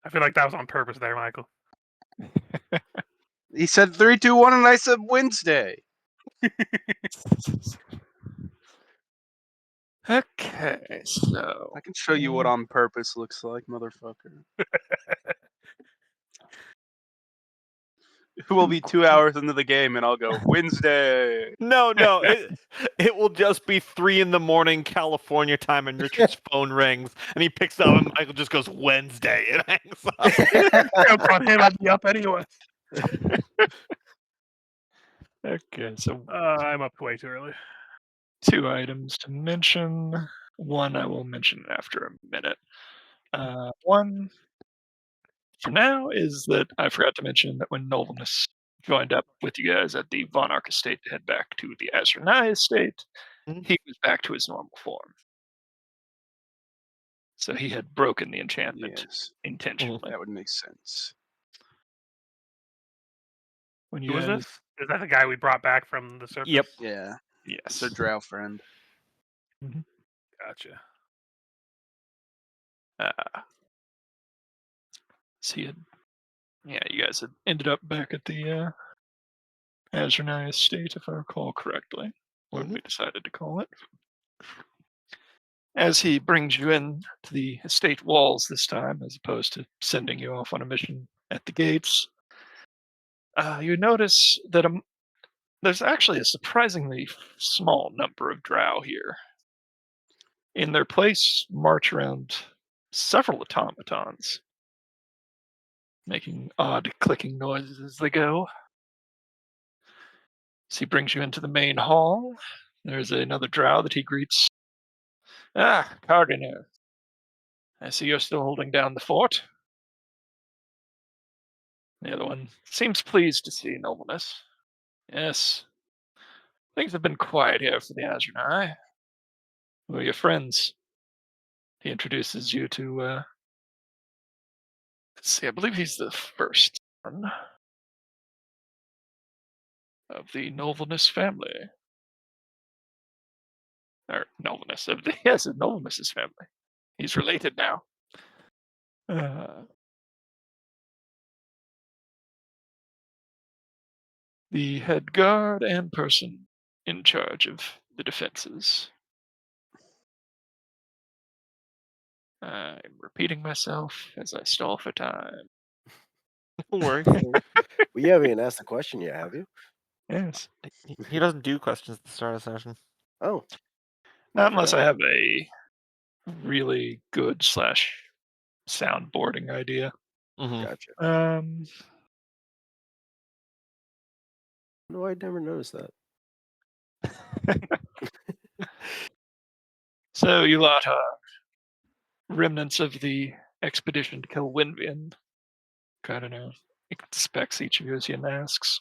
I feel like that was on purpose there, Michael. He said 3, 2, 1, and I said Wednesday. Okay, so I can show you what on purpose looks like, motherfucker. We'll be 2 hours into the game, and I'll go Wednesday. No, it will just be 3 a.m. California time, and Richard's phone rings, and he picks up, and Michael just goes Wednesday and hangs up. Joke on him, I'd be up anyway. okay, so I'm up way too early. 2 items to mention. One I will mention after a minute. One for now is that I forgot to mention that when Nolvanus joined up with you guys at the Von Ark estate to head back to the Azranai estate, he was back to his normal form. So he had broken the enchantment intentionally. That would make sense. When Who was this? Is that the guy we brought back from the surface? Yep. Yeah. Yes. It's a drow friend. Gotcha. So you guys had ended up back at the Azranai estate, if I recall correctly, when we decided to call it. As he brings you in to the estate walls this time, as opposed to sending you off on a mission at the gates, you notice that there's actually a surprisingly small number of drow here. In their place march around several automatons, making odd clicking noises as they go. So he brings you into the main hall. There's another drow that he greets. Ah, Cardinal. I see you're still holding down the fort. The other one seems pleased to see Nolvanus. Yes. Things have been quiet here for the Azranai. Who are your friends? He introduces you to, let's see, I believe he's the first son of the Nolvanus family. Or Nolvanus, yes, Nolvanus' family. He's related now. The head guard and person in charge of the defenses. I'm repeating myself as I stall for time. Don't worry. Well, you haven't even asked the question yet, have you? Yes. He doesn't do questions at the start of the session. Oh. Not unless I have a really good / soundboarding idea. Gotcha. No, I never noticed that. So you lot are remnants of the expedition to kill Winvian. I don't know. He inspects each of you as he asks.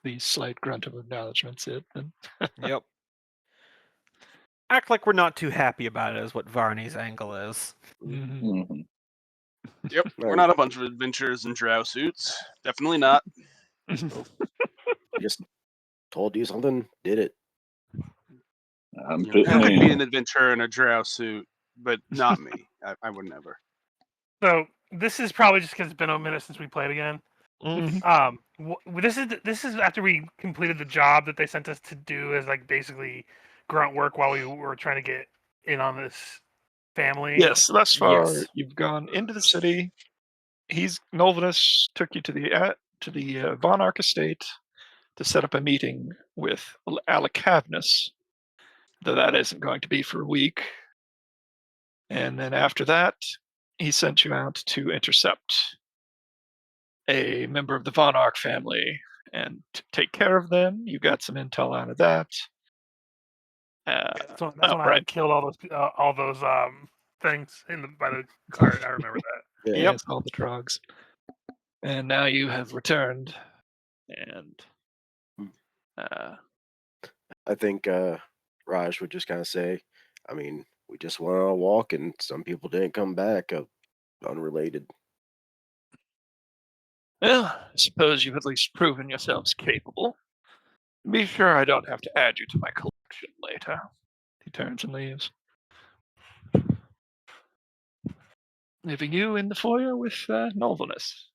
The slight grunt of acknowledgement's it. Then. Yep. Act like we're not too happy about it is what Varney's angle is. Yep, we're not a bunch of adventurers in drow suits. Definitely not. Just told you something, did it. I could be an adventurer in a drow suit, but not me. I would never. So this is probably just because it's been a minute since we played again. This is after we completed the job that they sent us to do as like basically grunt work while we were trying to get in on this family. Yes, thus far you've gone into the city. Nolvanus took you to the Von Ark estate to set up a meeting with Alicavnus, though that isn't going to be for a week. And then after that, he sent you out to intercept a member of the Von Ark family and to take care of them. You got some intel out of that. That's when I killed all those things by the cart. I remember that. Yes, all the drugs. And now you have returned, and I think Raj would just kind of say, I mean, we just went on a walk and some people didn't come back unrelated. Well, I suppose you've at least proven yourselves capable. Be sure I don't have to add you to my collection later. He turns and leaves, leaving you in the foyer with Nolvanus.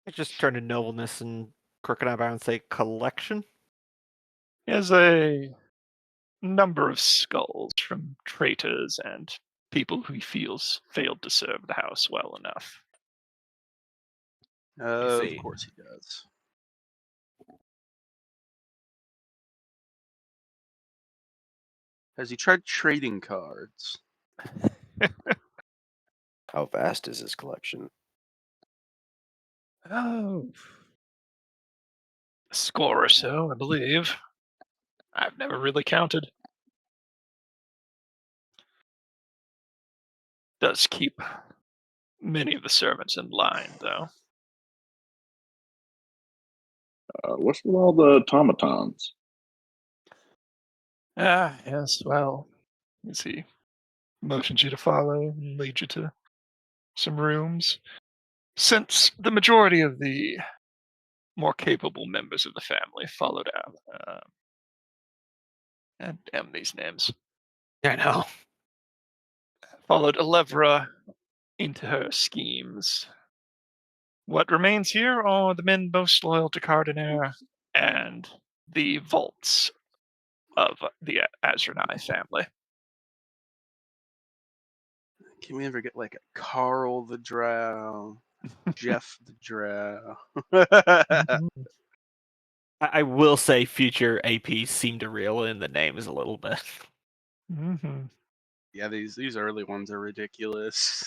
I just turn to Nobleness and Crooked Eyebrow and say, collection? He has a number of skulls from traitors and people who he feels failed to serve the house well enough. Of see. course he does. Has he tried trading cards? How vast is his collection? Oh, a score or so, I believe. I've never really counted. Does keep many of the servants in line, though. What's with all the automatons? Ah, yes, well, as he motions you to follow and leads you to some rooms. Since the majority of the more capable members of the family followed out, and damn these names, I know. followed Alevra into her schemes. What remains here are the men most loyal to Cardinaire and the vaults of the Azranai family. Can we ever get like a Carl the Drow, Jeff the Drow? I will say future APs seem to reel in the names a little bit. Mm-hmm. Yeah, these early ones are ridiculous.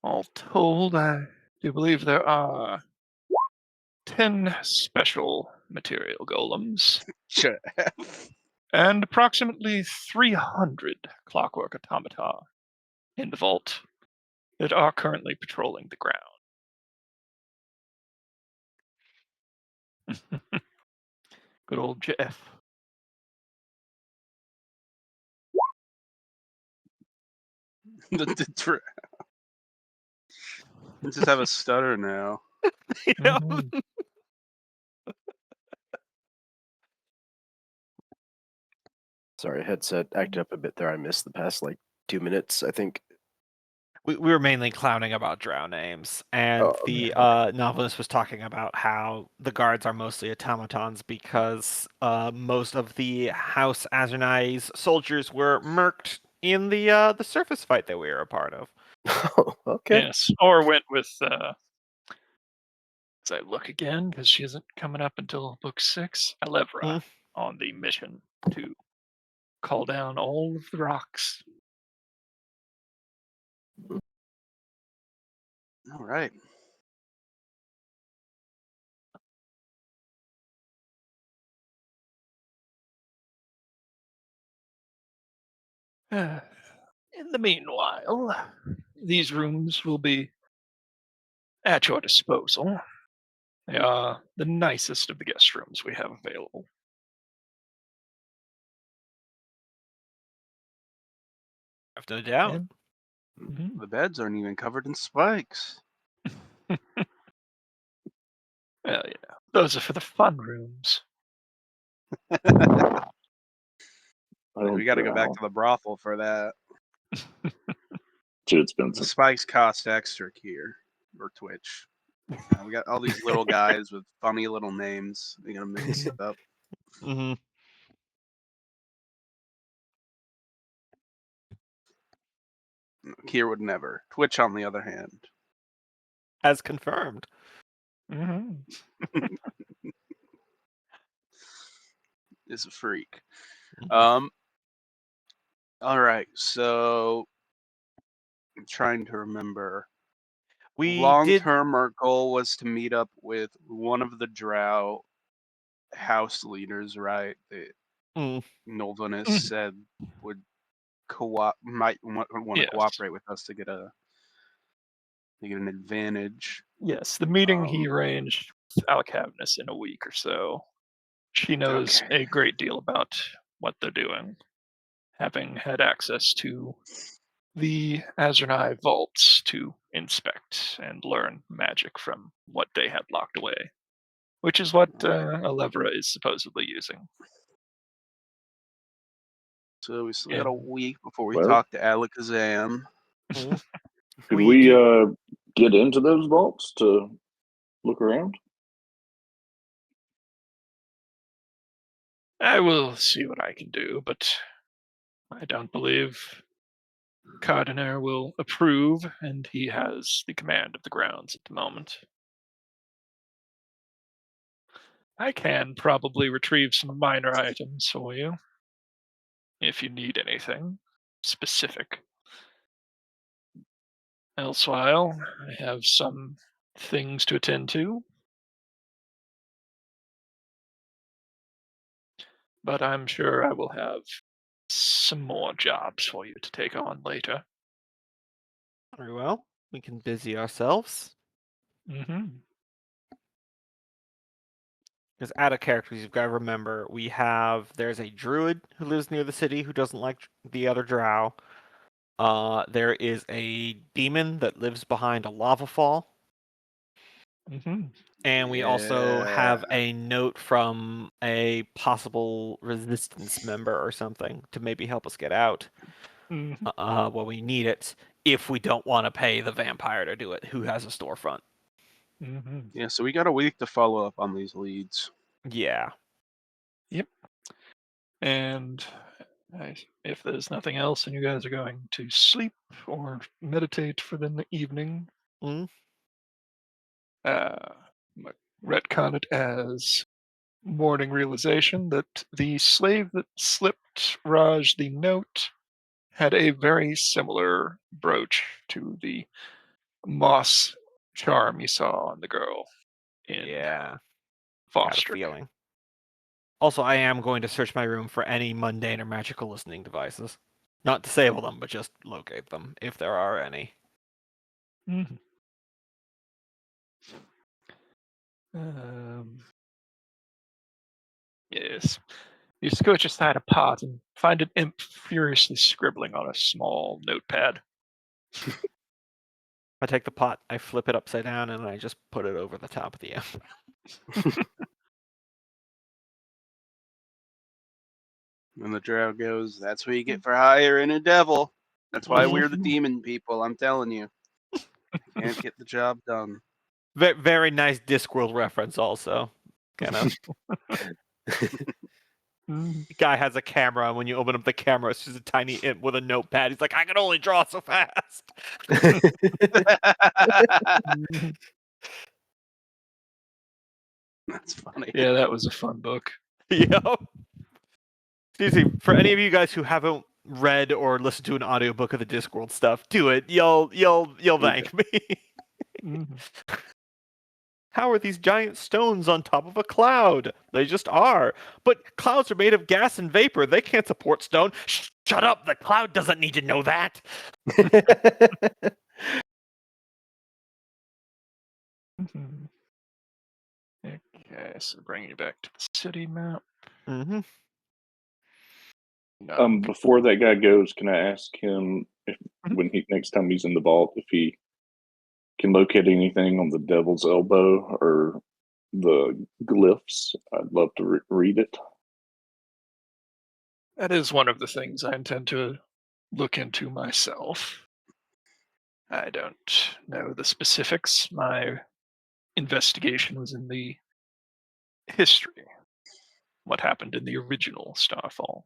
All told, I do believe there are 10 special material golems Jeff. and approximately 300 clockwork automata in the vault that are currently patrolling the ground. Good old Jeff. the Drow. I just have a stutter now. You know? Mhm. Sorry, headset acted up a bit there. I missed the past like 2 minutes, I think. We were mainly clowning about drow names, and Oh, the novelist was talking about how the guards are mostly automatons because most of the House Azranai's soldiers were murked in the surface fight that we were a part of. Oh, okay. Yes, or went with. As I look again, because she isn't coming up until book 6, Alevra on the mission to call down all of the rocks. All right. In the meanwhile, these rooms will be at your disposal. They are the nicest of the guest rooms we have available. I have no doubt. And- Mhm. The beds aren't even covered in spikes. Well, yeah, those are for the fun rooms. We got to go back to the brothel for that. Too The expensive. spikes cost extra here or Twitch. We got all these little guys with funny little names. They gotta mix it up. Hmm. Here would never. Twitch, on the other hand, As confirmed. Mhm. is a freak. Mhm. All right, so I'm trying to remember. We Long did. term, our goal was to meet up with one of the Drow house leaders, right? That Mm. Nolvanus Mm. said would might want to Yes. cooperate with us to get an advantage. Yes, the meeting he arranged with Alcavnus in a week or so. She knows Okay. a great deal about what they're doing, having had access to the Azranai vaults to inspect and learn magic from what they had locked away, which is what Alevra is supposedly using. So we still got a And- week before we Well- talk to Alakazam. Could we get into those vaults to look around? I will see what I can do, but I don't believe Cardinal will approve, and he has the command of the grounds at the moment. I can probably retrieve some minor items for you if you need anything specific. Elsewhile, I have some things to attend to, but I'm sure I will have some more jobs for you to take on later. Very well. We can busy ourselves. Mm-hmm. Because out of characters, you've got to remember there's a druid who lives near the city who doesn't like the other drow. There is a demon that lives behind a lava fall. Mm-hmm. And we also Yeah. have a note from a possible resistance member or something to maybe help us get out Mm-hmm. when we need it, if we don't want to pay the vampire to do it, who has a storefront. Mm-hmm. Yeah, so we got a week to follow up on these leads. Yeah. And if there's nothing else and you guys are going to sleep or meditate for the evening, Mm. retcon it as morning realization that the slave that slipped Raj the note had a very similar brooch to the moss charm you saw on the girl in Yeah. Got a Foster. feeling. Also, I am going to search my room for any mundane or magical listening devices. Not disable them, but just locate them, if there are any. Mhm. Yes. You scoot aside a pot and find an imp furiously scribbling on a small notepad. I take the pot, I flip it upside down, and I just put it over the top of the imp. And the drow goes, "That's what you get for hiring a devil. That's why we're the demon people, I'm telling you. Can't get the job done." Very nice Discworld reference, also. Kind of. Guy has a camera, and when you open up the camera, it's just a tiny imp with a notepad. He's like, I can only draw so fast. That's funny. Yeah, that was a fun book. Yep. Seriously, for any of you guys who haven't read or listened to an audiobook of the Discworld stuff, do it. You'll thank me. How are these giant stones on top of a cloud? They just are. But clouds are made of gas and vapor. They can't support stone. Shut up! The cloud doesn't need to know that. Okay, so bringing you back to the city map. Mm-hmm. No. Before that guy goes, can I ask him if Mhm. when he next time he's in the vault, if he can locate anything on the Devil's Elbow or the glyphs? I'd love to read it. That is one of the things I intend to look into myself. I don't know the specifics. My investigation was in the history. What happened in the original Starfall.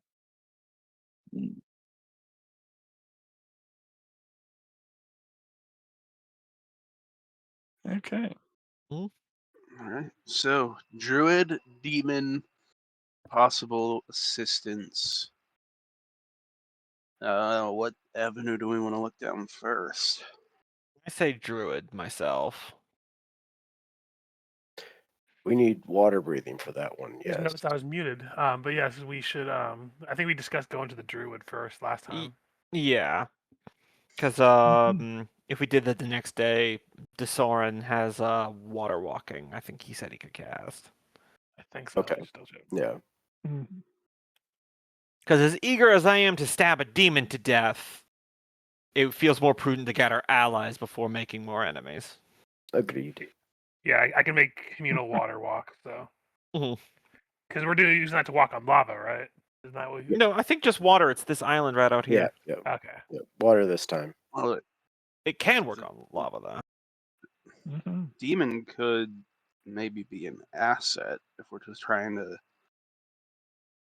Okay. All right. So, druid, demon, possible assistance. What avenue do we want to look down first? I say druid myself. We need water breathing for that one. Just Yes. noticed I was muted. But yes, we should. I think we discussed going to the druid first last time. Yeah. Because if we did that the next day, Desoren has water walking. I think he said he could cast. I think so. Okay. Just double check. Yeah. Mhm. Because as eager as I am to stab a demon to death, it feels more prudent to gather allies before making more enemies. Agreed. Yeah, I can make communal water walk, so. Mhm. Because we're using that to walk on lava, right? Isn't that what you... No, I think just water. It's this island right out Yeah, here. yeah, Okay. yeah. Water this time. Well, It can work on lava though. Mhm. demon could maybe be an asset if we're just trying to.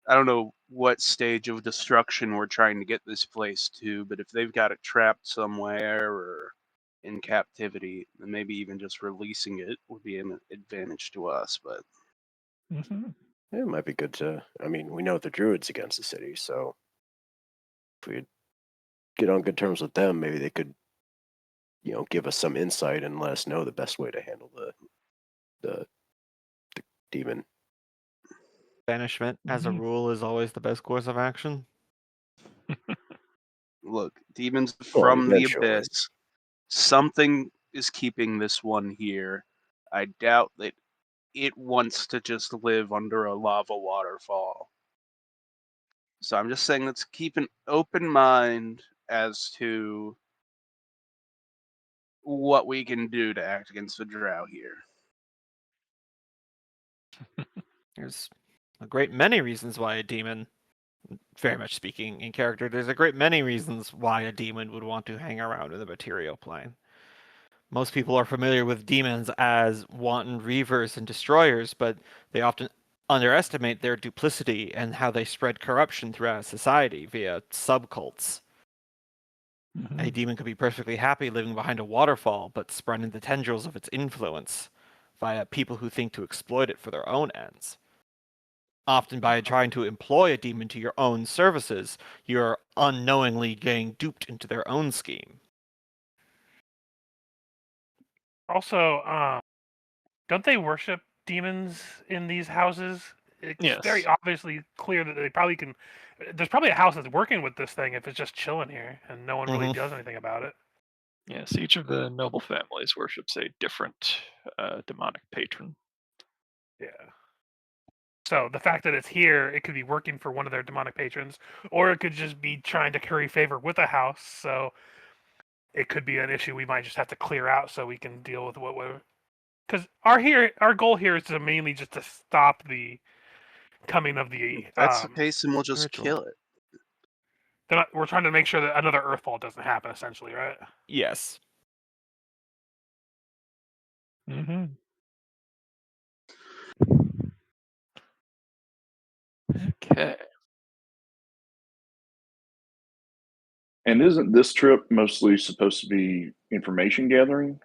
I don't know what stage of destruction we're trying to get this place to, but if they've got it trapped somewhere or in captivity, then maybe even just releasing it would be an advantage to us. But Mhm. Yeah, it might be good to. I mean, we know the druids against the city, so if we get on good terms with them, maybe they could, give us some insight and let us know the best way to handle the demon. Banishment, as a Mhm. rule, is always the best course of action. look, demons Well, from the eventually. abyss. Something is keeping this one here. I doubt that it wants to just live under a lava waterfall. So I'm just saying let's keep an open mind as to what we can do to act against the drow here. There's a great many reasons why a demon, very much speaking in character, there's a great many reasons why a demon would want to hang around in the material plane. Most people are familiar with demons as wanton reavers and destroyers, but they often underestimate their duplicity and how they spread corruption throughout society via subcults. A Mhm. demon could be perfectly happy living behind a waterfall, but spreading the tendrils of its influence via people who think to exploit it for their own ends. Often by trying to employ a demon to your own services, you're unknowingly getting duped into their own scheme. Also, don't they worship demons in these houses? It's very Yes. obviously clear that they probably can. There's probably a house that's working with this thing if it's just chilling here and no one really Mhm. does anything about it. Yes. Each of the noble families worships a different demonic patron. Yeah. So the fact that it's here, it could be working for one of their demonic patrons, or it could just be trying to curry favor with a house. So it could be an issue we might just have to clear out so we can deal with what we're. Because our goal here is to mainly just to stop the coming of the. If that's the case, then we'll just ritual. kill it. We're trying to make sure that another Earthfall doesn't happen, essentially, right? Yes. Mhm. Okay. And isn't this trip mostly supposed to be information gathering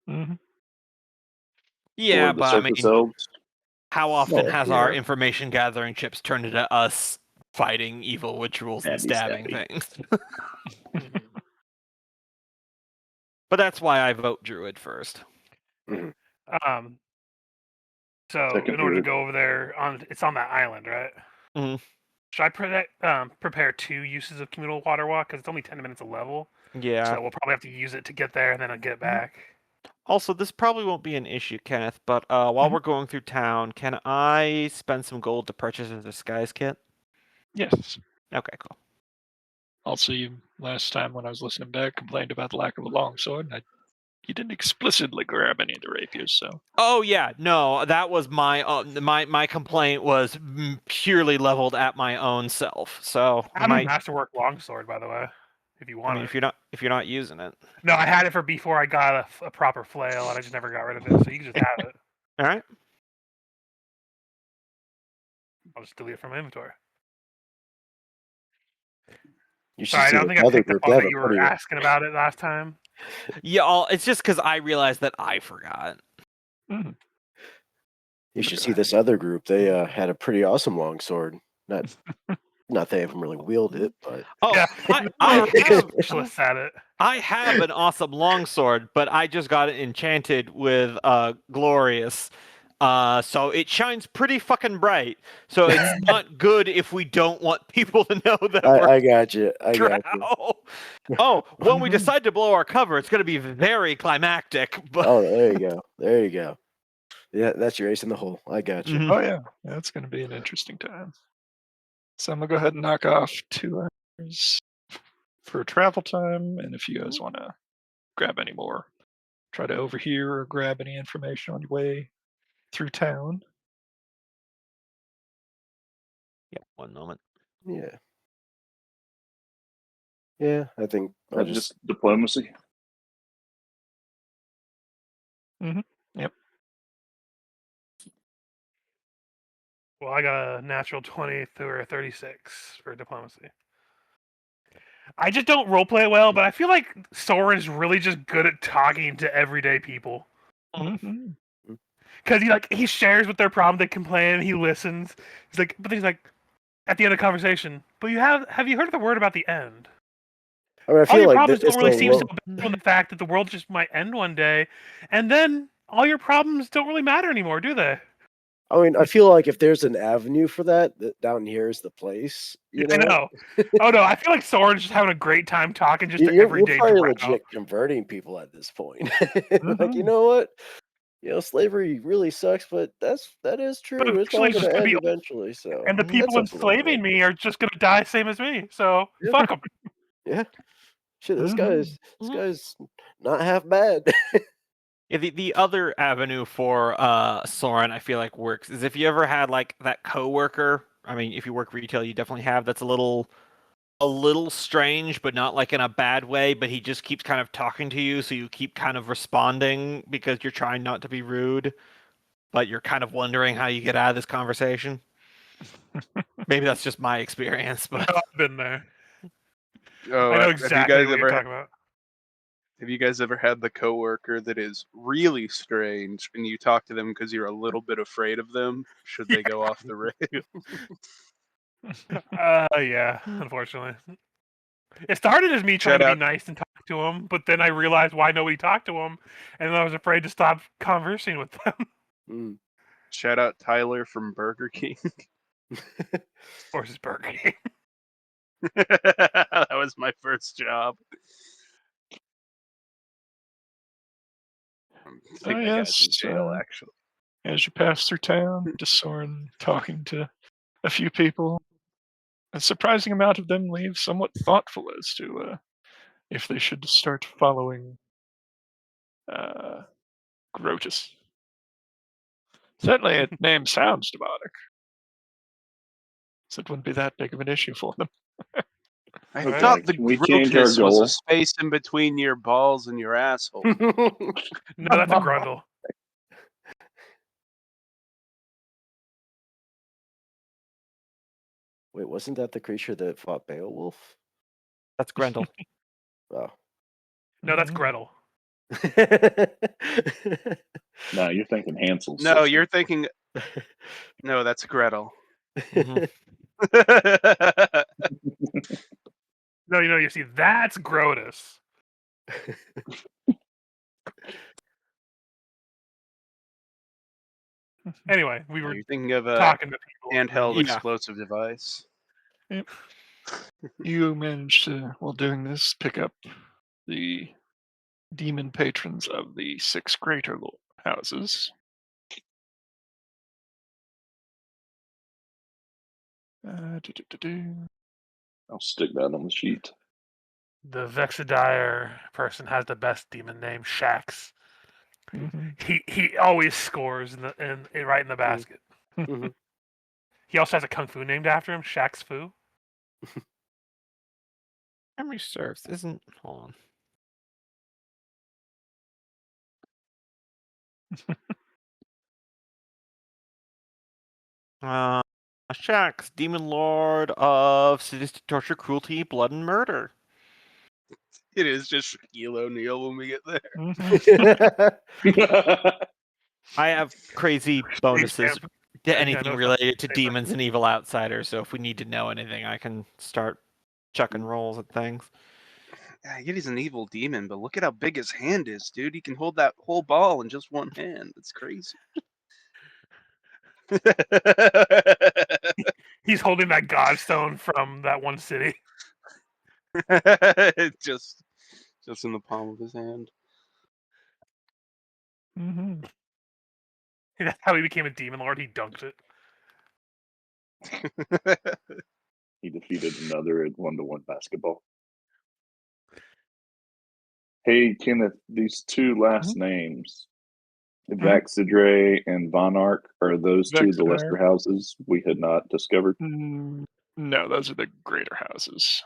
Mhm. Yeah, for the but I surface mean, elves? how often Oh, has our yeah. information gathering trips turned into us fighting evil witch rules and Stabby, stabbing stabby. things? Mhm. But that's why I vote Druid first. Um. So Second in order to druid. go over there, it's on that island, right? Mhm. Should I prepare 2 uses of communal water walk because it's only 10 minutes a level? Yeah. So we'll probably have to use it to get there and then I'll get it back. Also, this probably won't be an issue, Kenneth, but while Mhm. we're going through town, can I spend some gold to purchase a disguise kit? Yes. Okay, cool. Also, you last time when I was listening back complained about the lack of a longsword, and you didn't explicitly grab any of the rapiers, so Oh yeah, no, that was my complaint was purely leveled at my own self. So I I have a might. masterwork longsword, by the way, if you I want mean, it. if you're not using it, No, I had it for before I got a proper flail, and I just never got rid of it. So you can just have it. all right. I'll just delete it from my inventory. You should Sorry, I see don't the think I other picked up group. They on have that a you were pretty. asking about it last time. Yeah, it's just because I realized that I forgot. Mhm. You should Go see ahead. this other group. They had a pretty awesome longsword. Not they haven't really wielded it, but Oh, Yeah, I we're have specialists at it. I have an awesome longsword, but I just got it enchanted with glorious. So it shines pretty fucking bright. So it's not good if we don't want people to know that we're I got you. I got you. drow. Oh, when we Mhm. decide to blow our cover, it's going to be very climactic. But Oh, there you go. There you go. Yeah, that's your ace in the hole. I got you. Mhm. Oh yeah, that's going to be an interesting time. So I'm gonna go ahead and knock off 2 hours. for travel time, and if you guys want to grab any more, try to overhear or grab any information on your way through town. Yeah, one moment. Yeah. Yeah, I think I'll Just diplomacy. Yep. Well, I got a natural 20 through a 36 for diplomacy. I just don't roleplay it well, but I feel like Soren's really just good at talking to everyday people. Mhm. Because he shares with their problem, they complain, he listens. He's like, but he's like, at the end of the conversation, but have you heard of the word about the end? I mean, I All feel your like problems it's don't really a seem so low, bad from the fact that the world just might end one day, and then all your problems don't really matter anymore, do they? I mean, I feel like if there's an avenue for that down here is the place. You I know, know. Oh no, I feel like Soren's just having a great time talking just to you're everyday probably drow. legit converting people at this point. Like, Mhm. you know what? Slavery really sucks, but that is true. But It's all eventually it's going just to gonna end be, eventually. So and the Mm, people that's something to look enslaving forward me are just gonna die same as me. So Yeah. fuck them. to. Yeah, shit. This Mhm. guy's not half bad. Yeah, the other avenue for Soren I feel like works is if you ever had like that coworker. I mean, if you work retail, you definitely have. That's a little strange, but not like in a bad way. But he just keeps kind of talking to you, so you keep kind of responding because you're trying not to be rude, but you're kind of wondering how you get out of this conversation. Maybe that's just my experience, but I've been there. Oh, I know have you exactly guys what you're ever talking about. have you guys ever had the coworker that is really strange and you talk to them because you're a little bit afraid of them should they go off the rail? Yeah, unfortunately. It started as me trying Shout to be out nice and talk to him, but then I realized why nobody talked to him, and then I was afraid to stop conversing with them. Mm. shout out Tyler from Burger King. Horses Burger King. That was my first job. I think that guy's in Yes. jail actually. As you pass through town, Soren talking to a few people. A surprising amount of them leave somewhat thoughtful as to if they should start following Grotus. Certainly, its name sounds demonic, so it wouldn't be that big of an issue for them. I Okay, thought the can we change our Grotus was a goal? space in between your balls and your asshole. No, that's a grundle. Wait, wasn't that the creature that fought Beowulf? that's Grendel. Oh. No, that's Mhm. Gretel. No, you're thinking Hansel's No, sister. you're thinking. No, that's Gretel. Mhm. No, you see, that's Grotus. Anyway, we No, were you're thinking of a talking to people. handheld Yeah. explosive device. You managed to, while doing this, pick up the demon patrons of the 6 greater houses. Do-do-do-do. I'll stick that on the sheet. The Vexadire person has the best demon name, Shax. Mhm. He always scores right in the basket. Mhm. He also has a kung fu named after him, Shax Fu. Memory serves. Isn't hold on. Shax, demon lord of sadistic torture, cruelty, blood, and murder. It is just Shaquille O'Neal when we get there. Mhm. I have crazy bonuses stamp. to Yeah, anything no, related to same. demons and evil outsiders. So if we need to know anything, I can start chucking rolls at things. Yeah, I get he's an evil demon, but look at how big his hand is, dude. He can hold that whole ball in just one hand. That's crazy. He's holding that godstone from that one city. just in the palm of his hand. Mhm. That's how he became a demon lord. He dunked it. He defeated another at 1-to-1 basketball. Hey, Kenneth, these two last names, Mhm. Vaxidre and Von Ark, are those two the Vexidire. lesser houses we had not discovered? No, those are the greater houses.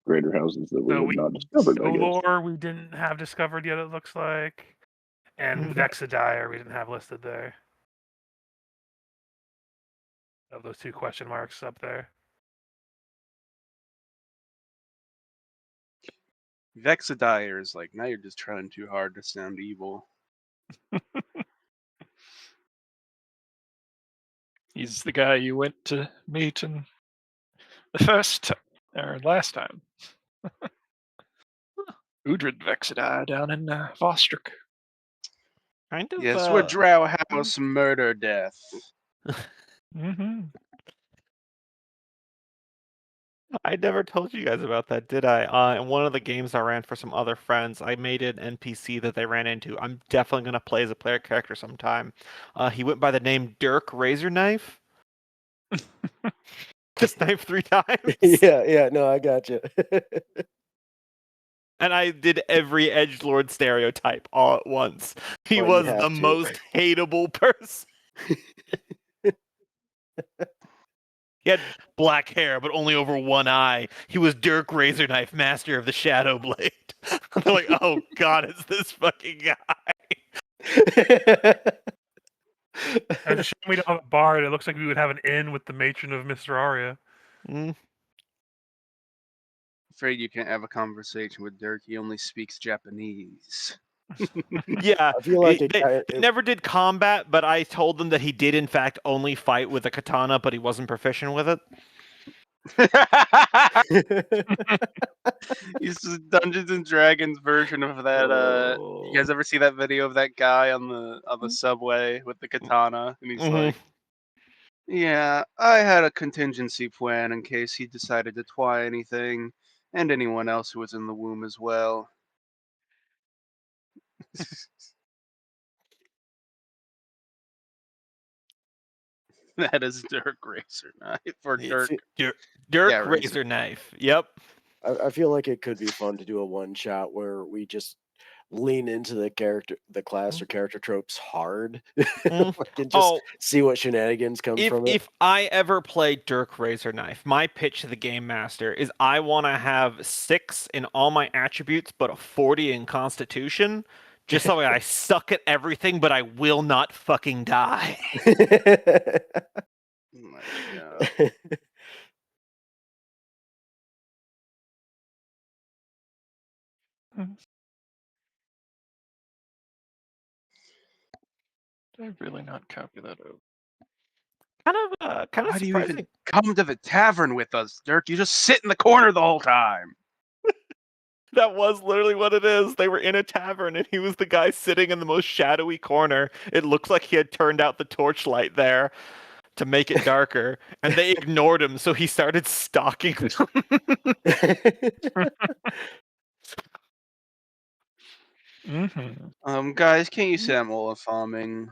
Greater houses that we So have we not discovered, I guess. Solor we didn't have discovered yet. It looks like, and Mhm. Vexidire we didn't have listed there. Of those two question marks up there. Vexidire is like, now you're just trying too hard to sound evil. He's the guy you went to meet in the last time. Udrid Vexidire down in Vostruk. Kind of. Yes, we're Drow House murder death. Mm-hmm. I never told you guys about that, did I? In one of the games I ran for some other friends, I made an NPC that they ran into. I'm definitely going to play as a player character sometime. He went by the name Dirk Razorknife. Just knife 3 times. yeah, no, I got you. And I did every edgelord stereotype all at once. He Well, you was have the to. most hateable person. He had black hair, but only over one eye. He was Dirk Razorknife, master of the Shadow Blade. They're like, oh god, it's this fucking guy. It's a shame we don't have a bard. It looks like we would have an inn with the matron of Mr. Aria. Mm. Afraid you can't have a conversation with Dirk. He only speaks Japanese. Yeah, I feel like they never did combat, but I told them that he did in fact only fight with a katana, but he wasn't proficient with it. He's just Dungeons and Dragons version of that. You guys ever see that video of that guy on the subway with the katana? And he's like, yeah, I had a contingency plan in case he decided to try anything, and anyone else who was in the womb as well. That is Dirk Razorknife or Dirk. Dirk Yeah, Razorknife. Yep. I feel like it could be fun to do a one shot where we just lean into the class or character tropes hard, and just see what shenanigans come from it. If I ever play Dirk Razorknife, my pitch to the game master is I want to have 6 in all my attributes, but a 40 in Constitution, just so I suck at everything, but I will not fucking die. Oh my god. Did I really not copy that over? Kind of Why do you surprising. even come to the tavern with us, Dirk? You just sit in the corner the whole time. That was literally what it is. They were in a tavern, and he was the guy sitting in the most shadowy corner. It looks like he had turned out the torchlight there to make it darker, and they ignored him, so he started stalking them. Guys, can't you say I'm Olaf farming?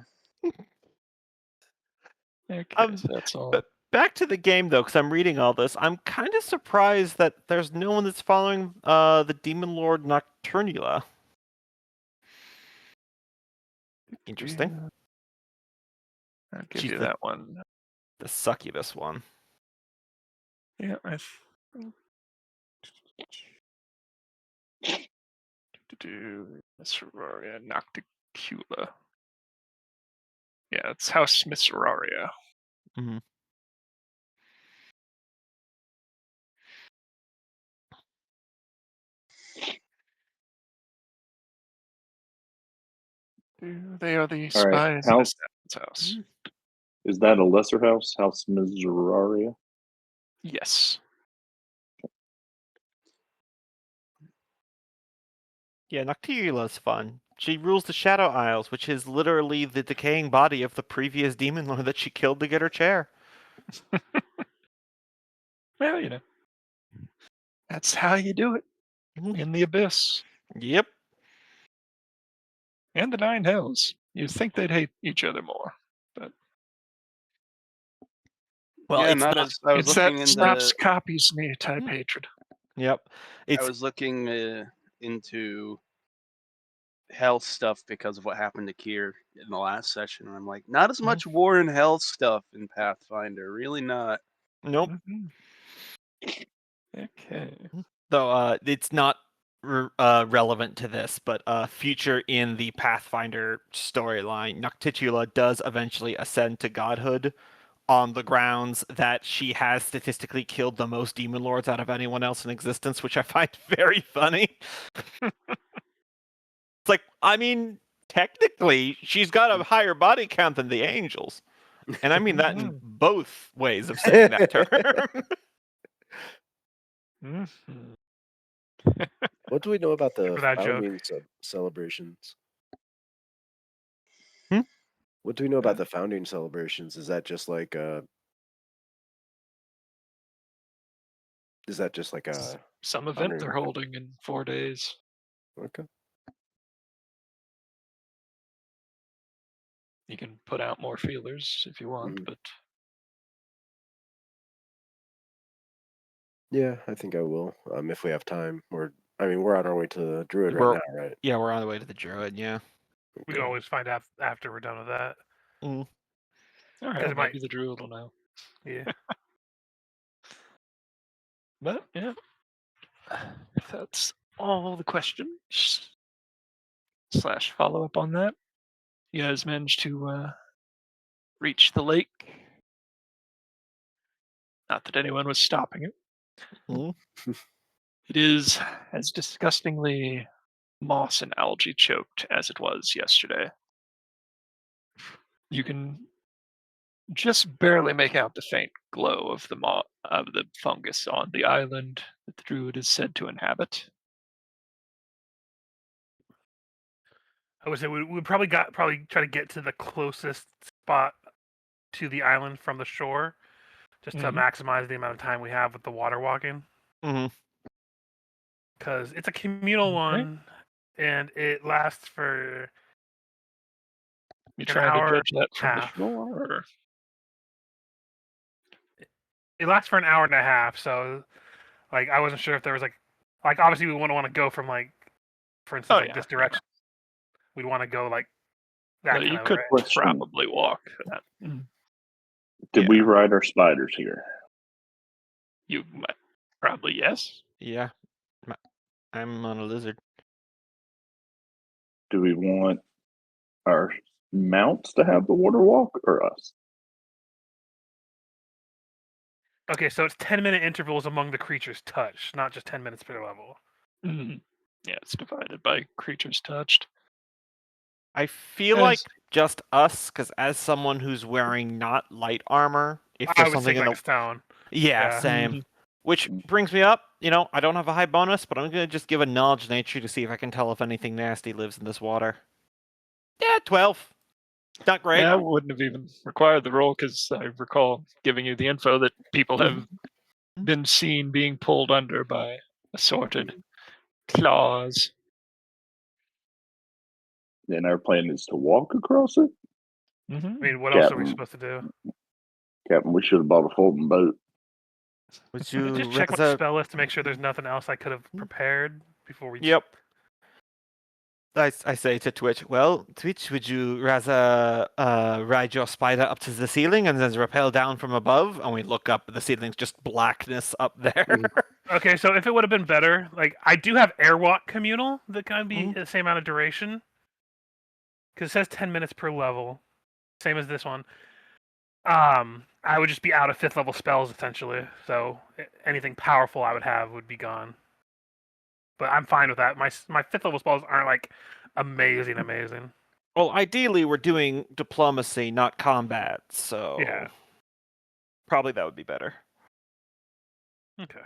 Okay, so that's all. But back to the game, though, because I'm reading all this. I'm kind of surprised that there's no one that's following the Demon Lord Nocturnula. Interesting. I'll give She's you that one. The succubus one. Yeah, Miss Auraria Nocticula. Yeah, it's House Miss Auraria. Mm-hmm. They are the All right, spies in Assassin's House. Is that a lesser house? House Miseraria? Yes. Yeah, Nocturnula's fun. She rules the Shadow Isles, which is literally the decaying body of the previous demon lord that she killed to get her chair. Well, you know, that's how you do it in the Abyss. Yep. And the Nine Hells. You'd think they'd hate each other more, but Well, yeah, it's not not. as I was It's that looking snaps into. copies me type hatred. Yep. I It's was looking into health stuff because of what happened to Kier in the last session, and I'm like, not as much war and health stuff in Pathfinder. Really not. nope. Mhm. Okay. Though it's not relevant to this, but future in the Pathfinder storyline, Noctitula does eventually ascend to godhood on the grounds that she has statistically killed the most demon lords out of anyone else in existence, which I find very funny. It's like, I mean, technically, she's got a higher body count than the angels. And I mean that in both ways of saying that term. Mhm. What do we know about the For that joke. founding celebrations? Hmm? What do we know about the founding celebrations? Is that just like a? Is that just like a? Some event Honoring. they're holding in 4 days. Okay. You can put out more feelers if you want, Mhm. but Yeah, I think I will. If we have time. I mean, we're on our way to the druid right We're- now, right? Yeah, we're on the way to the druid, yeah. We can always find out after we're done with that. all right, Because well, it might- maybe the druid will know. Yeah. But yeah, if that's all the questions / follow up on that, you guys managed to reach the lake. Not that anyone was stopping it. Mhm. It is as disgustingly moss and algae choked as it was yesterday. You can just barely make out the faint glow of the fungus on the island that the druid is said to inhabit. I would say we probably try to get to the closest spot to the island from the shore, just to Mhm. maximize the amount of time we have with the water walking. Mhm. Because it's a communal Okay. one, and it lasts for You an trying to hour judge that from the half. shore? Or? It lasts for an hour and a half. So, like, I wasn't sure if there was like obviously we wouldn't want to go from like, for instance, Oh, like yeah, this direction. We'd want to go like that But kind you of could right? Question. probably walk that. Did Yeah. we ride our spiders here? You might, probably yes. Yeah. I'm on a lizard. Do we want our mounts to have the water walk or us? Okay, so it's 10-minute intervals among the creatures touched, not just 10 minutes per level. Mhm. Yeah, it's divided by creatures touched. I feel Yes. like just us, because as someone who's wearing not light armor, if I there's would something think in like the a stone. yeah, Yeah. same. Mhm. Which brings me up, I don't have a high bonus, but I'm gonna just give a knowledge nature to see if I can tell if anything nasty lives in this water. Yeah, 12. Not great. Yeah, I wouldn't have even required the roll because I recall giving you the info that people have been seen being pulled under by assorted claws. And our plan is to walk across it? I Mhm. mean, what else are we Captain. supposed to do? Captain, we should have bought a folding boat. Would you Just check my rather- spell list to make sure there's nothing else I could have prepared before we. Yep. I say to Twitch, well, Twitch, would you rather ride your spider up to the ceiling and then rappel down from above? And we look up, the ceiling's just blackness up there. Okay, so if it would have been better, like I do have Airwalk Communal that can be the same amount of duration. Because it says 10 minutes per level, same as this one. I would just be out of 5th level spells essentially, so anything powerful I would have would be gone. But I'm fine with that. My 5th level spells aren't like amazing. Well, ideally, we're doing diplomacy, not combat, so Yeah. probably that would be better. Okay.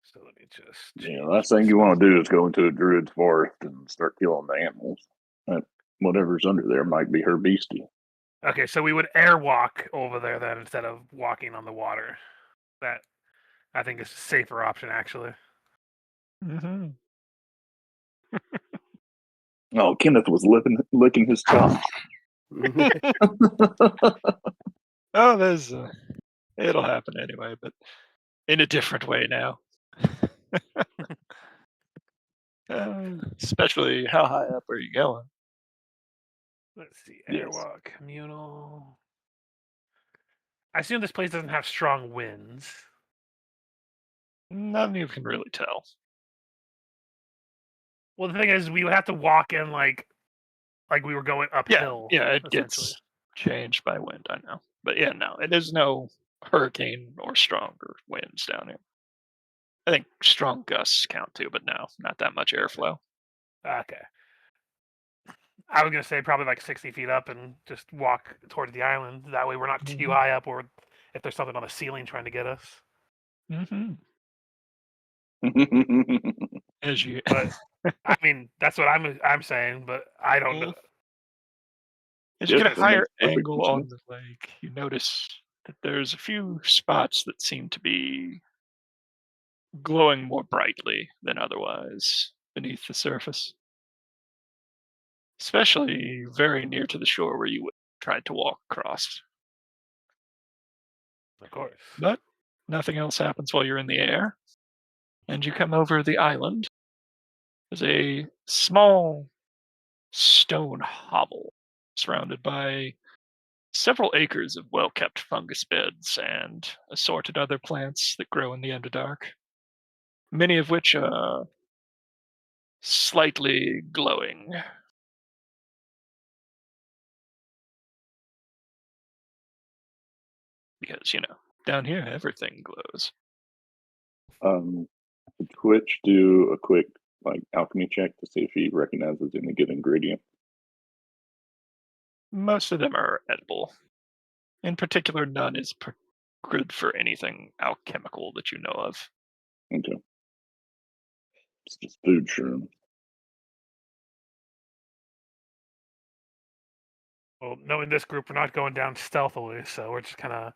So let me just. Yeah, last thing you want to do is go into a druid's forest and start killing the animals. Whatever's under there might be her beastie. Okay, so we would airwalk over there then instead of walking on the water. That I think is a safer option actually. Mhm. Oh, Kenneth was licking his chops. Oh, there's. It'll happen anyway, but in a different way now. Especially, how high up are you going? Let's see. Yes. Airwalk, communal. I assume this place doesn't have strong winds. None of you can really tell. Well, the thing is, we would have to walk in like we were going uphill. Yeah, it essentially. gets changed by wind, I know. But yeah, no, it is no hurricane or stronger winds down here. I think strong gusts count too, but no, not that much airflow. Okay. I was gonna say probably like 60 feet up and just walk towards the island. That way, we're not too Mhm. high up, or if there's something on the ceiling trying to get us. Mm-hmm. As you, But I mean, that's what I'm saying. But I don't know. as you Yep, get a that higher makes perfect angle on sense. the lake, you notice that there's a few spots that seem to be glowing more brightly than otherwise beneath the surface. Especially very near to the shore where you tried to walk across. Of course. But nothing else happens while you're in the air. And you come over the island. There's a small stone hovel surrounded by several acres of well kept fungus beds and assorted other plants that grow in the Underdark, many of which are slightly glowing. Because, down here everything glows. Could Twitch do a quick alchemy check to see if he recognizes any good ingredient? Most of them are edible. In particular, none is good for anything alchemical that you know of. Okay. It's just food shroom. Well, knowing this group, we're not going down stealthily, so we're just kind of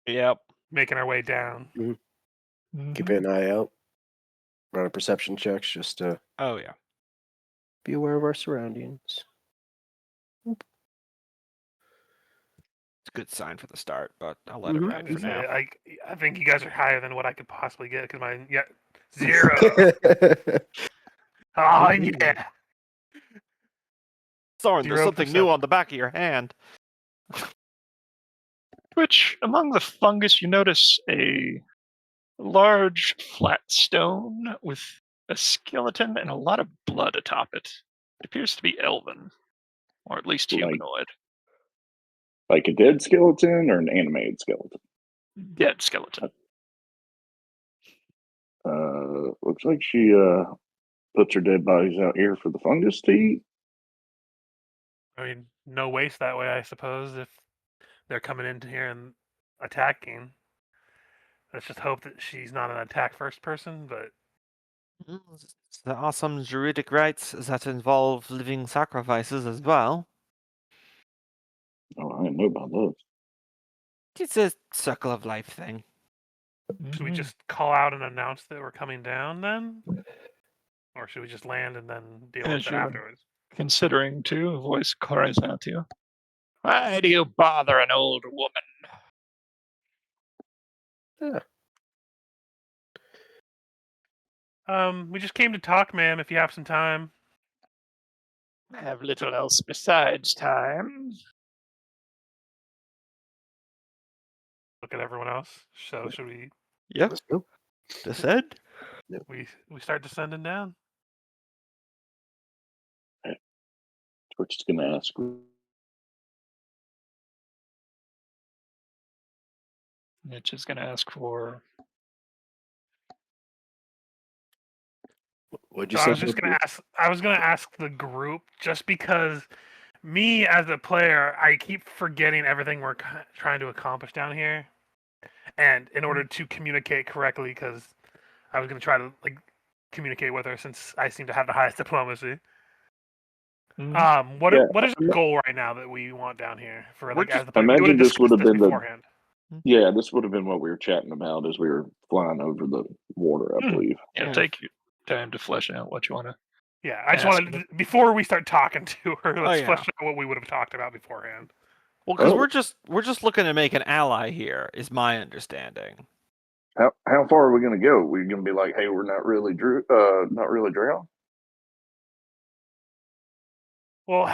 Yep. making our way down. Keep an eye out. Run a perception checks just to Oh yeah. be aware of our surroundings. It's a good sign for the start, but I'll let Mhm. it I ride was for gonna now. say, I think you guys are higher than what I could possibly get because mine, 0. Oh yeah. Soren, there's 0 something new perception. on the back of your hand. Which, among the fungus, you notice a large flat stone with a skeleton and a lot of blood atop it. It appears to be elven, or at least Like- humanoid. Like a dead skeleton or an animated skeleton? Dead skeleton. Looks like she puts her dead bodies out here for the fungus to eat. I mean, no waste that way, I suppose. If they're coming into here and attacking, let's just hope that she's not an attack first person. But There are some druidic rites that involve living sacrifices as well. Oh, I didn't know about those. It's a circle of life thing. should we Mhm. just call out and announce that we're coming down then, or should we just land and then deal As with it you're afterwards? considering to, a voice cries out to you. Why do you bother an old woman? We just came to talk, ma'am. If you have some time. I have little else besides time. Look at everyone else. So should we Yep. Let's go. Descend. we start descending down? Twitch is gonna ask. It's just going to ask for. What'd you So say? I was just gonna ask. I was gonna ask the group just because me as a player, I keep forgetting everything we're trying to accomplish down here, and in order to communicate correctly, because I was gonna try to communicate with her since I seem to have the highest diplomacy. Mhm. What Yeah, what is the goal right now that we want down here for We're as just- the player? imagine We would've this would have discussed been the- beforehand. Yeah, this would have been what we were chatting about as we were flying over the water, I believe. Yeah, Yeah. take your time to flesh out what you want to. Yeah, I just Ask wanted before we start talking to her, let's yeah. flesh out what we would have talked about beforehand. Well, because Oh. we're just looking to make an ally here, is my understanding. How far are we going to go? We're going to be like, hey, we're not really drow. Well,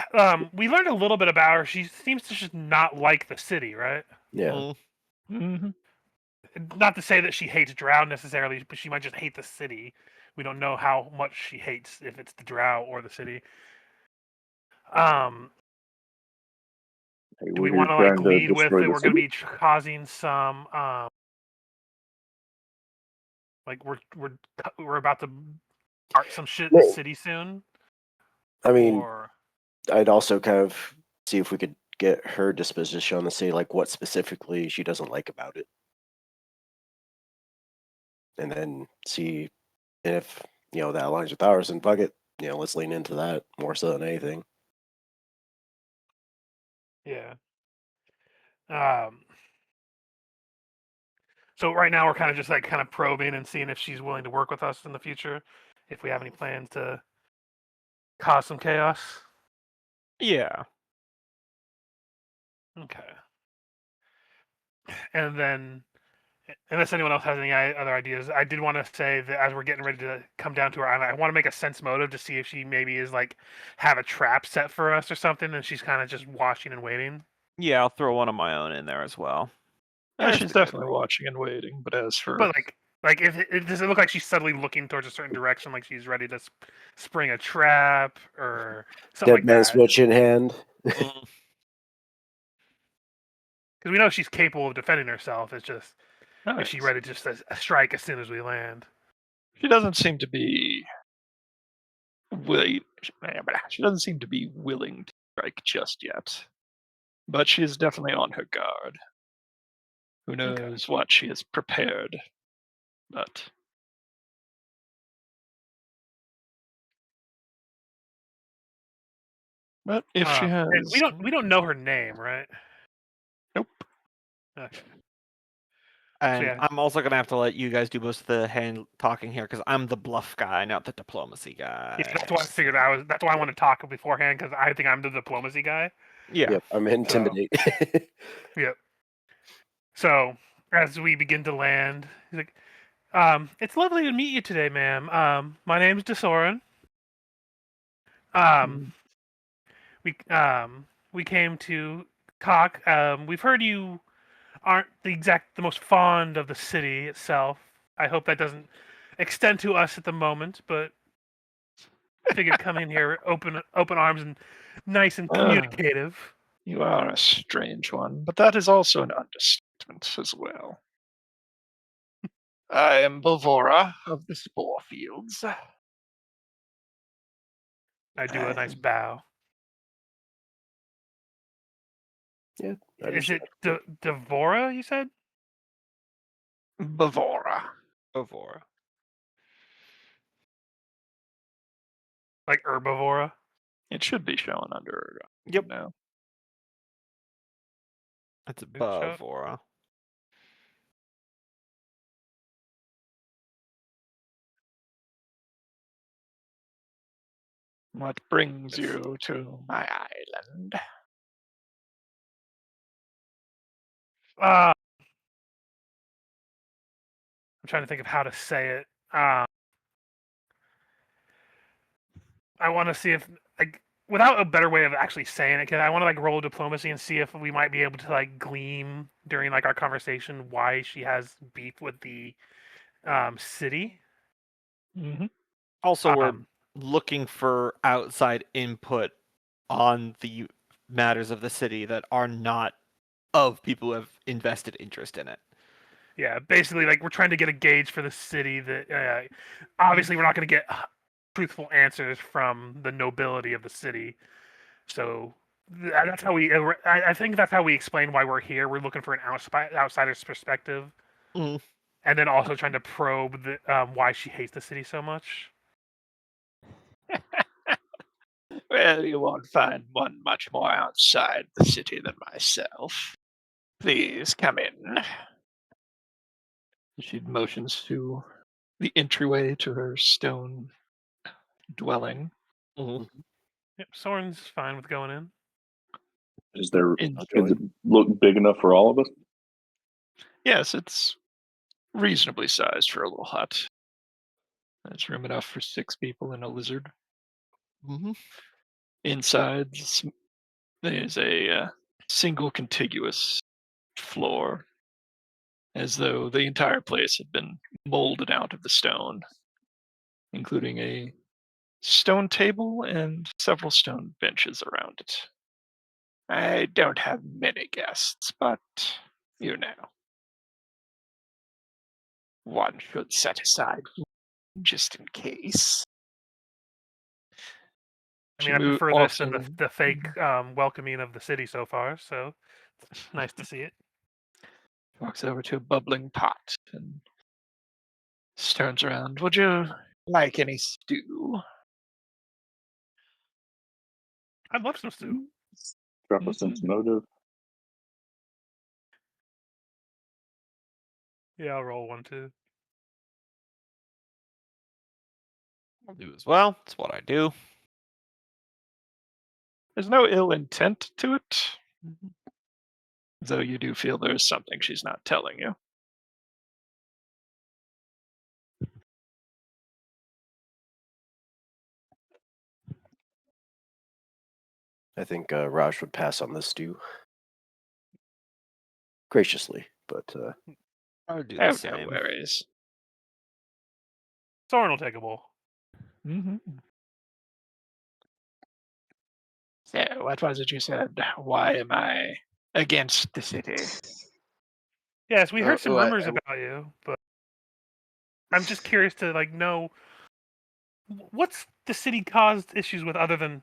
we learned a little bit about her. She seems to just not like the city, right? Yeah. Mm, Mm-hmm. Not to say that she hates Drow necessarily, but she might just hate the city. We don't know how much she hates, if it's the Drow or the city. Hey, Do we're we here want to like trying to lead with destroy that the we're going to city. be causing some like we're about to start some shit in the No. city soon? I mean, Or I'd also kind of see if we could get her disposition on the city, like what specifically she doesn't like about it, and then see if that aligns with ours. And fuck it, let's lean into that more so than anything. yeah. So right now we're kind of just like kind of probing and seeing if she's willing to work with us in the future, if we have any plans to cause some chaos. yeah. Okay. And then, unless anyone else has any other ideas, I did want to say that as we're getting ready to come down to her island, I want to make a sense motive to see if she maybe is like have a trap set for us or something, and she's kind of just watching and waiting. Yeah, I'll throw one of my own in there as well. That's She's a good definitely roll. watching and waiting, but as for But like if does it look like she's subtly looking towards a certain direction, like she's ready to spring a trap or something Dead like man that? switch in hand. Mm, Because we know she's capable of defending herself. It's just if nice. she's ready to just strike as soon as we land. She doesn't seem to be willing. She doesn't seem to be willing to strike just yet, but she is definitely on her guard. Who knows what she has prepared? But if she has, And we don't know her name, right? nope. Okay. And yeah. I'm also gonna have to let you guys do most of the hand talking here because I'm the bluff guy, not the diplomacy guy. Yeah, that's why I figured that's why I want to talk beforehand because I think I'm the diplomacy guy. Yeah. Yep, I'm intimidate. Yep. So as we begin to land, he's like, "It's lovely to meet you today, ma'am. My name's Desoran. Mm, We came to talk. We've heard you aren't the most fond of the city itself. I hope that doesn't extend to us at the moment, but figured come in here open arms and nice and communicative." You are a strange one, but that is also an understatement as well. I am Bavora of the Spore Fields. I do a nice bow. Yeah, Is it Devora? You said Bavora. Bavora. like Herbivora? It should be shown under. Yep. No. It's Good shot. Bavora. What brings you to my island? I'm trying to think of how to say it. I want to see if like without a better way of actually saying it, I want to like roll diplomacy and see if we might be able to like glean during like our conversation why she has beef with the city. Mm-hmm. Also, we're Um, looking for outside input on the matters of the city that are not of people who have invested interest in it. Yeah, basically, like we're trying to get a gauge for the city. That obviously we're not going to get truthful answers from the nobility of the city. So that's how we. I think that's how we explain why we're here. We're looking for an outsider's perspective, Mm. and then also trying to probe why she hates the city so much. Well, you won't find one much more outside the city than myself. Please come in. She motions to the entryway to her stone dwelling. Yep, Soren's fine with going in. Is there? I'll Does it join. look big enough for all of us? Yes, it's reasonably sized for a little hut. There's room enough for 6 people and a lizard. Inside, there's a single contiguous floor, as though the entire place had been molded out of the stone, including a stone table and several stone benches around it. I don't have many guests, but you know, one should set aside just in case. I mean, I prefer this than the fake welcoming of the city so far, so it's nice to see it. Walks over to a bubbling pot and turns around. Would you like any stew? I'd love some stew. Drop a sense motive. Yeah, I'll roll one too. I'll do as well. It's what I do. There's no ill intent to it, though you do feel there's something she's not telling you. I think Raj would pass on this stew graciously, but I would do Oh, the same. no worries. Soren will take a bowl. So, what was it you said? Why am I against the city? Yes, we heard some well, rumors about you, but I'm just curious to know what's the city caused issues with other than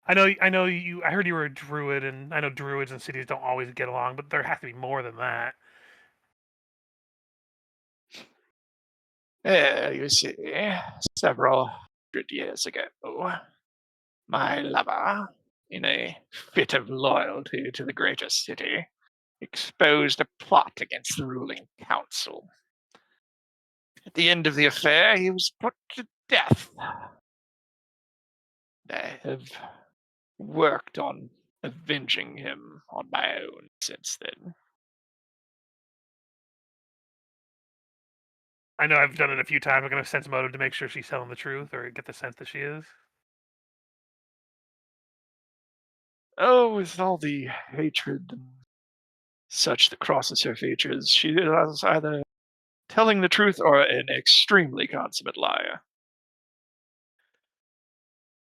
I heard you were a druid, and I know druids and cities don't always get along, but there has to be more than that. You see, several hundred years ago, my lover, in a fit of loyalty to the greater city, exposed a plot against the ruling council. At the end of the affair, he was put to death. I have worked on avenging him on my own since then. I know I've done it a few times. I'm going to sense motive to make sure she's telling the truth, or get the sense that she is. Oh, with all the hatred and such that crosses her features, she is either telling the truth or an extremely consummate liar.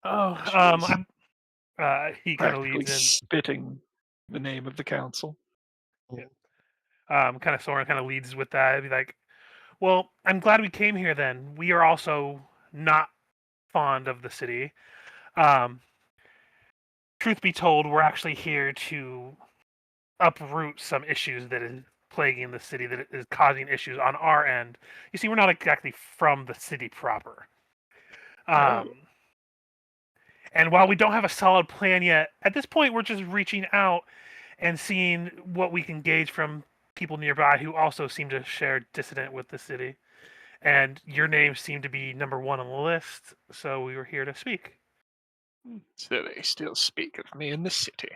Oh, She is he kind of practically leads in. spitting the name of the council. Soren kind of leads with that. It'd be like, well, I'm glad we came here then. We are also not fond of the city. Truth be told, we're actually here to uproot some issues that is plaguing the city, that is causing issues on our end. You see, we're not exactly from the city proper. And while we don't have a solid plan yet, at this point, we're just reaching out and seeing what we can gauge from people nearby who also seem to share dissident with the city. And your name seemed to be number one on the list, so we were here to speak. So they still speak of me in the city.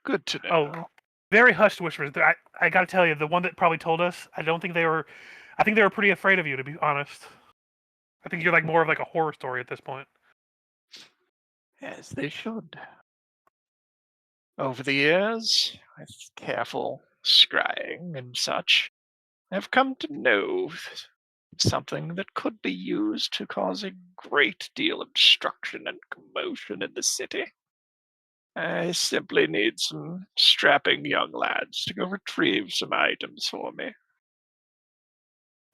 Good to know. Oh, very hushed whispers. I got to tell you, the one that probably told us, I think they were pretty afraid of you, to be honest. I think you're more of a horror story at this point. As they should. Over the years, with careful scrying and such, I've come to know something that could be used to cause a great deal of destruction and commotion in the city. I simply need some strapping young lads to go retrieve some items for me.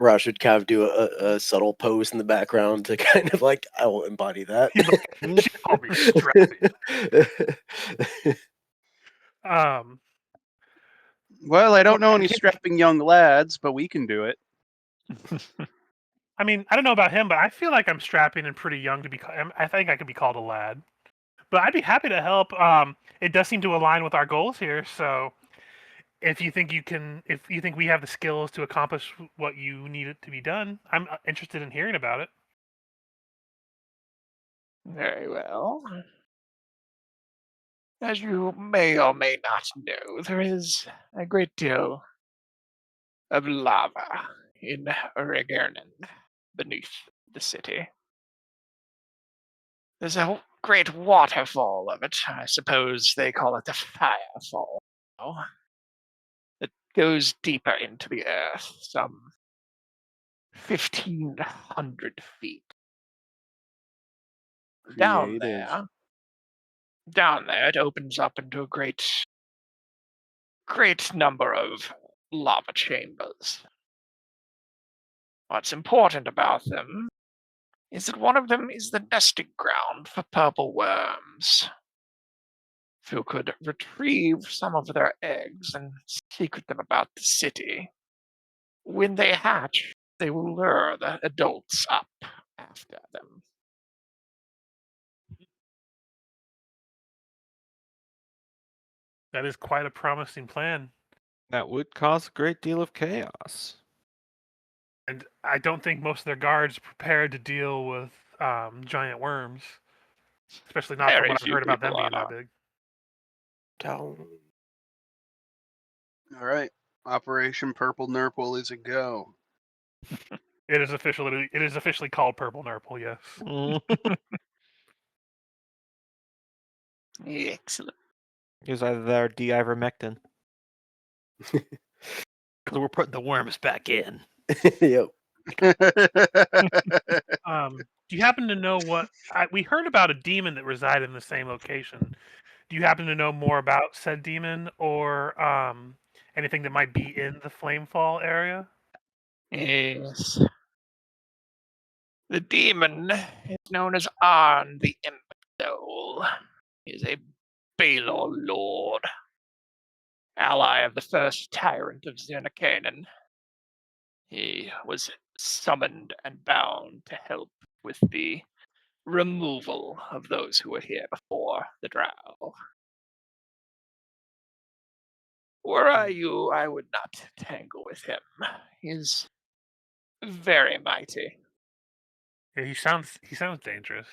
Raj should kind of do a subtle pose in the background to kind of I will embody that. I'll be strapping. Well, I don't know any strapping young lads, but we can do it. I mean, I don't know about him, but I feel like I'm strapping and pretty young to be. I think I could be called a lad, but I'd be happy to help. It does seem to align with our goals here. So, if you think we have the skills to accomplish what you need it to be done, I'm interested in hearing about it. Very well. As you may or may not know, there is a great deal of lava in Regernen beneath the city. There's a great waterfall of it. I suppose they call it the Firefall now. It goes deeper into the earth, some 1,500 feet. Down Creative. there, it opens up into a great number of lava chambers. What's important about them is that one of them is the nesting ground for purple worms. If you could retrieve some of their eggs and secret them about the city, when they hatch, they will lure the adults up after them. That is quite a promising plan. That would cause a great deal of chaos. And I don't think most of their guards are prepared to deal with giant worms. Especially not Very from what I've few heard about them people being that are. big. Down. All right. Operation Purple Nurple is a go. It is officially called Purple Nurple, yes. Excellent. It was either that or D-ivermectin. Because we're putting the worms back in. Yep. Do you happen to know what we heard about a demon that resided in the same location? Do you happen to know more about said demon or anything that might be in the Flamefall area? Yes. The demon is known as Arn the Imbecile. He is a Balor Lord, ally of the first tyrant of Zernikanen. He was summoned and bound to help with the removal of those who were here before the Drow. Were I you, I would not tangle with him. He is very mighty. Yeah, he sounds dangerous.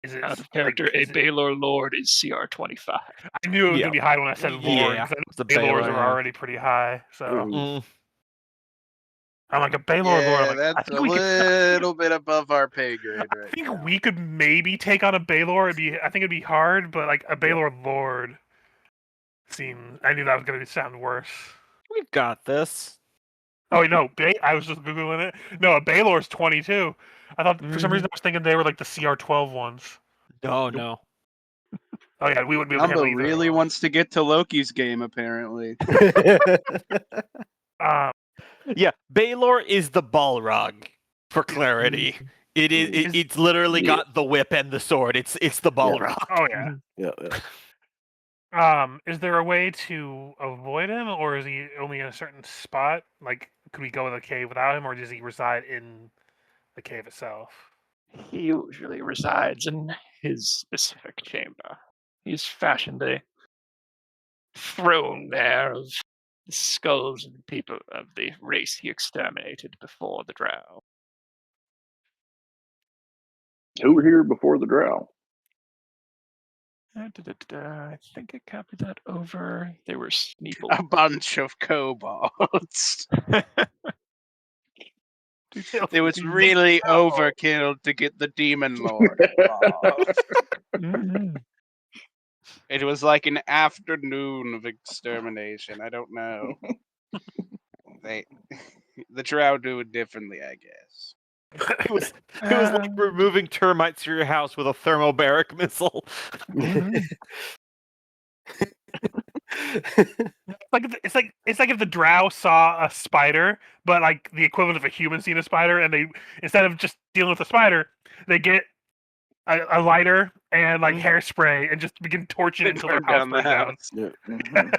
Is it Out of character, a Balor Lord is CR25. I knew it was Yeah. gonna be high when I said Lord. Yeah, 'Cause I it's a know Balors Balor, are yeah. already pretty high. So Ooh. I'm like a Balor Lord. Yeah, I'm like, I that's think a we could. little bit above our pay grade I right think now. we could maybe take on a Balor. I think it'd be hard, but like a Balor Lord seemed. I knew that was gonna sound worse. We've got this. Oh wait, no, I was just googling it. No, a Balor's 22. I thought for some reason I was thinking they were like the CR12 ones. No, no. Oh yeah, we wouldn't be able to Dumbo handle either. really wants to get to Loki's game, apparently. Yeah, Balor is the Balrog, for clarity. It's literally Yeah. got the whip and the sword. It's the Balrog. Oh yeah. Yeah. Is there a way to avoid him, or is he only in a certain spot? Like, could we go in the cave without him, or does he reside in the cave itself? He usually resides in his specific chamber. He's fashioned a throne there of the skulls of the people of the race he exterminated before the Drow. Who were here before the Drow? I think I copied that over. They were Sneeple. A bunch of kobolds. It was really overkill to get the Demon Lord involved. It was like an afternoon of extermination. I don't know. The Drow do it differently, I guess. It was like removing termites from your house with a thermobaric missile. It's like if the Drow saw a spider, but like the equivalent of a human seeing a spider, and they instead of just dealing with the spider, they get a lighter and like hairspray and just begin torching it until their house burns down. Yeah.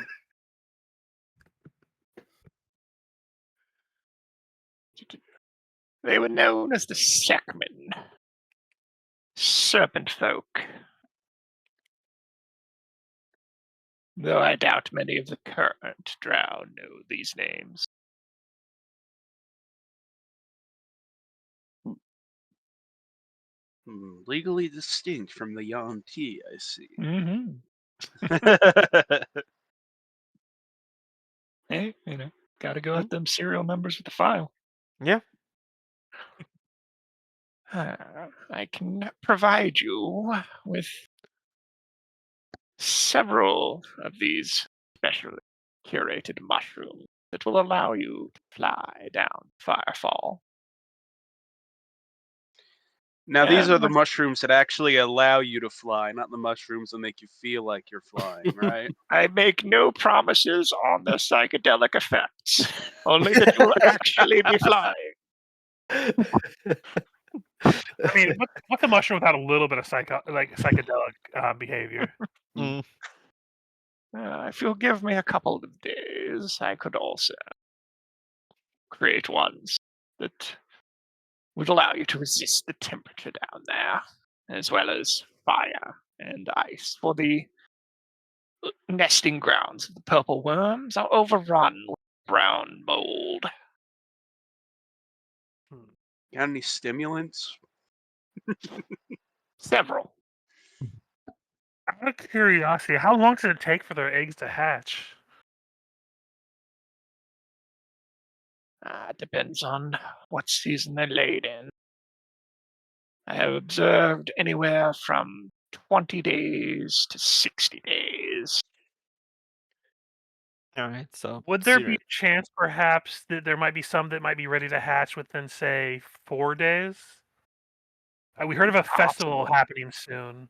They were known as the Sekmen, serpent folk. Though I doubt many of the current Drow know these names. Legally distinct from the Yuan-Ti, I see. Mm-hmm. Hey, gotta go at them serial numbers with the file. Yeah. I can provide you with several of these specially curated mushrooms that will allow you to fly down Firefall. Now, these And are the mushrooms that actually allow you to fly, not the mushrooms that make you feel like you're flying, right? I make no promises on the psychedelic effects, only that you will actually be flying. I mean, what's a mushroom without a little bit of psychedelic behavior? Mm. If you'll give me a couple of days, I could also create ones that would allow you to resist the temperature down there, as well as fire and ice. For the nesting grounds of the purple worms are overrun with brown mold. Got any stimulants? Several. Out of curiosity, how long does it take for their eggs to hatch? Depends on what season they're laid in. I have observed anywhere from 20 days to 60 days. All right. So Would there be sooner- a chance, perhaps, that there might be some that might be ready to hatch within, say, 4 days? We heard of a festival Possible. happening soon.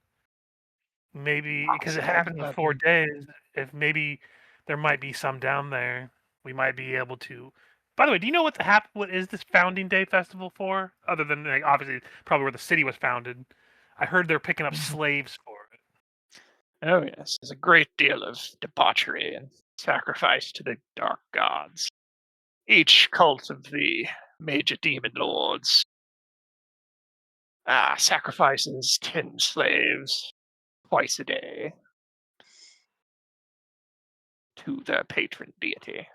Maybe because it Possible, happens in but- 4 days. If maybe there might be some down there, we might be able to. By the way, do you know what is this Founding Day festival for? Other than like, obviously probably where the city was founded. I heard they're picking up slaves for it. Oh, yes. There's a great deal of debauchery and sacrifice to the dark gods. Each cult of the major demon lords sacrifices 10 slaves twice a day to their patron deity,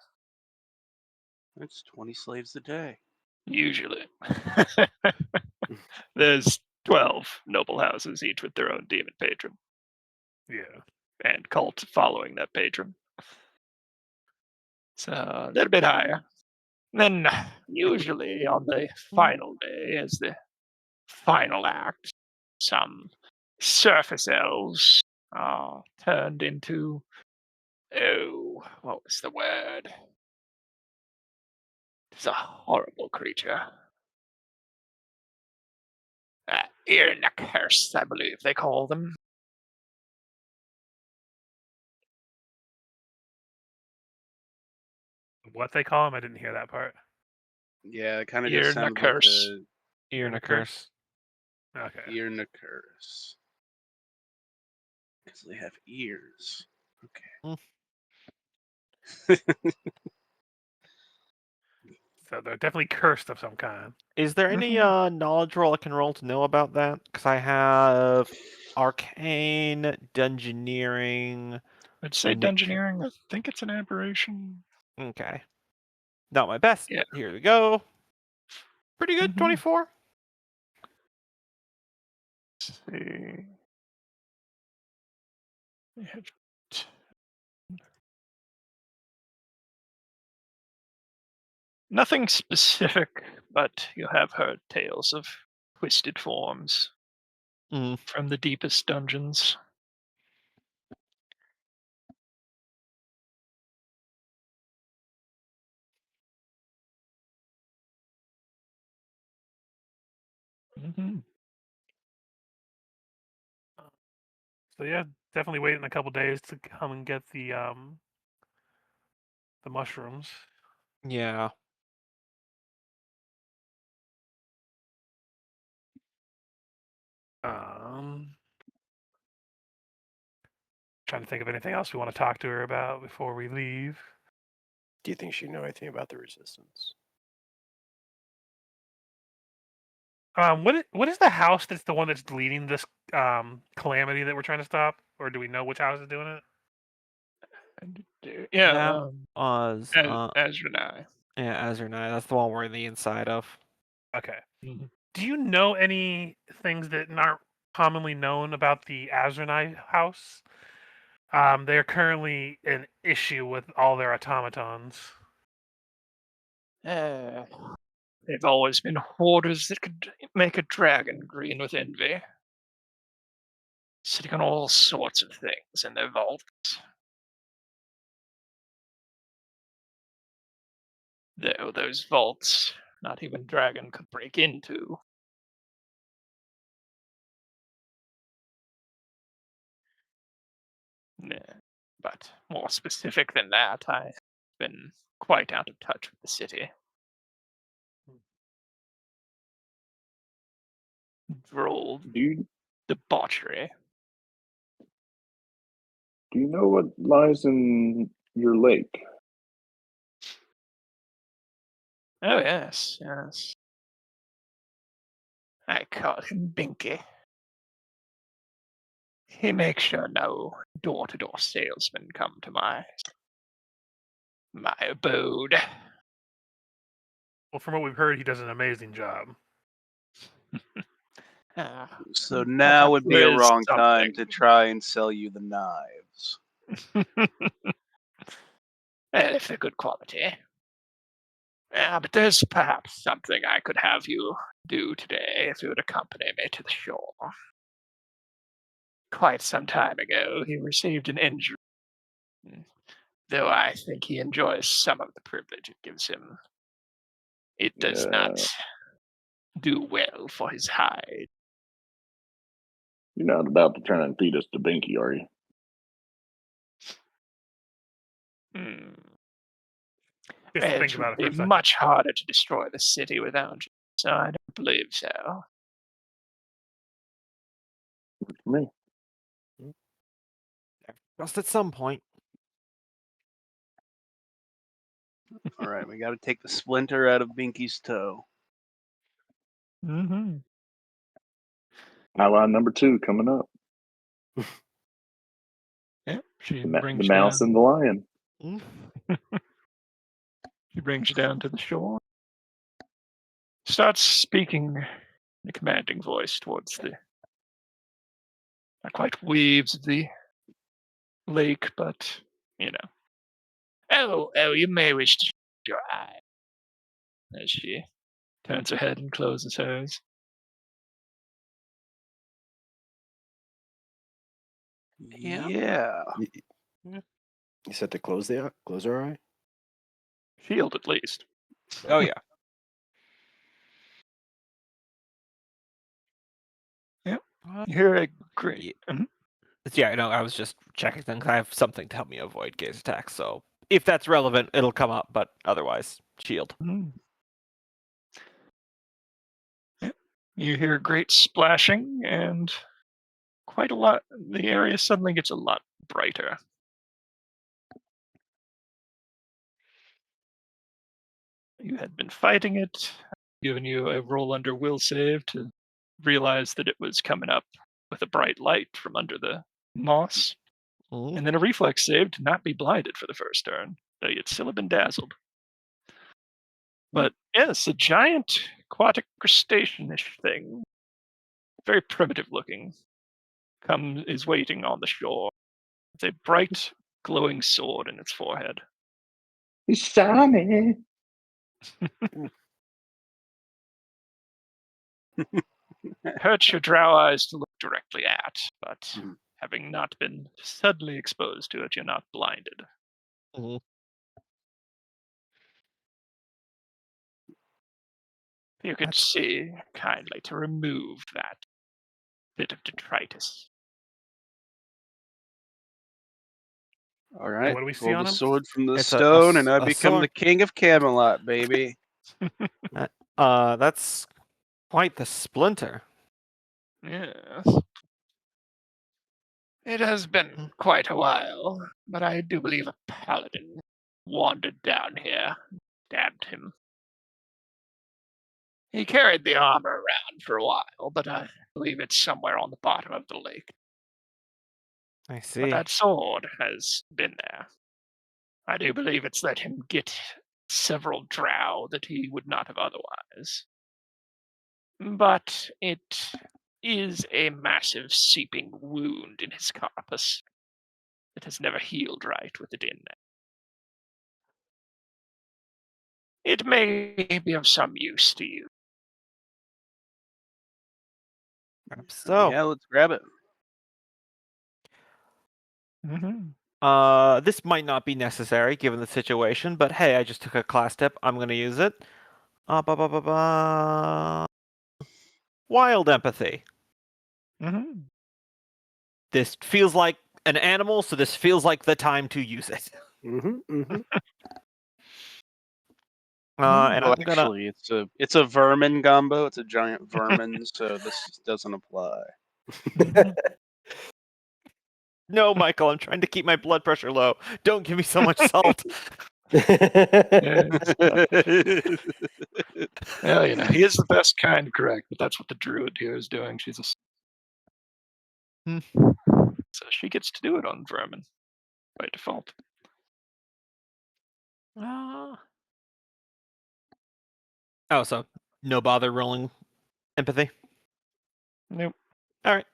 That's 20 slaves a day. usually. There's 12 noble houses, each with their own demon patron, Yeah. and cult following that patron. So a little bit higher. Then, usually on the final day, as the final act, some surface elves are turned into, oh, what was the word? It's a horrible creature. Irnakurs, I believe they call them. What they call them? I didn't hear that part. Yeah, it kind of just sounded like Irnakurs. a Ear and a curse. Okay. Irnakurs. Because they have ears. Okay. So they're definitely cursed of some kind. Is there any knowledge roll I can roll to know about that? Because I have arcane, dungeoneering. I'd say nature. dungeoneering. I think it's an aberration. Okay. Not my best. Yeah. But here we go. Pretty good. Mhm. 24. Let's see. We have nothing specific, but you have heard tales of twisted forms Mm. from the deepest dungeons. Mm-hmm. So yeah, definitely waiting a couple days to come and get the mushrooms. Yeah. Trying to think of anything else we want to talk to her about before we leave. Do you think she know anything about the resistance? What is the house that's the one that's leading this calamity that we're trying to stop? Or do we know which house is doing it? Yeah, That was Azranai. yeah, Azranai. That's the one we're in the inside of. Okay. Mhm. Do you know any things that aren't commonly known about the Azranai house? They're currently an issue with all their automatons. They've always been hoarders that could make a dragon green with envy. Sitting on all sorts of things in their vaults. Though those vaults, not even dragon could break into. Nah, but more specific than that, I've been quite out of touch with the city. Droll Do you debauchery. know what lies in your lake? Oh yes, yes. I call him Binky. He makes sure no door-to-door salesmen come to my abode. Well, from what we've heard, he does an amazing job. So now would be a there is wrong time something. to try and sell you the knives. If they're good quality. Yeah, but there's perhaps something I could have you do today if you would accompany me to the shore. Quite some time ago, he received an injury, though I think he enjoys some of the privilege it gives him. It does not do well for his hide. You're not about to try and feed us to Binky, are you? Just It think about would it for be a second. much harder to destroy the city without you, so I don't believe so. For me. Just at some point. All right, we got to take the splinter out of Binky's toe. Mm-hmm. Outline number 2 coming up. Yeah, she The brings mouse down. and the lion. She brings you down to the shore. Starts speaking in a commanding voice towards the not quite waves of the lake, but you know. Oh, you may wish to shut your eye. As she turns her head and closes hers. Yeah. You said to close her eye? Shield at least. Oh yeah. You hear a great. Yeah. Yeah, no, I was just checking things. I have something to help me avoid gaze attacks, so if that's relevant, it'll come up, but otherwise, shield. You hear great splashing and quite a lot. The area suddenly gets a lot brighter. You had been fighting it, giving you a roll under will save to realize that it was coming up with a bright light from under the moss, and then a reflex save to not be blinded for the first turn, though you'd still have been dazzled. But yes, a giant aquatic crustacean-ish thing, very primitive looking, is waiting on the shore with a bright, glowing sword in its forehead. He's shiny. Hurts your drow eyes to look directly at, but having not been suddenly exposed to it, you're not blinded. You could see kindly to remove that bit of detritus. All right. what do we see Pull on the him? sword from the It's a stone, and I a become the sword. king of Camelot, baby. That's quite the splinter. Yes. It has been quite a while, but I do believe a paladin wandered down here, stabbed him. He carried the armor around for a while, but I believe it's somewhere on the bottom of the lake. I see. But that sword has been there. I do believe it's let him get several drow that he would not have otherwise. but it is a massive seeping wound in his carapace that has never healed right with it in there. It may be of some use to you. Perhaps so. Yeah, let's grab it. This might not be necessary given the situation, but hey, I just took a class tip. I'm gonna use it. Wild empathy. This feels like an animal, so this feels like the time to use it. Mm-hmm. And Well, I'm gonna. actually, it's a vermin gumbo. It's a giant vermin, so this doesn't apply. No, Michael, I'm trying to keep my blood pressure low. Don't give me so much salt. Well, he is the best kind, correct? But that's what the druid here is doing. She's a so she gets to do it on vermin by default. Oh, so no bother rolling empathy. Nope. All right.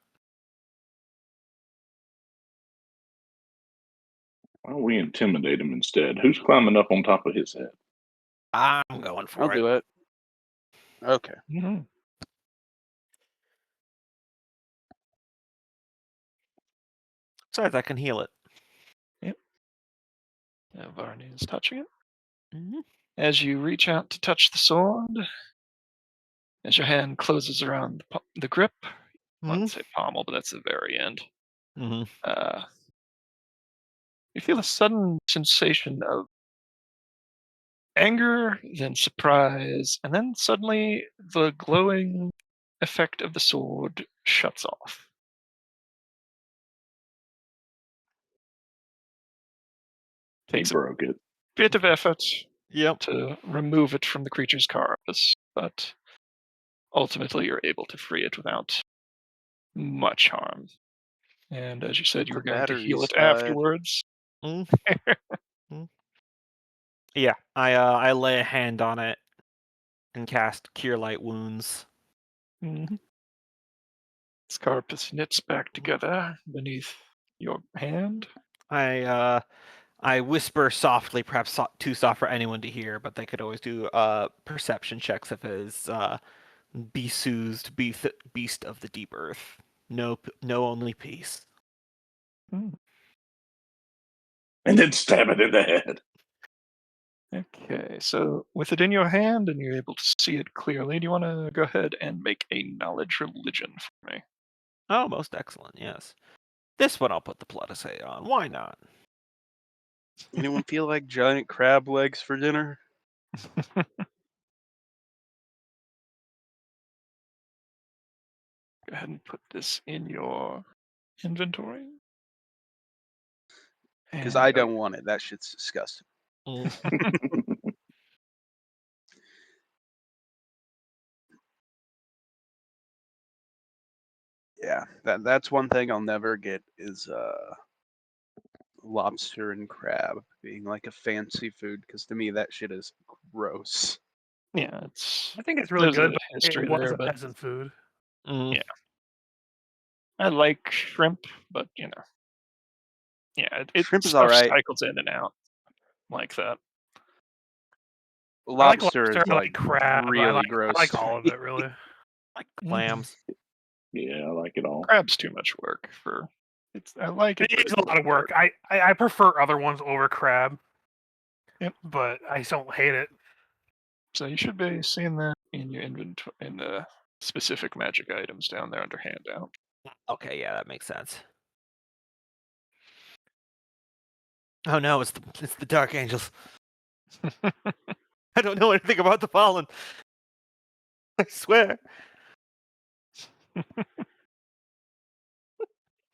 Why don't we intimidate him instead? Who's climbing up on top of his head? I'm going for I'll it. do it. Okay. Besides, I can heal it. Varney is touching it. Mhm. As you reach out to touch the sword, as your hand closes around the grip, I want to say pommel, but that's the very end. Mm-hmm. You feel a sudden sensation of anger, then surprise, and then suddenly the glowing effect of the sword shuts off. He Takes a broke it. bit of effort Yep. to remove it from the creature's carapace, but ultimately you're able to free it without much harm. And as you said, you The were going to heal batteries it died. afterwards. Yeah, I lay a hand on it and cast Cure Light Wounds. Its carapace knits back together beneath your hand. I whisper softly, perhaps too soft for anyone to hear, but they could always do perception checks if it is besoothed beast of the deep earth. No only peace. And then stab it in the head. Okay, so with it in your hand and you're able to see it clearly, do you want to go ahead and make a knowledge religion for me? Oh, most excellent, yes. This one I'll put the blood assay on. Why not? Anyone feel like giant crab legs for dinner? Go ahead and put this in your inventory. Because And I don't want it. That shit's disgusting. Yeah, that's one thing I'll never get is lobster and crab being like a fancy food, because to me that shit is gross. yeah, it's I think it's really there's good, a but history it was there, a but peasant food. yeah. I like shrimp, but yeah, Shrimp is stuff alright. cycles in and out like that. I like Lobster lobster. is I like like crab. really I gross. like to all of me. it, really. Like clams. Yeah, I like it all. Crab's too much work for it's. I like it, but It's a lot of work. I prefer other ones over crab. Yep. But I don't hate it. So you should be seeing that in your inventory in the specific magic items down there under handout. Okay, yeah, that makes sense. Oh no, it's the Dark Angels. I don't know anything about the Fallen. I swear.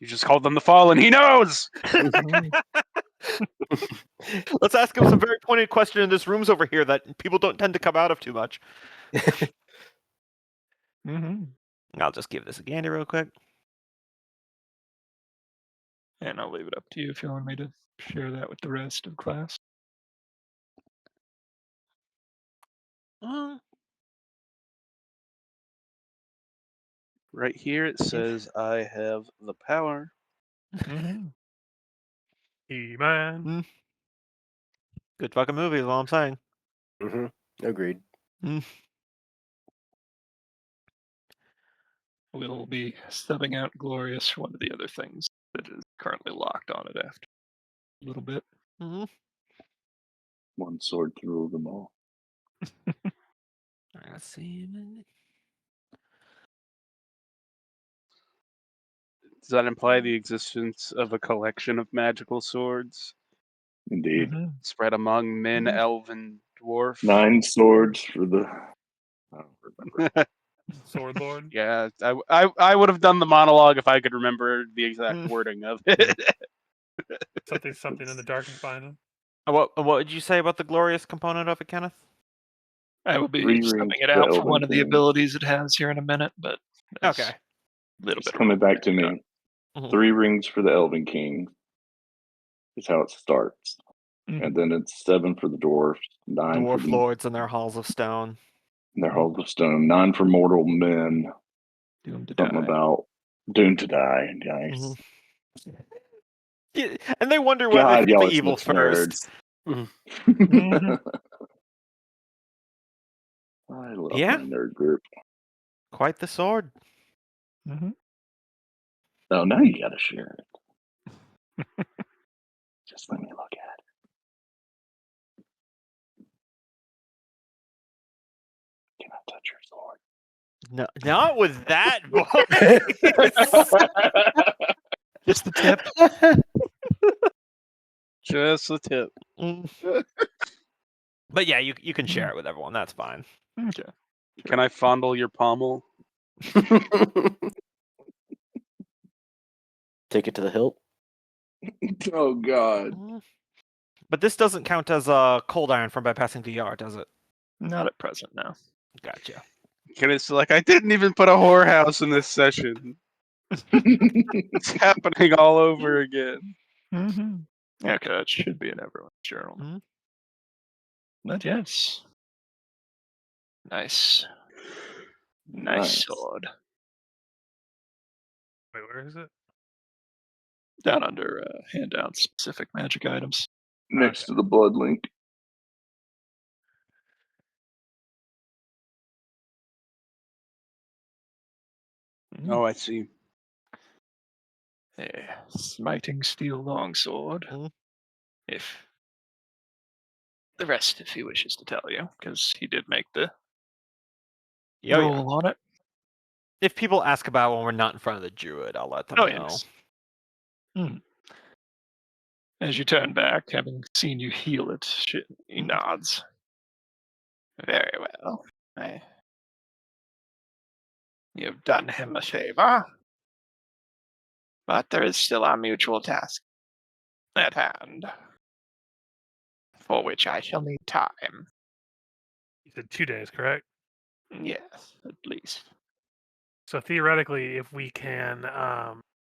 You just called them the Fallen. He knows. Let's ask him some very pointed question in this room's over here that people don't tend to come out of too much. I'll just give this a gander real quick. And I'll leave it up to you if you want me to share that with the rest of class. Right here it says I have the power. Mhm. He-Man. Good fucking movie is all I'm saying. Agreed. We'll be subbing out Glorious, one of the other things that is currently locked on it after a little bit. Mm-hmm. One sword to rule them all. Let's see. Does that imply the existence of a collection of magical swords Indeed. Mhm. spread among men, elf, and dwarf? 9 swords for the. I don't remember. Sword Lord. Yeah, I would have done the monologue if I could remember the exact Mm. wording of it. Something in the dark and find him. What did you say about the glorious component of it, Kenneth? I will be 3 rings subbing it for out for Elven one of the King. abilities it has here in a minute, but that's Okay. a little It's bit. coming back to me. Mhm. 3 rings for the Elven King is how it starts. Mhm. And then it's 7 for the dwarfs, 9 for Dwarf the lords and their halls of stone. their halls of stone, 9 for mortal men. Doomed to Something die. about doomed to die. Nice. Mhm. Yeah, and they wonder whether God, they hit y'all the are evil such first. nerds. Mhm. I love Yeah. my nerd group. Quite the sword. Mhm. Oh, now you gotta share it. Just let me look at it. Can I touch your sword? No, not with that voice. Just the tip. Just the tip. Mm. But yeah, you can share it with everyone. That's fine. Okay. Can I fondle your pommel? Take it to the hilt. Oh God. Mm. But this doesn't count as a cold iron from bypassing VR, does it? Not at present, no. Gotcha. Can it's like I didn't even put a whorehouse in this session. It's happening all over again. Mm-hmm. Okay, that should be in everyone's journal. Mhm. But yes. Nice. Nice Nice. sword. Wait, where is it? Down under hand down specific magic items. Next to the blood link. Mhm. Oh, I see. A smiting steel longsword. Mhm. If the rest, if he wishes to tell you, because he did make the Yeah, roll on it. If people ask about when we're not in front of the druid, I'll let them Oh, know. yes. As you turn back, having seen you heal it, he nods. Very well. You've done him a favor. But there is still our mutual task at hand, for which I shall need time. You said 2 days, correct? Yes, at least. So theoretically, if we can,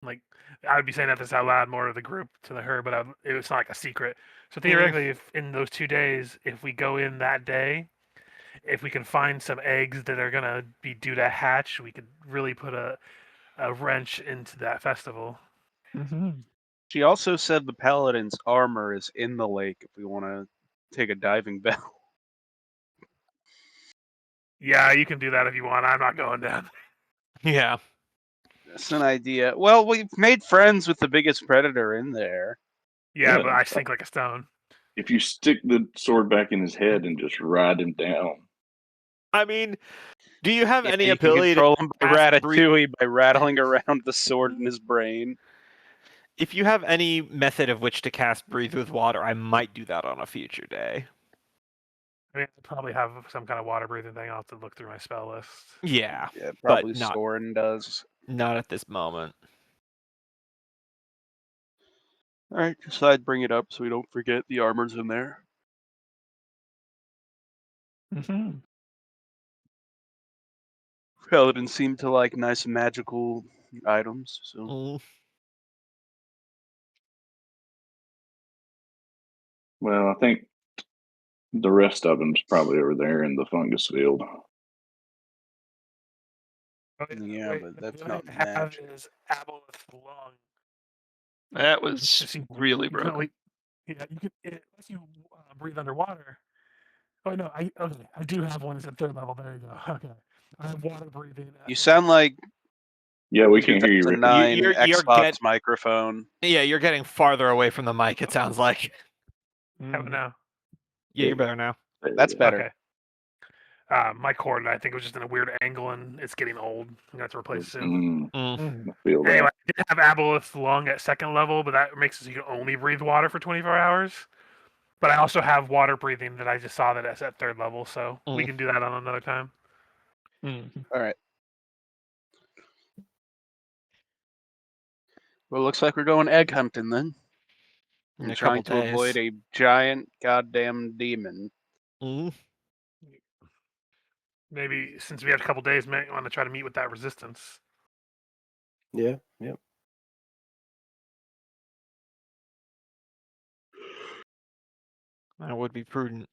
like, I would be saying that this out loud more to the group, to the her, but it's not like a secret. So theoretically, if in those 2 days, if we go in that day, if we can find some eggs that are gonna be due to hatch, we could really put a wrench into that festival. Mm-hmm. She also said the paladin's armor is in the lake if we want to take a diving bell. Yeah, you can do that if you want. I'm not going down. Yeah. That's an idea. Well, we've made friends with the biggest predator in there. Yeah, Yeah. but I sink like a stone. If you stick the sword back in his head and just ride him down. I mean, do you have Yeah, any you can ability to control him by cast breathe? Ratatouille by rattling around the sword in his brain. If you have any method of which to cast breathe with water, I might do that on a future day. I mean, I probably have some kind of water breathing thing. I'll have to look through my spell list. Yeah, Yeah, but probably not Soren does. not at this moment. All right, just thought I'd bring it up so we don't forget the armor's in there. Mm-hmm. Paladins seem to like nice magical items, so Mm. Well, I think the rest of them's probably over there in the fungus field. Oh, Yeah, wait, but the that's one not I have match. is Aboleth Lung. That Let's was see, really you can broken. only, yeah, you can unless you breathe underwater. Oh no, I do have one. It's at 3rd level. There you go. Okay, I have water breathing. You sound like Yeah, we can hear you, Rick. 2009 You're Xbox microphone. Yeah, you're getting farther away from the mic. It sounds like. How about now? Yeah, you're better now. That's better. Okay. My cord, I think, was just in a weird angle, and it's getting old. I'm gonna have to replace it soon. I feel that. Anyway, I did have Aboleth Lung at 2nd level, but that makes it so you can only breathe water for 24 hours. But I also have water breathing that I just saw that it's at 3rd level, so we can do that on another time. All right. Well, looks like we're going egg hunting then. In And a trying couple to avoid days. a giant goddamn demon. Maybe since we have a couple days, might want to try to meet with that resistance. Yeah, yeah. That would be prudent.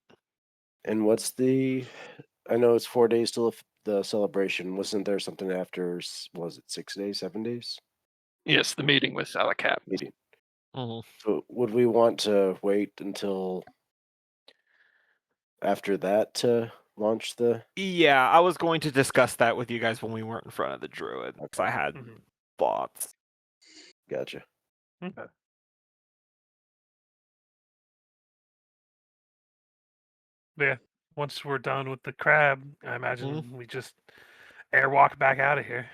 And what's the? I know it's 4 days till the celebration. Wasn't there something after? Was it 6 days, 7 days? Yes, the meeting with Alakap. Meeting. Mhm. So would we want to wait until after that to launch the? Yeah, I was going to discuss that with you guys when we weren't in front of the druid, because I had Mhm. thoughts. Gotcha. Okay. Yeah. Once we're done with the crab, I imagine we just airwalk back out of here.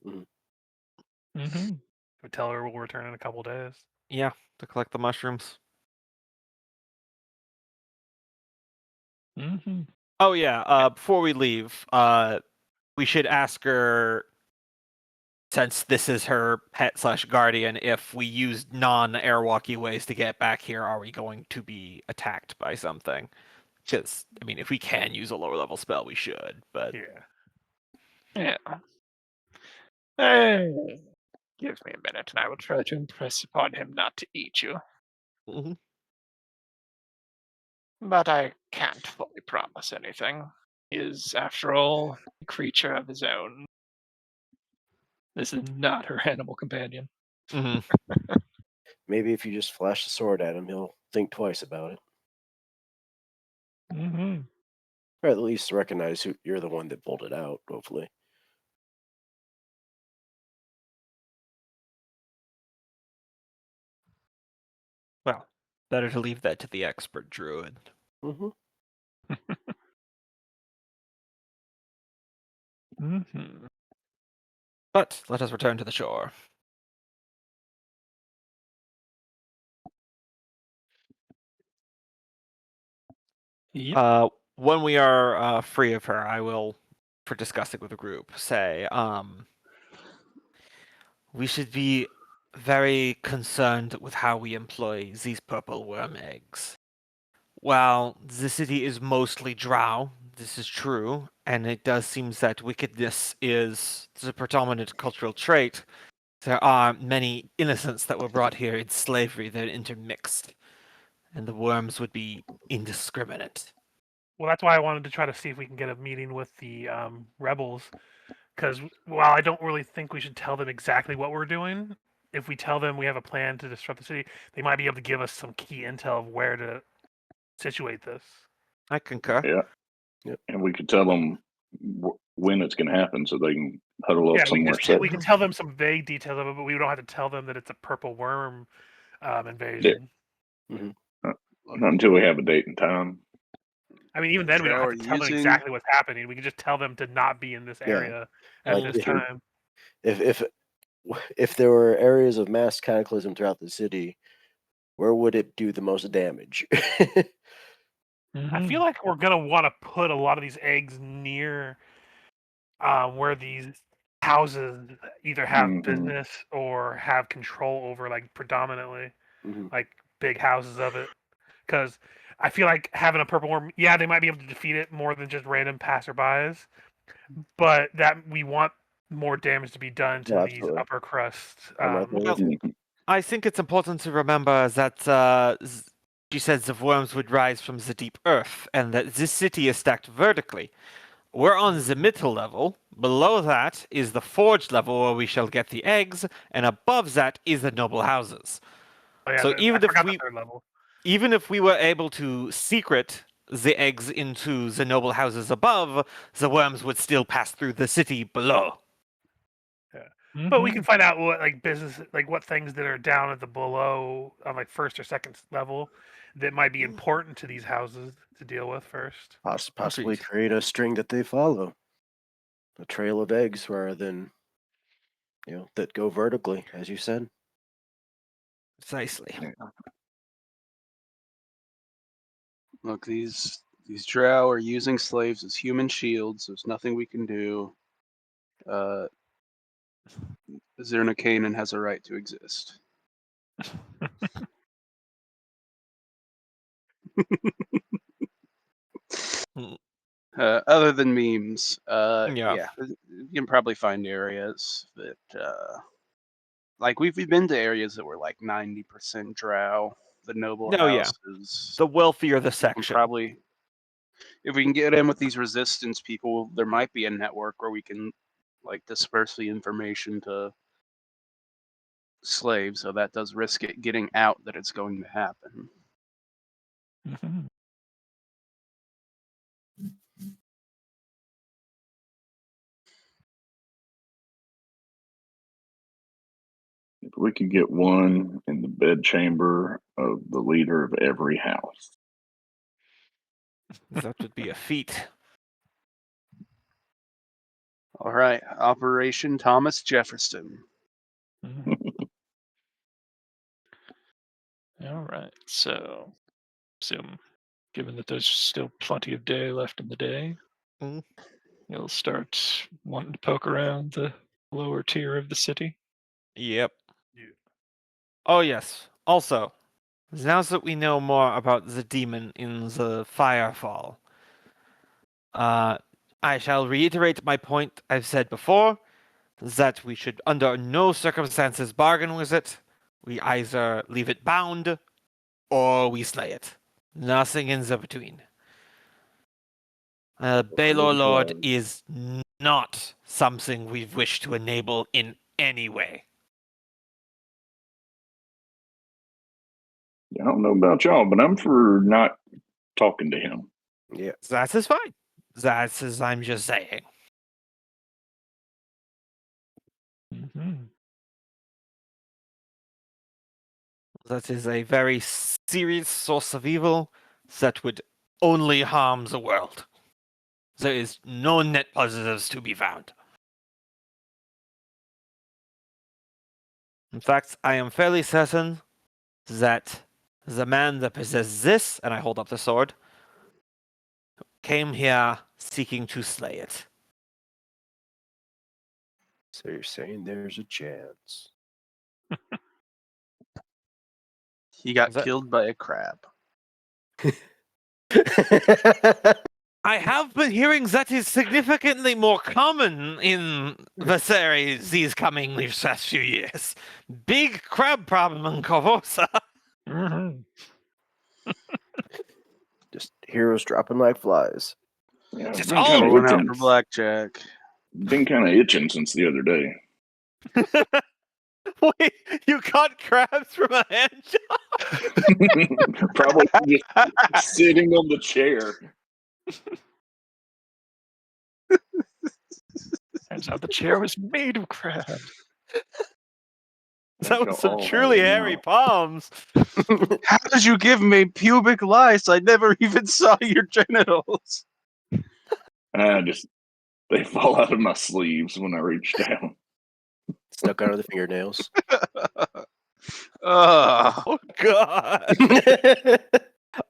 Mm-hmm. We tell her we'll return in a couple days. Yeah, to collect the mushrooms. Mm-hmm. Oh yeah, before we leave, we should ask her, since this is her pet / guardian, if we use non-airwalky ways to get back here, are we going to be attacked by something? Because, I mean, if we can use a lower level spell, we should, but... Yeah. Yeah. Hey, give me a minute and I will try to impress upon him not to eat you. Mhm. But I can't fully promise anything. He is, after all, a creature of his own. This is not her animal companion. Mhm. Maybe if you just flash the sword at him, he'll think twice about it, Mm-hmm. or at least recognize who you're the one that pulled it out. Hopefully. Well, better to leave that to the expert druid. Mm-hmm. Mm-hmm. But let us return to the shore. Yep. When we are free of her, I will, for discussing with the group, say, we should be very concerned with how we employ these purple worm eggs. While the city is mostly drow, this is true, and it does seem that wickedness is the predominant cultural trait. There are many innocents that were brought here in slavery that intermixed, and the worms would be indiscriminate. Well, that's why I wanted to try to see if we can get a meeting with the rebels. Because while I don't really think we should tell them exactly what we're doing, if we tell them we have a plan to disrupt the city, they might be able to give us some key intel of where to situate this. I concur. Yeah. Yep. And we could tell them when it's going to happen so they can huddle up Yeah, somewhere safe. we can tell them some vague details of it, but we don't have to tell them that it's a purple worm invasion. Mm-hmm. Not until we have a date and time. I mean, even then, we don't Drow have are to tell them using- exactly what's happening. We can just tell them to not be in this area at Like this if you're- time. If there were areas of mass cataclysm throughout the city, where would it do the most damage? I feel like we're gonna want to put a lot of these eggs near where these houses either have Mhm. business or have control over, like predominantly, Mhm. like big houses of it. Because I feel like having a purple worm, yeah, they might be able to defeat it more than just random passerbys, but that we want more damage to be done to Yeah, these absolutely. upper crust. I'm right there with you. I think it's important to remember that she said the worms would rise from the deep earth, and that this city is stacked vertically. We're on the middle level. Below that is the forge level where we shall get the eggs, and above that is the noble houses. Oh, yeah, So I even if forgot we- the third level. Even if we were able to secret the eggs into the noble houses above, the worms would still pass through the city below. But we Mhm. can find out what what things that are down at the below on like first or second level that might be important to these houses to deal with first. Possibly Agreed. create a string that they follow, a trail of eggs rather than that go vertically, as you said. Precisely. Look, these drow are using slaves as human shields. There's nothing we can do. Zerna Kanan has a right to exist. Other than memes, Yeah. you can probably find areas that, like we've been to areas that were like 90% drow. The noble Oh, yeah. houses. The wealthier the We can section. probably, if we can get in with these resistance people, there might be a network where we can like disperse the information to slaves, so that does risk it getting out that it's going to happen. Mhm. If we could get one in the bedchamber of the leader of every house. That would be a feat. All right, Operation Thomas Jefferson. Mhm. All right. So, assume, given that there's still plenty of day left in the day, Mm. you'll start wanting to poke around the lower tier of the city. Yep. Yeah. Oh, yes. Also, now that we know more about the demon in the Firefall, I shall reiterate my point I've said before, that we should under no circumstances bargain with it. We either leave it bound, or we slay it. Nothing in the between. Baylor Lord is not something we wish to enable in any way. I don't know about y'all, but I'm for not talking to him. Yeah. That is fine. That is, I'm just saying. Mhm. That is a very serious source of evil that would only harm the world. There is no net positives to be found. In fact, I am fairly certain that the man that possesses this, and I hold up the sword, came here seeking to slay it. So you're saying there's a chance. He got Is that- killed by a crab. I have been hearing that is significantly more common in Viserys these coming these last few years. Big crab problem in Corvosa. Mhm. Just heroes dropping like flies. Yeah, I've It's been all kind Going of out itching. for blackjack. Been kind of itching since the other day. Wait, you caught crabs from a hand job? Probably just sitting on the chair. Turns out the chair was made of crabs. That was some all truly that hairy now. palms. How did you give me pubic lice? I never even saw your genitals. They fall out of my sleeves when I reach down. Stuck under the fingernails. Oh, God.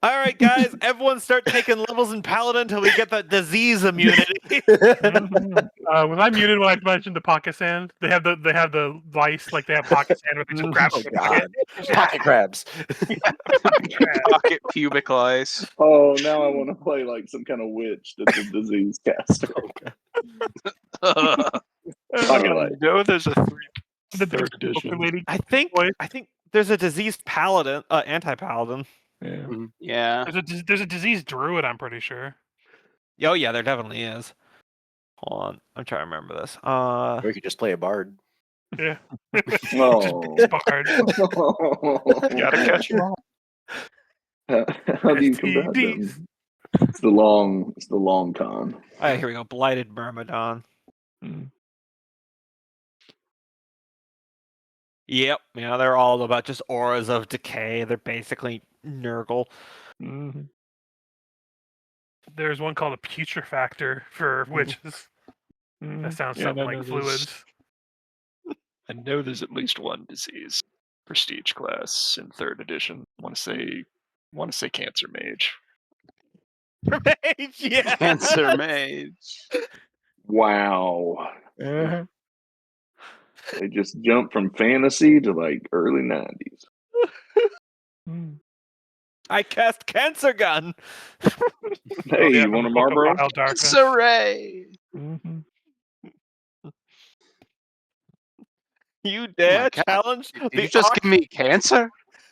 All right, guys, everyone start taking levels in Paladin until we get that disease immunity. Mhm. Was I muted when I mentioned the pocket sand? They have the vice like they have pocket sand where they just grab Oh the God. Pocket crabs. Pocket pubic lice. Oh, now I want to play like some kind of witch that's a disease caster. Pocket light. No, there's a The third poker edition. lady. I think Voice. there's a diseased paladin, anti-paladin. Yeah. Yeah. There's a diseased druid. I'm pretty sure. Oh yeah, there definitely is. Hold on. I'm trying to remember this. Or you could just play a bard. Yeah. Oh. Just bard. Gotta catch them all. How do you combat STDs. them? It's the long con. Oh, yeah, here we go. Blighted Myrmidon. Mm. Yep. Yeah, they're all about just auras of decay. They're basically Nurgle. Mhm. There's one called a putrefactor for witches. Mhm. That sounds Yeah, something I know like there's- fluids. I know there's at least one disease prestige class in 3rd edition. Want to say cancer mage. Mage, yeah. Cancer mage. Wow. Uh-huh. They just jumped from fantasy to like early 90s. Mm. I cast Cancer Gun. Hey, Oh, yeah, you from want a the Book of Marlboro? Wild Darkness. Saray. Mhm. You dare God. challenge Did the you just Arch- give me cancer?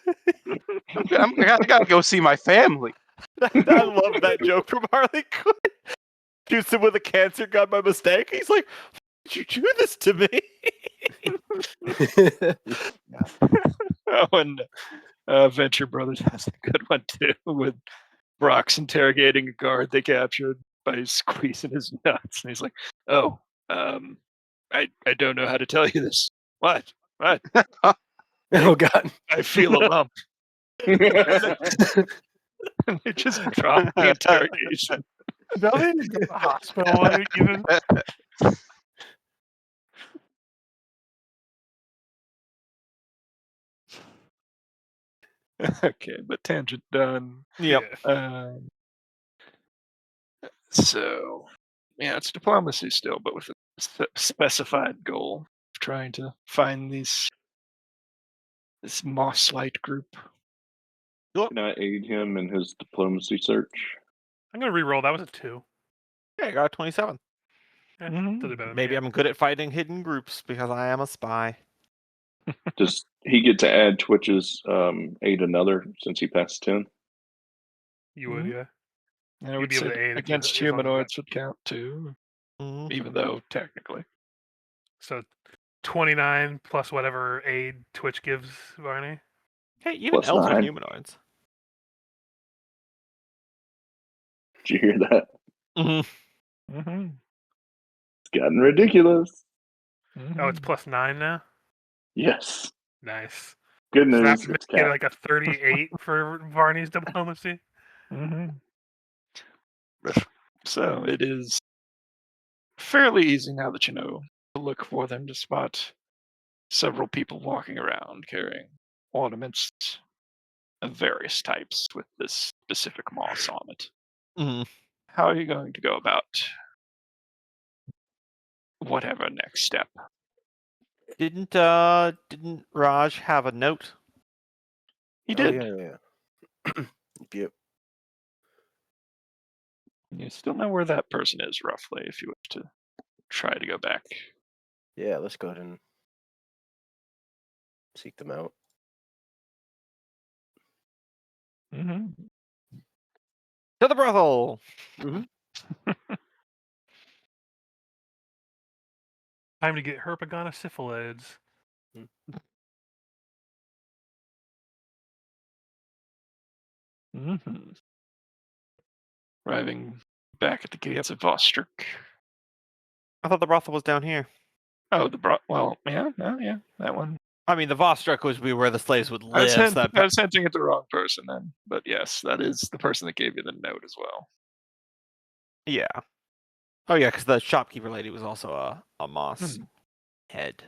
I gotta go see my family. I love that joke from Harley Quinn. Shoots him with a cancer gun by mistake. He's like, "Why'd you do this to me?" Oh, and Venture Brothers has a good one too, with Brock's interrogating a guard they captured by squeezing his nuts, and he's like, "Oh, I don't know how to tell you this. What? Oh God. I feel a lump." And they just drop the interrogation. Nothing to go to the hospital even. Okay, but tangent done. Yep. Um, so, yeah, it's diplomacy still, but with a specified goal of trying to find this moss-light group. Can I aid him in his diplomacy search? I'm gonna re-roll. That was a 2. Yeah, I got a 27. Yeah, Mhm. still do better than Maybe me. I'm good at fighting hidden groups because I am a spy. Does he get to add Twitch's aid another since he passed 10? You would, Mhm. yeah. And I You'd would be able say to aid against as long as that- humanoids would count too, Mhm. even though technically. So 29 plus whatever aid Twitch gives Varney. Hey, even Plus elves are 9. humanoids. Did you hear that? Mm-hmm. Mm-hmm. It's gotten ridiculous. Oh, it's plus 9 now? Yes. Nice. Good So news. that's It's get capped. like a 38 for Varney's diplomacy. Mm-hmm. So it is fairly easy now that you know to look for them to spot several people walking around carrying ornaments of various types with this specific moss on it. Mhm. How are you going to go about whatever next step? Didn't Raj have a note? He Oh, did. yeah. Yep. You still know where that person is roughly if you wish to try to go back. Yeah, let's go ahead and seek them out. Mm-hmm. To the brothel. Time to get Herpagona syphilids. Mm-hmm. Arriving back at the gates of Vostrick. I thought the brothel was down here. Oh, well, yeah, no, yeah, that one. I mean, the Vostruk was be where the slaves would I was, live. so that- I was hinting at the wrong person then, but yes, that is the person that gave you the note as well. yeah. Oh yeah, because the shopkeeper lady was also a moss head.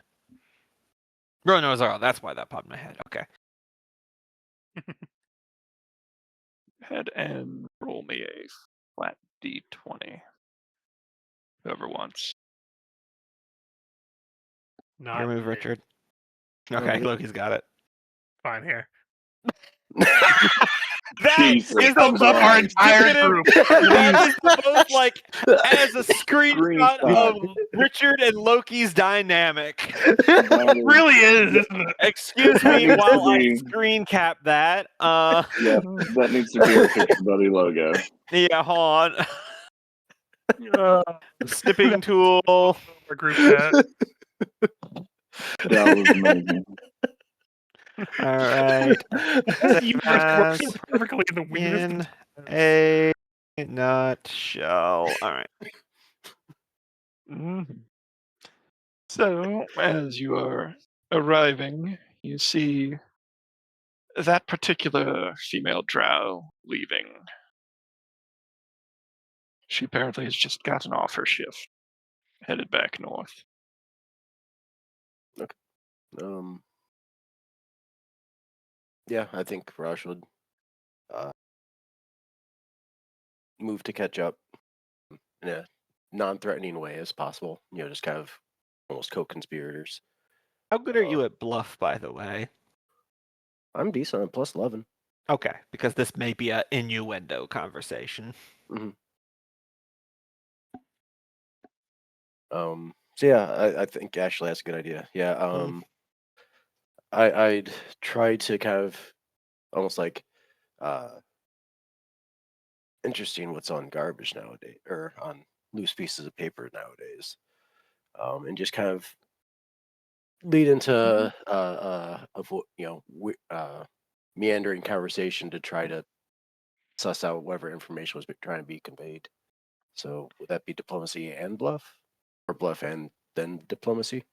Oh no, sorry, that's why that popped in my head. Okay. Head and roll me a flat D20. Whoever wants. Not Your move, me. Richard. Okay, Loki's got it. Fine here. That Jesus is Thumbs up our entire definitive- group. That is the most like as a screenshot Screenshot. of Richard and Loki's dynamic. It really is, isn't it? Excuse That me needs to while I be- screen cap that. Yeah, that needs to be our Picture Buddy logo. Yeah, hold on. Snipping tool. Our group chat. That was amazing. All right. You Save as worked perfectly in the weirdest. in a nutshell. All right. Mhm. So, as you are arriving, you see that particular female drow leaving. She apparently has just gotten off her shift, headed back north. Um, yeah, I think Raj would uh, move to catch up in a non-threatening way as possible. Just kind of almost co-conspirators. How good are you at bluff, by the way? I'm decent. I'm plus 11. Okay, because this may be a innuendo conversation. So yeah, I think actually that's a good idea. Yeah. I'd try to kind of almost like interesting what's on garbage nowadays or on loose pieces of paper nowadays, and just kind of lead into meandering conversation to try to suss out whatever information was trying to be conveyed. So would that be diplomacy and bluff, or bluff and then diplomacy?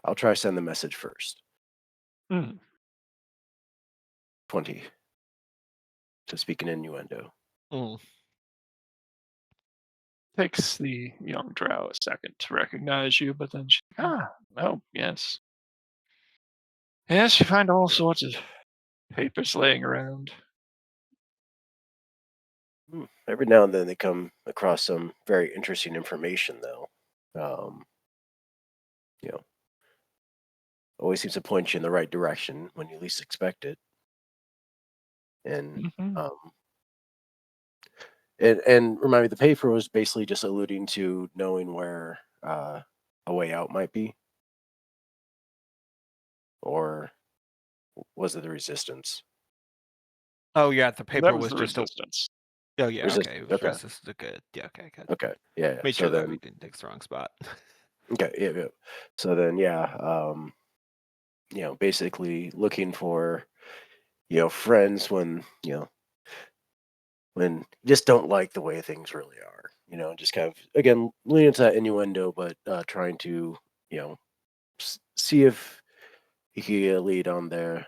I'll try send the message first. Mm. 20 to speak an innuendo. Takes the young drow a second to recognize you, but then she, oh, yes. Yes, you find all sorts of papers laying around. Every now and then they come across some very interesting information, though. You know, always seems to point you in the right direction when you least expect it. And Mhm. and remind me, the paper was basically just alluding to knowing where a way out might be, or was it the resistance? Oh yeah, the paper That was was the just a. resistance. Oh yeah, okay. It was Okay. just a good. Yeah, okay, good. Okay. Yeah. Made So sure that then, we didn't take the wrong spot. okay. Yeah. So then, yeah. Basically looking for, friends when when you just don't like the way things really are. Just kind of again leaning into that innuendo, but trying to see if he can get a lead on the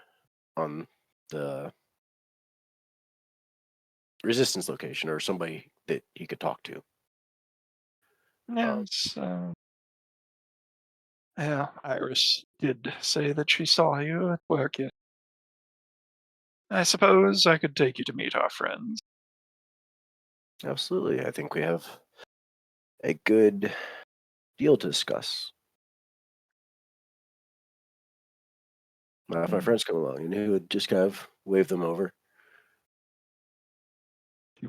resistance location or somebody that he could talk to. Yes. Yeah, Iris did say that she saw you at work. Yet. I suppose I could take you to meet our friends. Absolutely, I think we have a good deal to discuss. If my friends come along, and he would just kind of wave them over. He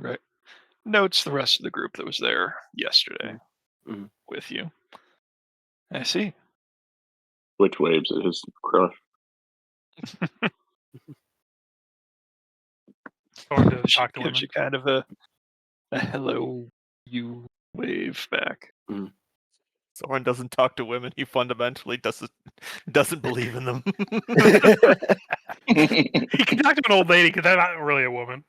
notes the rest of the group that was there yesterday Mhm. with you. I see. Which waves at his crush? Thorn doesn't She talk to gives women. you kind of a hello, you wave back. Someone doesn't talk to women. He fundamentally doesn't believe in them. He can talk to an old lady because they're not really a woman.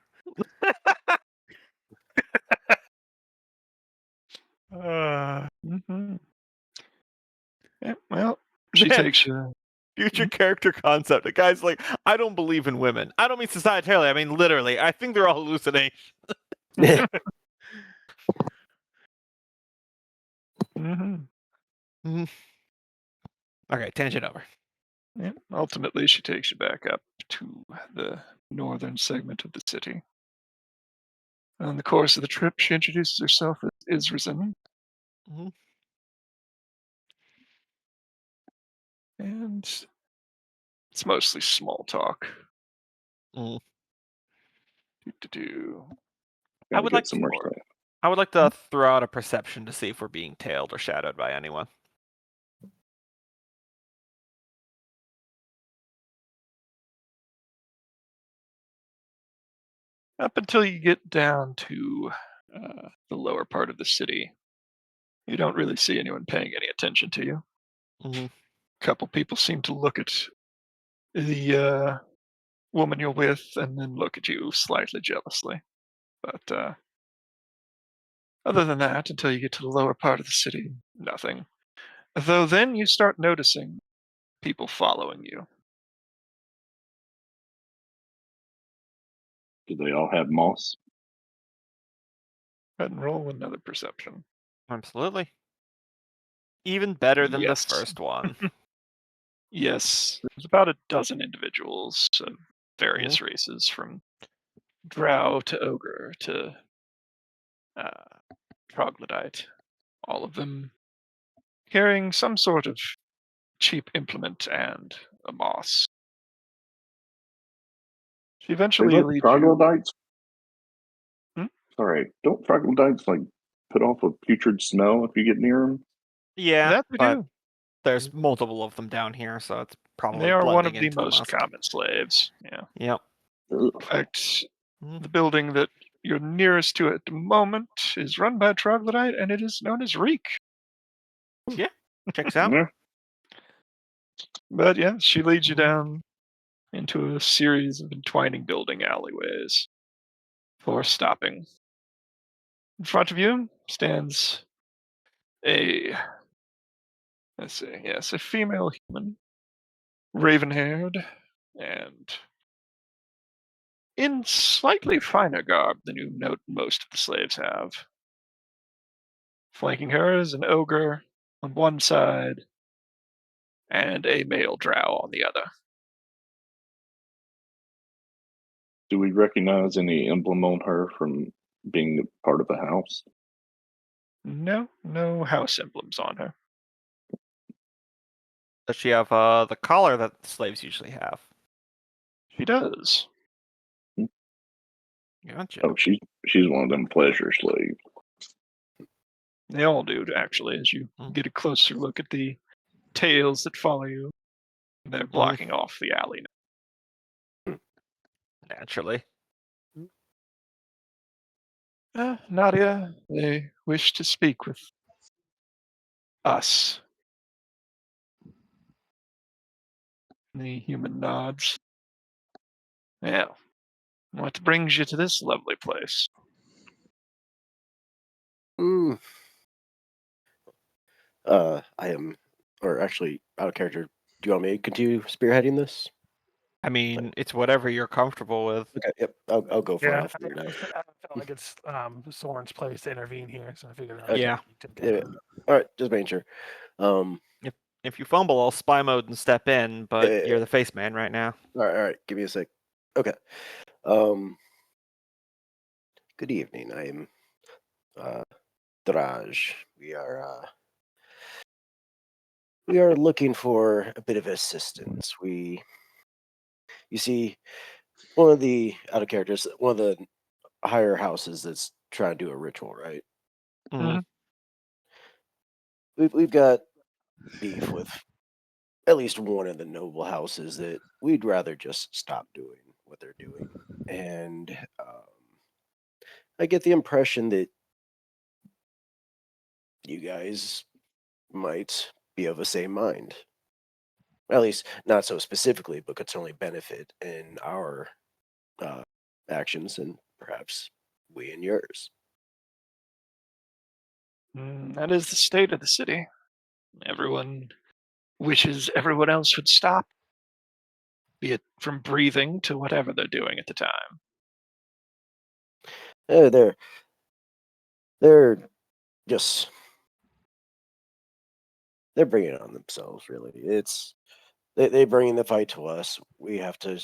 Mhm. Yeah, well, she Man. takes you. Future character concept. The guy's like, I don't believe in women. I don't mean societarily. I mean literally. I think they're all hallucinations. Mhm. Okay, tangent over. Yeah, ultimately, she takes you back up to the northern segment of the city. On the course of the trip, she introduces herself as Isrizin, Mhm. and it's mostly small talk. Mm. Do. I Gotta would get like some to. more stuff. I would like to throw out a perception to see if we're being tailed or shadowed by anyone. Up until you get down to the lower part of the city, you don't really see anyone paying any attention to you. Mhm. A couple people seem to look at the woman you're with and then look at you slightly jealously. But other than that, until you get to the lower part of the city, nothing. Though then you start noticing people following you. Do they all have moss? Go ahead and roll another perception. Absolutely. Even better than Yes. the first one. Yes, there's about a dozen individuals of various races, from drow to ogre to troglodyte. All of them carrying some sort of cheap implement and a moss. She They eventually let leads you. troglodytes. Hmm? Sorry, don't troglodytes like put off a putrid smell if you get near them? Yeah, That they but do. there's multiple of them down here, so it's probably They are one of blending the into a most must. common slaves. Yeah. Yep. In Ugh. fact, Mhm. the building that you're nearest to at the moment is run by a troglodyte, and it is known as Reek. Checks out. Yeah. But yeah, she leads you Mhm. down into a series of entwining building alleyways for stopping. In front of you stands a, let's see, yes, a female human, raven-haired, and in slightly finer garb than you note most of the slaves have. Flanking her is an ogre on one side and a male drow on the other. Do we recognize any emblem on her from being a part of the house? No house emblems on her. Does she have the collar that the slaves usually have? She does. Gotcha. Oh, she's one of them pleasure slaves. They all do, actually, as you get a closer look at the tails that follow you. They're blocking off the alley. Naturally. Nadia, they wish to speak with us. The human nods. Yeah. What brings you to this lovely place? Mm. I am, or actually, out of character. Do you want me to continue spearheading this? I mean, it's whatever you're comfortable with. Okay, yep, I'll go for it. Yeah, I'll figure it out. I feel like it's Soren's place to intervene here, so I figured. Okay. Yeah. Yeah. All right, just making sure. If you fumble, I'll spy mode and step in, but Yeah. you're the face man right now. All right. Give me a sec. Okay. Good evening. I am Draj. We are looking for a bit of assistance. You see, one of the out of characters, one of the higher houses that's trying to do a ritual, right? Mhm. We've got beef with at least one of the noble houses that we'd rather just stop doing what they're doing, and I get the impression that you guys might be of the same mind. At least not so specifically, but could certainly benefit in our actions and perhaps we in yours. That is the state of the city. Everyone wishes everyone else would stop, be it from breathing to whatever they're doing at the time. They're just they're bringing it on themselves. Really, they bring the fight to us. We have to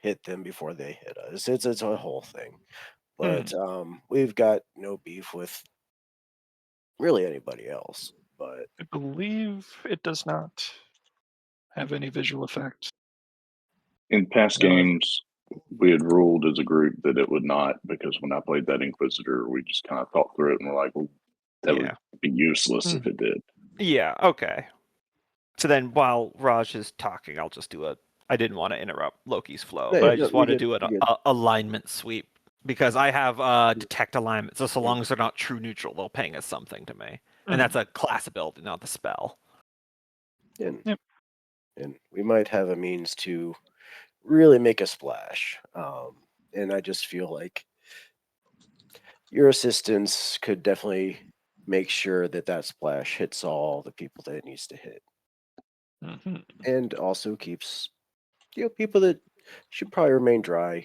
hit them before they hit us. It's a whole thing. But we've got no beef with really anybody else. But I believe it does not have any visual effect. In past No. games, we had ruled as a group that it would not, because when I played that Inquisitor, we just kind of thought through it and we're like, well, that Yeah. would be useless if it did. Yeah, okay. So then while Raj is talking, I'll just do I didn't want to interrupt Loki's flow, No, but yeah, I just no, want to you're do good, an you're good. alignment sweep because I have detect alignment. So long as they're not true neutral, they'll ping as something to me, and that's a class ability, not the spell. And, Yep. and we might have a means to really make a splash. And I just feel like your assistance could definitely make sure that that splash hits all the people that it needs to hit, and also keeps people that should probably remain dry.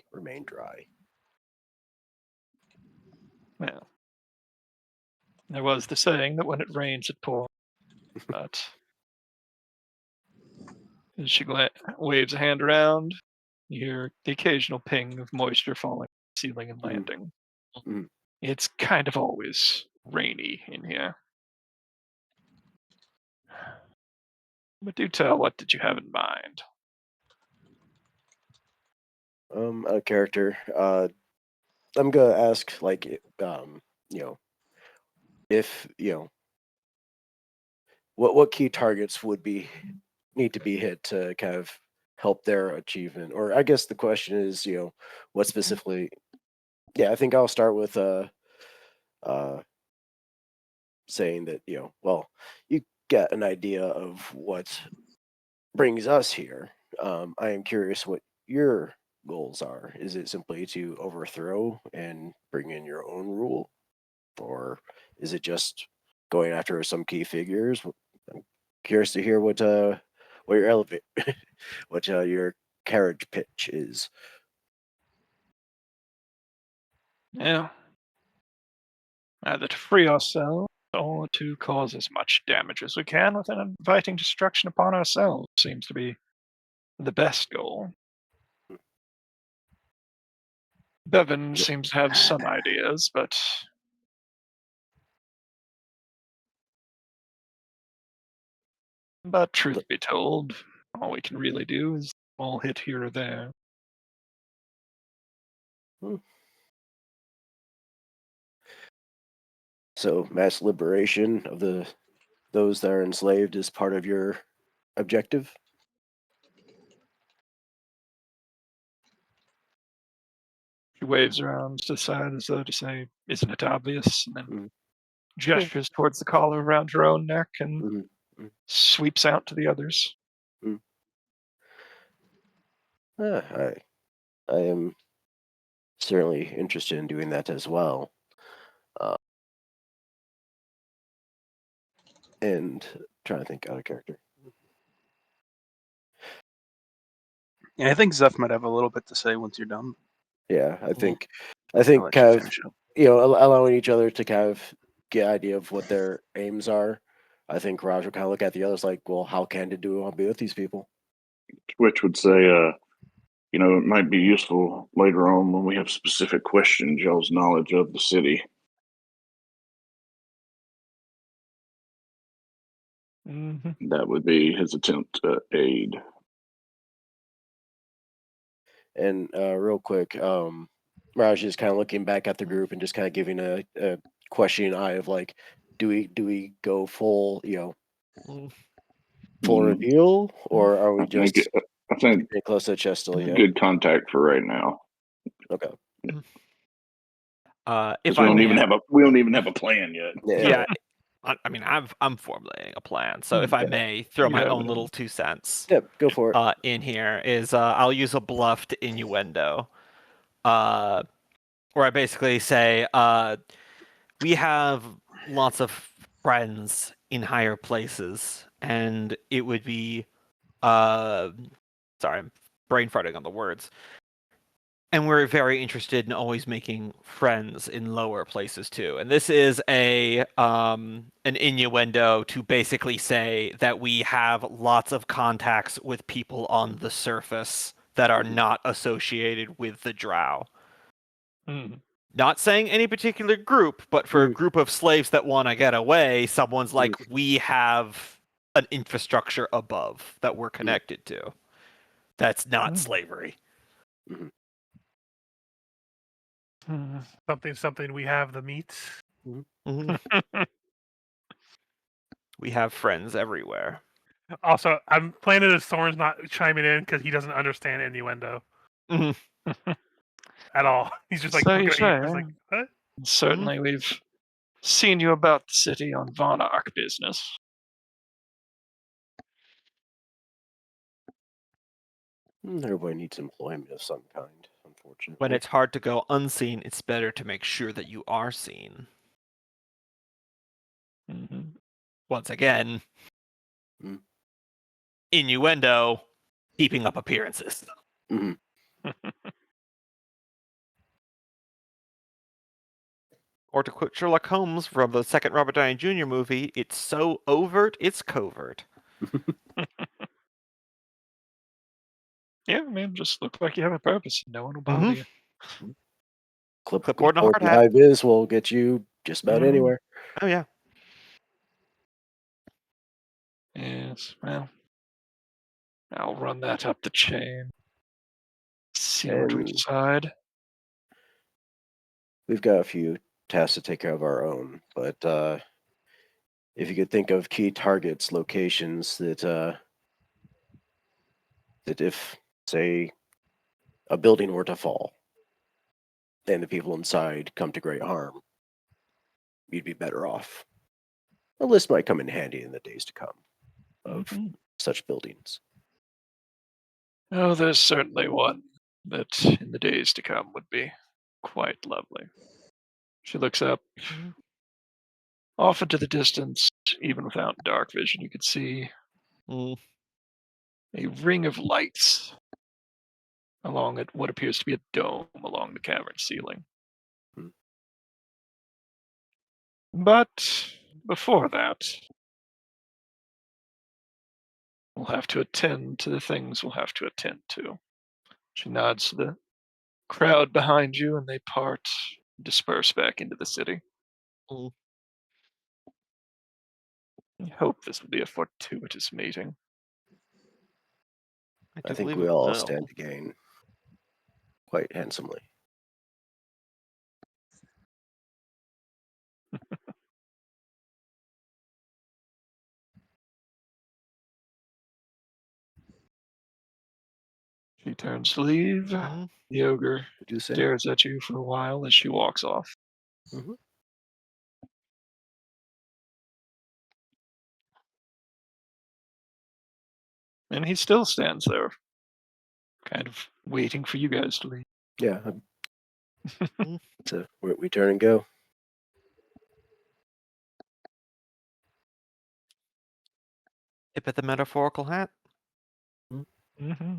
Well, there was the saying that when it rains, it pours. But as she waves a hand around, you hear the occasional ping of moisture falling, ceiling and landing. Mhm. It's kind of always rainy in here. But do tell, what did you have in mind? A character. I'm gonna ask, like, if what key targets would need to be hit to kind of help their achievement, or I guess the question is, what specifically. Yeah, I think I'll start with saying that well, you get an idea of what brings us here. I am curious what your goals are. Is it simply to overthrow and bring in your own rule, or is it just going after some key figures? I'm curious to hear what your what your carriage pitch is. Yeah. Either to free ourselves or to cause as much damage as we can without inviting destruction upon ourselves seems to be the best goal. Bevan Yep. seems to have some ideas, but truth be told, all we can really do is all hit here or there. So mass liberation of those that are enslaved is part of your objective. She waves around to the side as though to say, "Isn't it obvious?" And then Mhm. gestures towards the collar around her own neck and Mhm. sweeps out to the others. I am certainly interested in doing that as well. And trying to think out of character. Yeah, I think Zeph might have a little bit to say once you're done. Yeah, I I'll think let kind you of finish up. allowing each other to kind of get an idea of what their aims are. I think Raj will kind of look at the others like, well, how candid do we want to be with these people? Which would say, it might be useful later on when we have specific questions, y'all's knowledge of the city. That would be his attempt to aid. And real quick, Raj is kind of looking back at the group and just kind of giving a questioning eye of like, do we go full, full reveal, or are we just I think getting close to the chest still yet? good contact for right now. Okay. If we I don't may, even have a plan yet. yeah. I mean, I'm formulating a plan. So if I may throw my own little 2 cents. Yep, go for it. In here is I'll use a bluffed innuendo, where I basically say we have lots of friends in higher places, and it would be sorry, I'm brain farting on the words. And we're very interested in always making friends in lower places too. And this is an innuendo to basically say that we have lots of contacts with people on the surface that are not associated with the Drow. Not saying any particular group, but for a group of slaves that want to get away, someone's like, we have an infrastructure above that we're connected to. That's not slavery. Something. We have the meats. We have friends everywhere. Also, I'm playing it as Thorn's not chiming in because he doesn't understand innuendo. at all. He's just like, So looking you at you, say, just eh? like, what? Certainly, we've seen you about the city on Von Ark business. Everybody needs employment of some kind, unfortunately. When it's hard to go unseen, it's better to make sure that you are seen. Mm-hmm. Once again, Mm. innuendo, keeping up appearances. Mhm. Or to quote Sherlock Holmes from the second Robert Downey Jr. movie, it's so overt, it's covert. Yeah, man, just look like you have a purpose. No one will bother Mhm. you. Clipboard and a hard hat. high vis will get you just about Mhm. anywhere. Oh yeah. Yes, well, I'll run that up the chain. See what we And- decide. We've got a few tasks to take care of our own, but if you could think of key targets, locations that if, say, a building were to fall and the people inside come to great harm, you'd be better off. A list might come in handy in the days to come of Mhm. such buildings. Oh, there's certainly one that in the days to come would be quite lovely. She looks up. Mhm. Off into the distance, even without dark vision, you could see Mm. a ring of lights along at what appears to be a dome along the cavern ceiling. Hmm. But before that, we'll have to attend to the things we'll have to attend to. She nods to the crowd behind you, and they part, disperse back into the city. Mm. I hope this will be a fortuitous meeting. I I do think believe we it all will. stand to gain quite handsomely. She turns to leave. Mhm. The ogre Would you say? stares at you for a while as she walks off. Mhm. And he still stands there, kind of waiting for you guys to leave. Yeah. Mhm. So we turn and go. Tip at the metaphorical hat. Mm-hmm.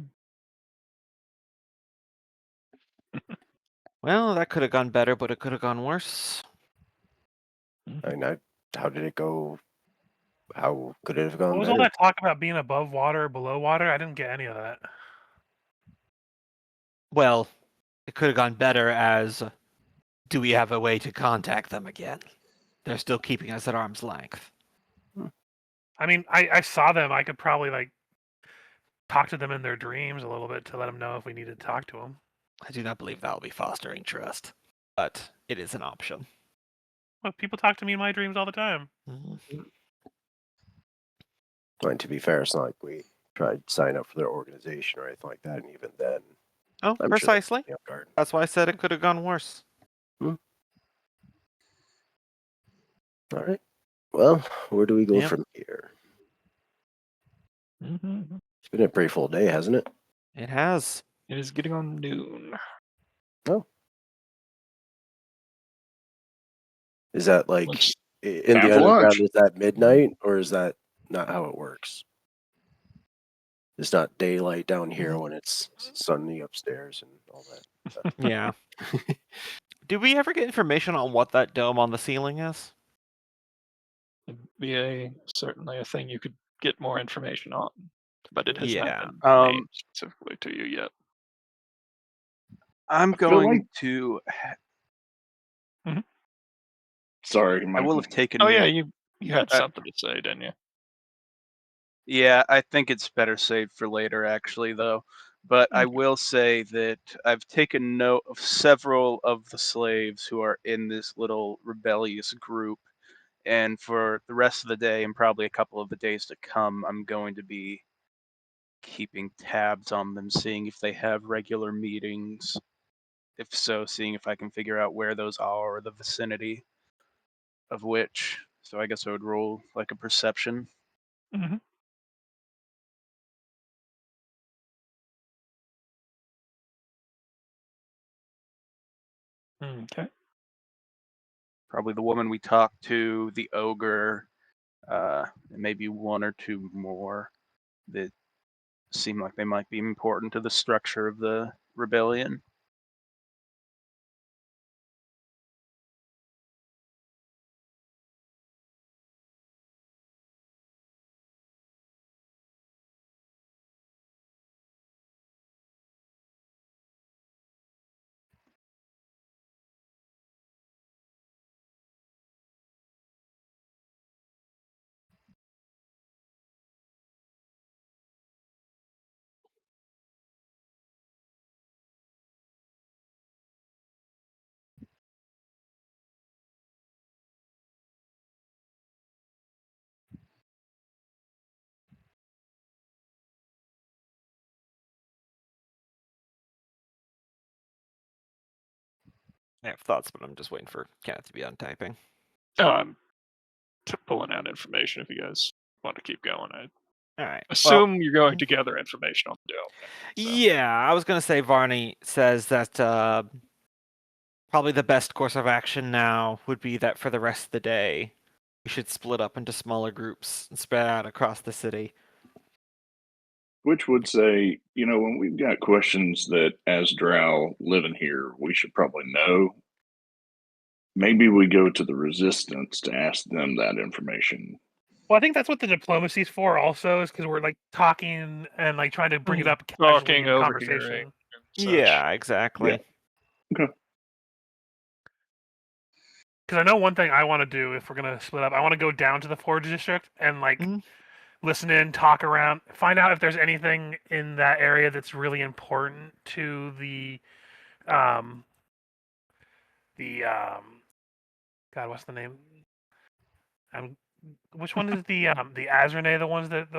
Well, that could have gone better, but it could have gone worse. I mean, how did it go? How could it have gone What was all better? that talk about being above water or below water? I didn't get any of that. Well, it could have gone better as do we have a way to contact them again? They're still keeping us at arm's length. I mean, I saw them. I could probably like talk to them in their dreams a little bit to let them know if we need to talk to them. I do not believe that will be fostering trust, but it is an option. Well, people talk to me in my dreams all the time. Mhm. And to be fair, it's not like we tried to sign up for their organization or anything like that, and even then, Oh, I'm sure precisely. they off guard. That's why I said it could have gone worse. All right. Well, where do we go Yep. from here? Mm-hmm. It's been a pretty full day, hasn't it? It has. It is getting on noon. Is that like Let's in time the for lunch. underground? Is that midnight, or is that not how it works? It's not daylight down here when it's sunny upstairs and all that. Yeah. Did we ever get information on what that dome on the ceiling is? It'd be certainly a thing you could get more information on, but it has Yeah. not been Um, named specifically to you yet. I'm feel going like- to. Sorry, I will have taken. Oh yeah, you had Uh, something to say, didn't you? Yeah, I think it's better saved for later, actually, though. But I Okay. will say that I've taken note of several of the slaves who are in this little rebellious group. And for the rest of the day, and probably a couple of the days to come, I'm going to be keeping tabs on them, seeing if they have regular meetings. if so, seeing if I can figure out where those are or the vicinity of which. So I guess I would roll like a perception. Mm-hmm. Okay. Probably the woman we talked to, the ogre, and maybe one or two more that seem like they might be important to the structure of the rebellion. I have thoughts, but I'm just waiting for Kenneth to be done typing. Oh, I'm pulling out information if you guys want to keep going. I All right. assume you're going to gather information on the dome. So. Yeah, I was gonna say Varney says that probably the best course of action now would be that for the rest of the day, we should split up into smaller groups and spread out across the city. Which would say, when we've got questions that as Drow living here, we should probably know. Maybe we go to the resistance to ask them that information. Well, I think that's what the diplomacy's for. Also, is because we're like talking and like trying to bring it up casually Talking, in overhearing. conversation. Yeah, exactly. Yeah. Okay. Because I know one thing I want to do if we're gonna split up, I want to go down to the Forge District and like listen in, talk around, find out if there's anything in that area that's really important to the God, what's the name? Which one is the Azrene? The ones that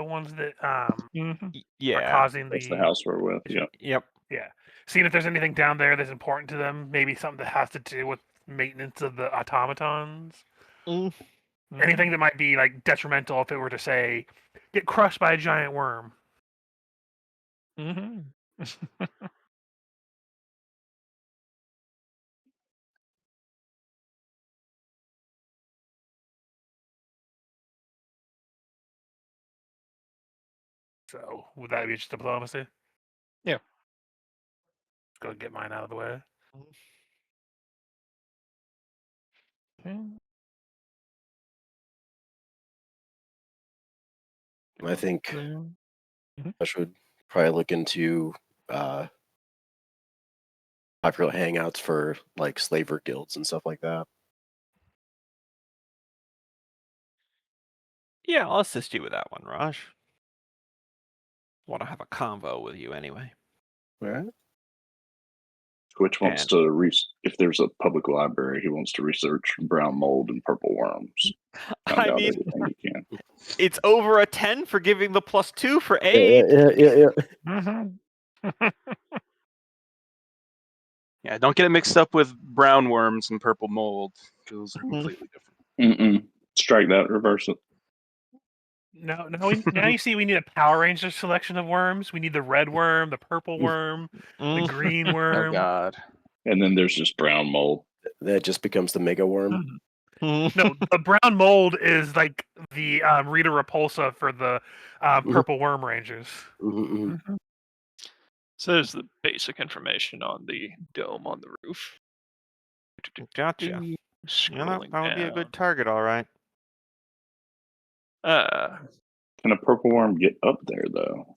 Mm-hmm. are Yeah. causing That's the house we're with. Yeah. Yep. Yeah. Seeing if there's anything down there that's important to them, maybe something that has to do with maintenance of the automatons. Anything that might be like detrimental if it were to say get crushed by a giant worm. Mm-hmm. So would that be just diplomacy? Yeah. Let's go get mine out of the way. Okay. I think Mhm. I should probably look into popular hangouts for like slaver guilds and stuff like that. Yeah, I'll assist you with that one, Raj. Want to have a convo with you anyway. All right. Which wants And- to if there's a public library, he wants to research brown mold and purple worms. Find I out mean, everything he can. it's over a 10 for giving the +2 for aid. Yeah. Mm-hmm. Yeah, don't get it mixed up with brown worms and purple mold. Those are completely different. Mm-mm. Strike that, reverse it. Now you see we need a Power Ranger selection of worms. We need the red worm, the purple worm, the green Oh worm. God. And then there's just brown mold. That just becomes the mega worm. No, the brown mold is like the Rita Repulsa for the purple worm rangers. Mm-hmm. Mm-hmm. So there's the basic information on the dome on the roof. Gotcha. Scrolling That would be a down. good target, all right. Can a purple worm get up there, though?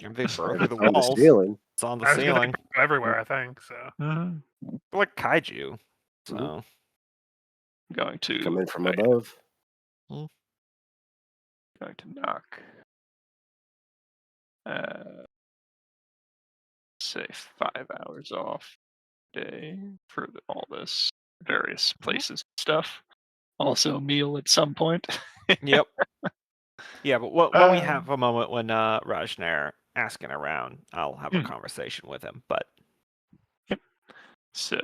If they burrow If through it's the on the walls, ceiling. it's on the I was gonna ceiling. go everywhere, I think. So Mhm. They're like kaiju. So Going to Come in from above. Going to knock. Say 5 hours off a day for all this various places and stuff. Also meal at some point. Yep. Yeah, but when we Uh, have a moment when Rajner asking around, I'll have a conversation with him. But So,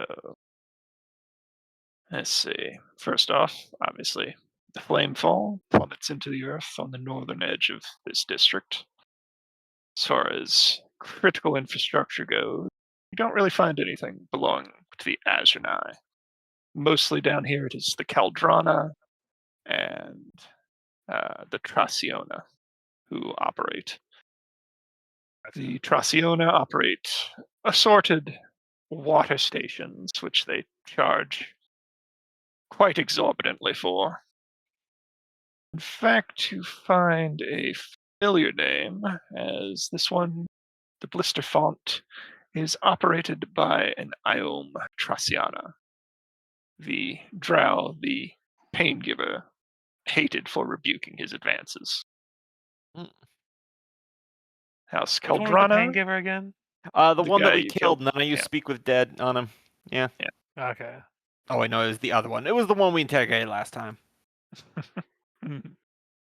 let's see. First off, obviously, the Flamefall plummets into the earth on the northern edge of this district. As far as critical infrastructure goes, you don't really find anything belonging to the Azurnai. Mostly down here, it is the Caldrana and the Traciona who operate. The Traciona operate assorted water stations, which they charge quite exorbitantly for. In fact, to find a familiar name, as this one, the Blister Font, is operated by an Iome Traciana, the drow, the pain giver, hated for rebuking his advances. Mm. House Which one was the pain Caldrana. giver again? The The one that guy we you killed, killed. none of you Yeah. speak with dead on him. Yeah. Okay. Oh, I know it was the other one. It was the one we interrogated last time. Mhm.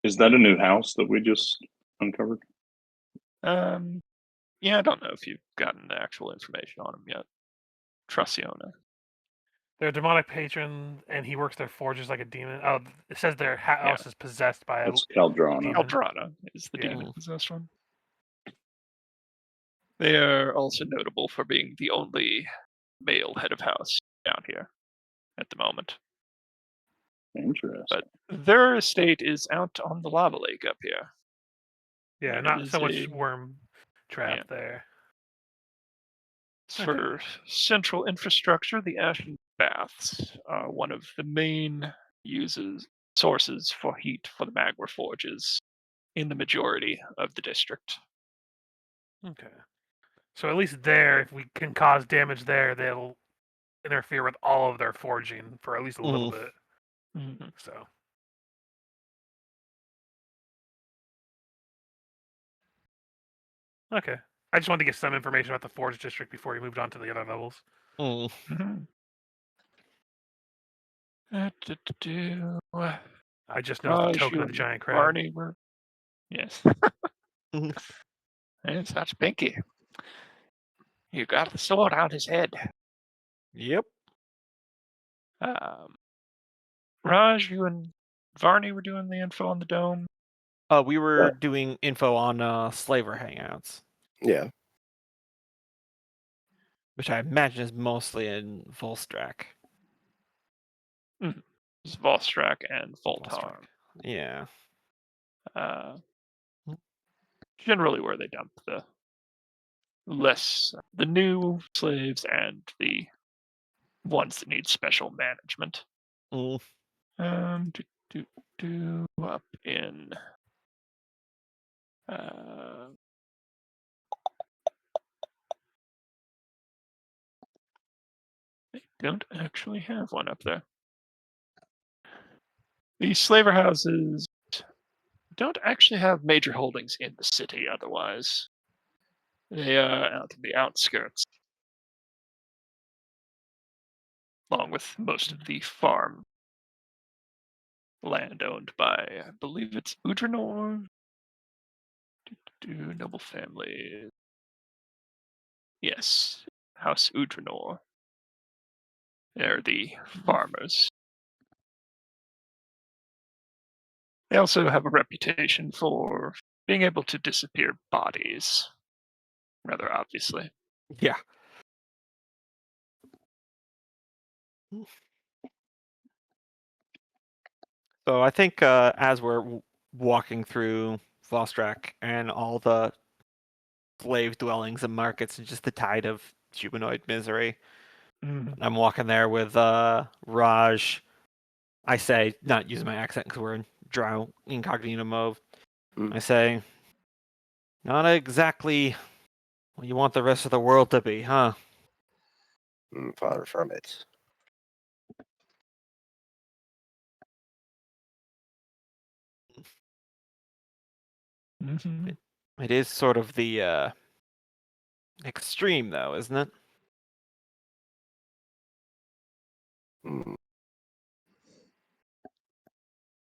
Is that a new house that we just uncovered? Yeah, I don't know if you've gotten the actual information on him yet. Traciona. They're a demonic patron, and he works their forges like a demon. Oh, it says their house is possessed by a That's Caldrana. demon. Caldrana is the Yeah. demon possessed one. They are also notable for being the only male head of house down here at the moment. Interesting. But their estate is out on the lava lake up here. Yeah, There not is so much a- worm trap yeah. there. For central infrastructure, the Ashen Baths are one of the main sources for heat for the Magma forges in the majority of the district. Okay. So at least there, if we can cause damage there, they'll interfere with all of their forging for at least a little bit. Mhm. So. Okay. I just wanted to get some information about the Forge District before we moved on to the other levels. Mm. Mhm. I just noticed the Raj, token you of the and giant crab. Barney were. Yes. Mhm. Yes, that's Pinky. You got the sword on his head. Yep. Raj, you and Varney were doing the info on the dome. We were doing info on slaver hangouts, Yeah. which I imagine is mostly in Volstrak. It's Volstrak and Voltar. Yeah. Generally where they dump the new slaves and the ones that need special management. Mm. Up in they don't actually have one up there. The slaver houses don't actually have major holdings in the city otherwise. They are out in the outskirts, along with most of the farm land owned by, I believe it's Udranor. Noble family. Yes, House Udranor. They're the farmers. They also have a reputation for being able to disappear bodies, rather obviously. Yeah. So I think as we're walking through Volstrak and all the slave dwellings and markets and just the tide of humanoid misery, I'm walking there with Raj. I say, not using my accent because we're in drow incognito mode. Mm. I say, not exactly what you want the rest of the world to be, huh? Far from it. It is sort of the extreme, though, isn't it? Mm.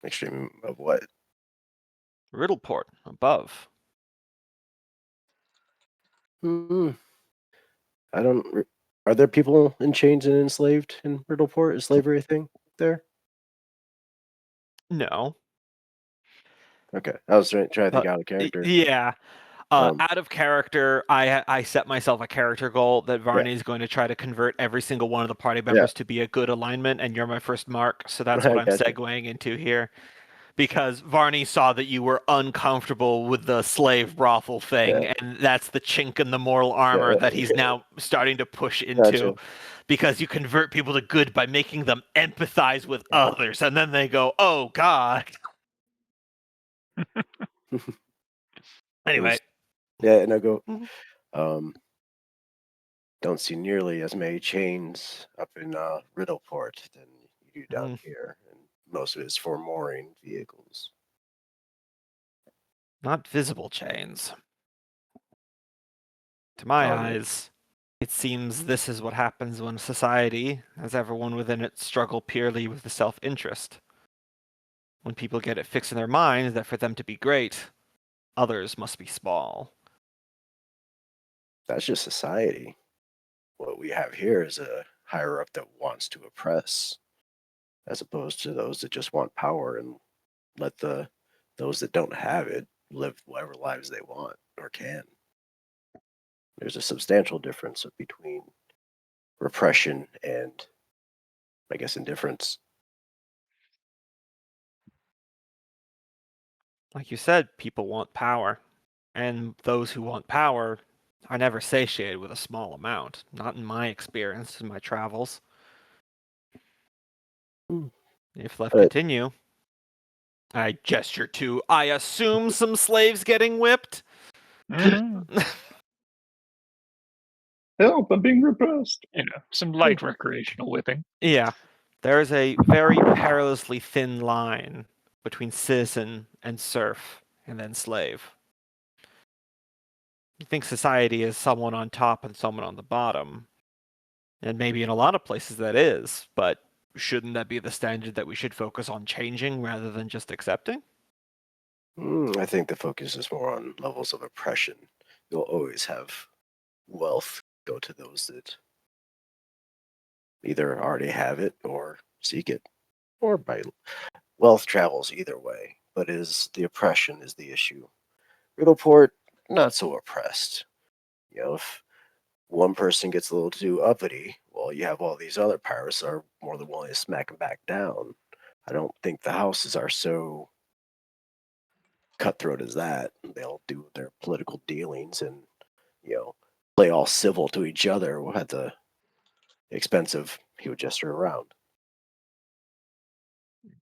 Extreme of what? Riddleport above. I don't Are there people in chains and enslaved in Riddleport? Is slavery a thing there? No. Okay, I was trying to think Uh, out of character. Yeah. Um, Out of character, I set myself a character goal that Varney is going to try to convert every single one of the party members to be a good alignment, and you're my first mark, so that's what I I'm gotcha. segueing into here. Because Varney saw that you were uncomfortable with the slave brothel thing, Yeah. and that's the chink in the moral armor Yeah. that he's now starting to push into. Gotcha. Because you convert people to good by making them empathize with others, and then they go, "Oh God." Anyway, Yeah, no, go. Mhm. Don't see nearly as many chains up in Riddleport than you do down Mm. here, and most of it is for mooring vehicles. Not visible chains. To my Oh, eyes, it seems this is what happens when society, as everyone within it, struggle purely with the self-interest. When people get it fixed in their minds that for them to be great, others must be small. That's just society. What we have here is a higher up that wants to oppress, as opposed to those that just want power and let those that don't have it live whatever lives they want or can. There's a substantial difference between repression and, I guess, indifference. Like you said, people want power. And those who want power are never satiated with a small amount. Not in my experience, in my travels. Hmm. If left But- continue, I gesture to, I assume, some slaves getting whipped? Mhm. Help! I'm being repressed. Some light recreational whipping. Yeah. There is a very perilously thin line between citizen and serf, and then slave. You think society is someone on top and someone on the bottom. And maybe in a lot of places that is, but shouldn't that be the standard that we should focus on changing rather than just accepting? I think the focus is more on levels of oppression. You'll always have wealth go to those that either already have it or seek it, or by wealth travels either way. But is the oppression is the issue. Riddleport, not so oppressed. If one person gets a little too uppity, well, you have all these other pirates that are more than willing to smack them back down. I don't think the houses are so cutthroat as that. They'll do their political dealings and, play all civil to each other at the expense of he would gesture around.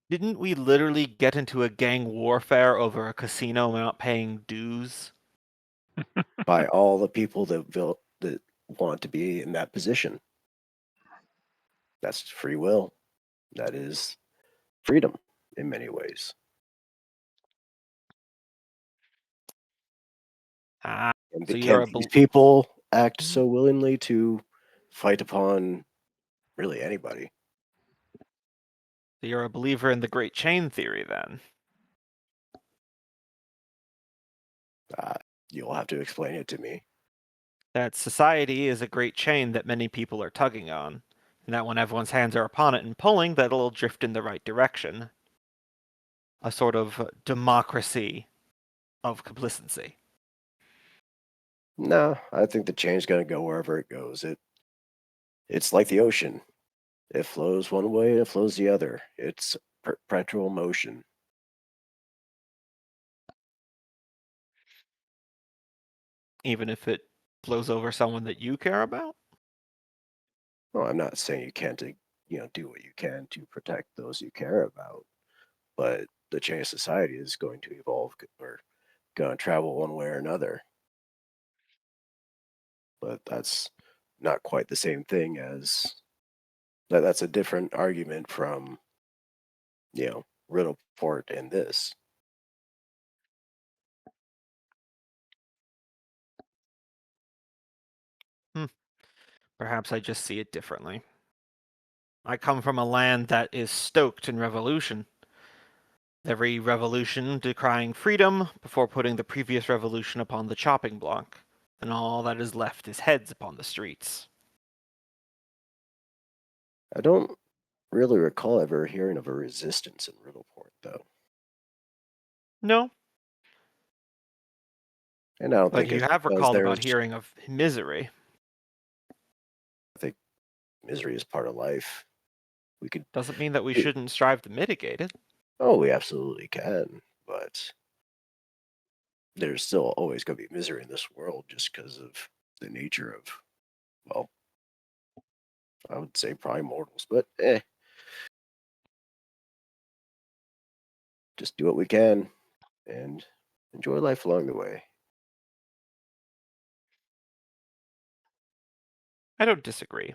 Didn't we literally get into a gang warfare over a casino not paying dues? By all the people that want to be in that position. That's free will. That is freedom in many ways. Ah, And So can you're a these bel- people act so willingly to fight upon really anybody? so you're a believer in the Great Chain Theory, then? You'll have to explain it to me. That society is a great chain that many people are tugging on, and that when everyone's hands are upon it and pulling, that it'll drift in the right direction. A sort of democracy of complacency. No, I think the chain's going to go wherever it goes. It's like the ocean. It flows one way and it flows the other. It's perpetual motion. Even if it blows over someone that you care about? Well, I'm not saying you can't, do what you can to protect those you care about, but the chain of society is going to evolve or going to travel one way or another. But that's not quite the same thing as that's a different argument from, Riddleport and this. Perhaps I just see it differently. I come from a land that is stoked in revolution. Every revolution decrying freedom before putting the previous revolution upon the chopping block, and all that is left is heads upon the streets. I don't really recall ever hearing of a resistance in Riddleport, though. No, And I don't but think you it's have because recalled about there's. hearing of misery. I think misery is part of life. We could. Doesn't mean that we It- shouldn't strive to mitigate it. Oh, we absolutely can, but there's still always going to be misery in this world just because of the nature of, well, I would say probably mortals, but just do what we can and enjoy life along the way. I don't disagree.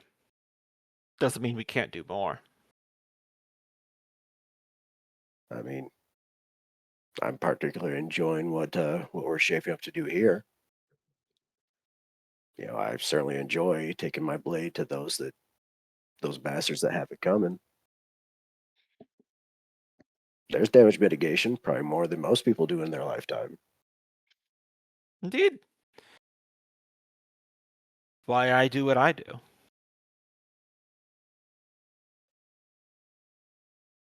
Doesn't mean we can't do more. I mean, I'm particularly enjoying what we're shaping up to do here. You know, I certainly enjoy taking my blade to those bastards that have it coming. There's damage mitigation, probably more than most people do in their lifetime. Indeed. Why I do what I do.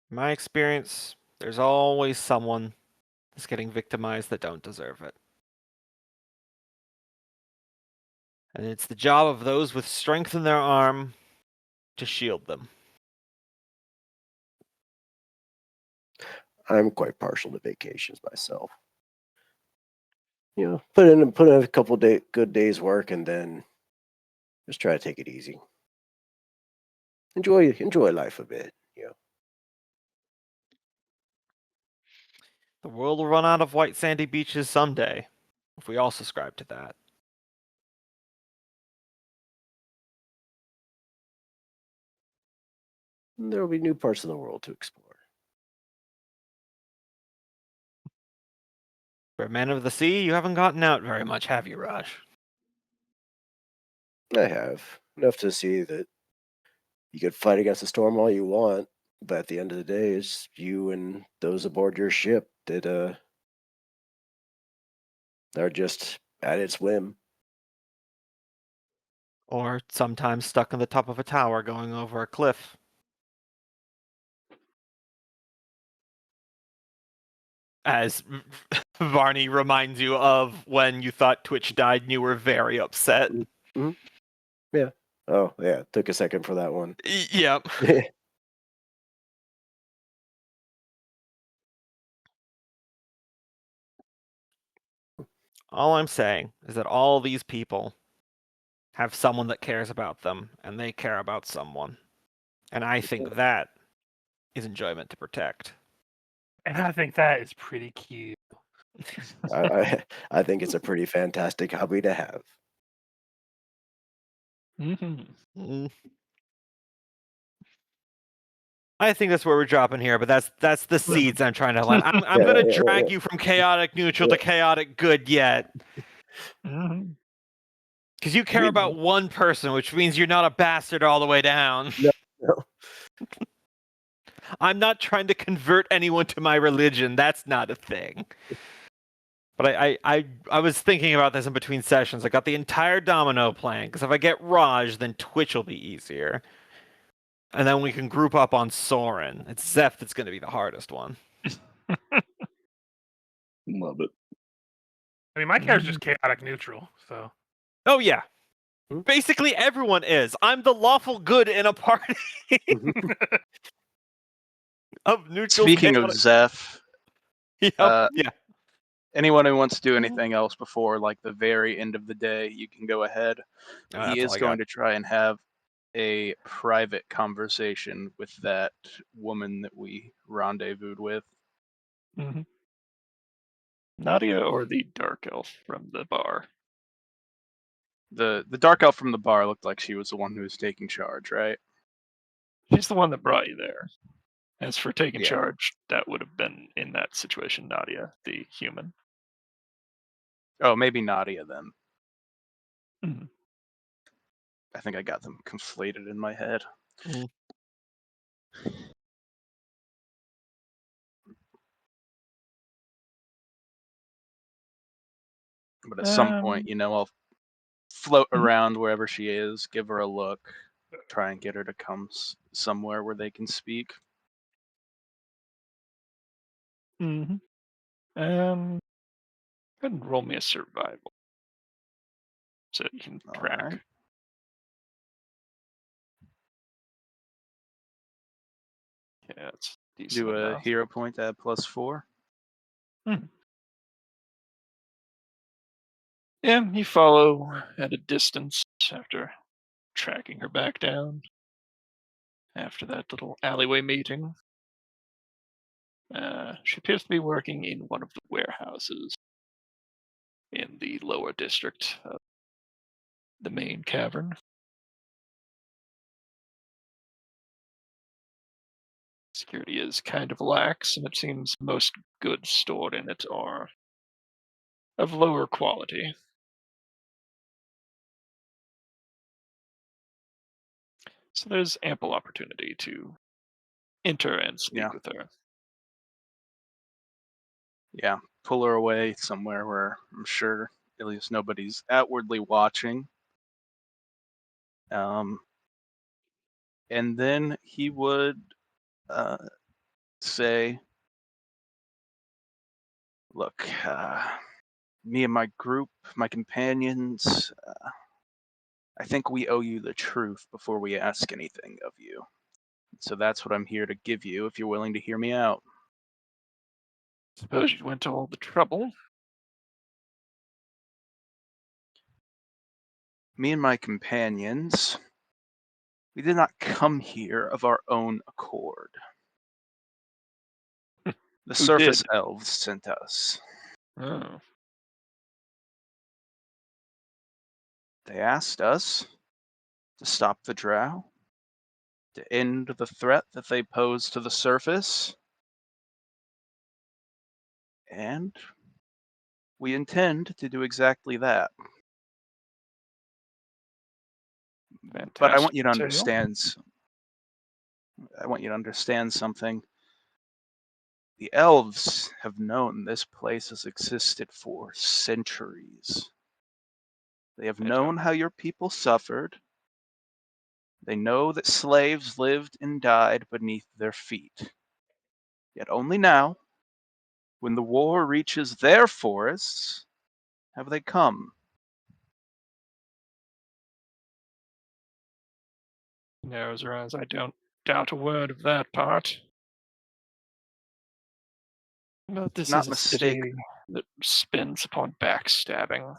In my experience, there's always someone that's getting victimized that don't deserve it. And it's the job of those with strength in their arm to shield them. I'm quite partial to vacations myself. You know, put in a couple good days work and then just try to take it easy. Enjoy life a bit, you know. The world will run out of white sandy beaches someday, if we all subscribe to that. And there will be new parts of the world to explore. For Men of the Sea, you haven't gotten out very much, have you, Raj? I have enough to see that you could fight against the storm all you want, but at the end of the day, it's you and those aboard your ship that are just at its whim. Or sometimes stuck on the top of a tower going over a cliff. As Varney reminds you of when you thought Twitch died and you were very upset. Mm-hmm. Yeah. Oh, yeah. Took a second for that one. Yep. All I'm saying is that all these people have someone that cares about them, and they care about someone. And I think that is enjoyment to protect. And I think that is pretty cute. I think it's a pretty fantastic hobby to have. Mm-hmm. I think that's where we're dropping here, but that's the seeds I'm trying to plant. I'm Yeah, gonna yeah, drag yeah. you from chaotic neutral to chaotic good yet. Mm-hmm. Because you care about one person, which means you're not a bastard all the way down. No. I'm not trying to convert anyone to my religion. That's not a thing. But I was thinking about this in between sessions. I got the entire domino plan, because if I get Raj, then Twitch will be easier. And then we can group up on Soren. It's Zeph that's going to be the hardest one. Love it. I mean, my character's just chaotic neutral, so. Oh, yeah. Hmm? Basically, everyone is. I'm the lawful good in a party of neutral. Speaking of Zeph, yeah. anyone who wants to do anything else before like the very end of the day, you can go ahead. Oh, He that's is all I going got. to try and have a private conversation with that woman that we rendezvoused with. Mm-hmm. Nadia or the dark elf from the bar? The dark elf from the bar looked like she was the one who was taking charge, right? She's the one that brought you there. As for taking Yeah. charge, that would have been in that situation Nadia, the human. Oh, maybe Nadia then. Mhm. I think I got them conflated in my head. Mhm. But at some point, I'll float around wherever she is, give her a look. try and get her to come somewhere where they can speak. Mm-hmm. Go ahead and roll me a survival. So you can All track. right. Yeah, it's decent Do a enough. hero point at +4. Yeah, you follow at a distance after tracking her back down. After that little alleyway meeting. She appears to be working in one of the warehouses in the lower district of the main cavern. Security is kind of lax, and it seems most goods stored in it are of lower quality. So there's ample opportunity to enter and speak Yeah. with her. Yeah, pull her away somewhere where I'm sure at least nobody's outwardly watching. And then he would say, look, me and my group, my companions, I think we owe you the truth before we ask anything of you. So that's what I'm here to give you if you're willing to hear me out. Suppose you went to all the trouble. Me and my companions, we did not come here of our own accord. The Who surface did? elves sent us. Oh. They asked us to stop the drow, to end the threat that they pose to the surface, and we intend to do exactly that. Fantastic. But I want you to tale. understand something. The elves have known this place has existed for centuries. They have known how your people suffered. They know that slaves lived and died beneath their feet. Yet only now, when the war reaches their forests, have they come. Narrows her eyes. I don't doubt a word of that part. But this Not is a mistake. city that spins upon backstabbing.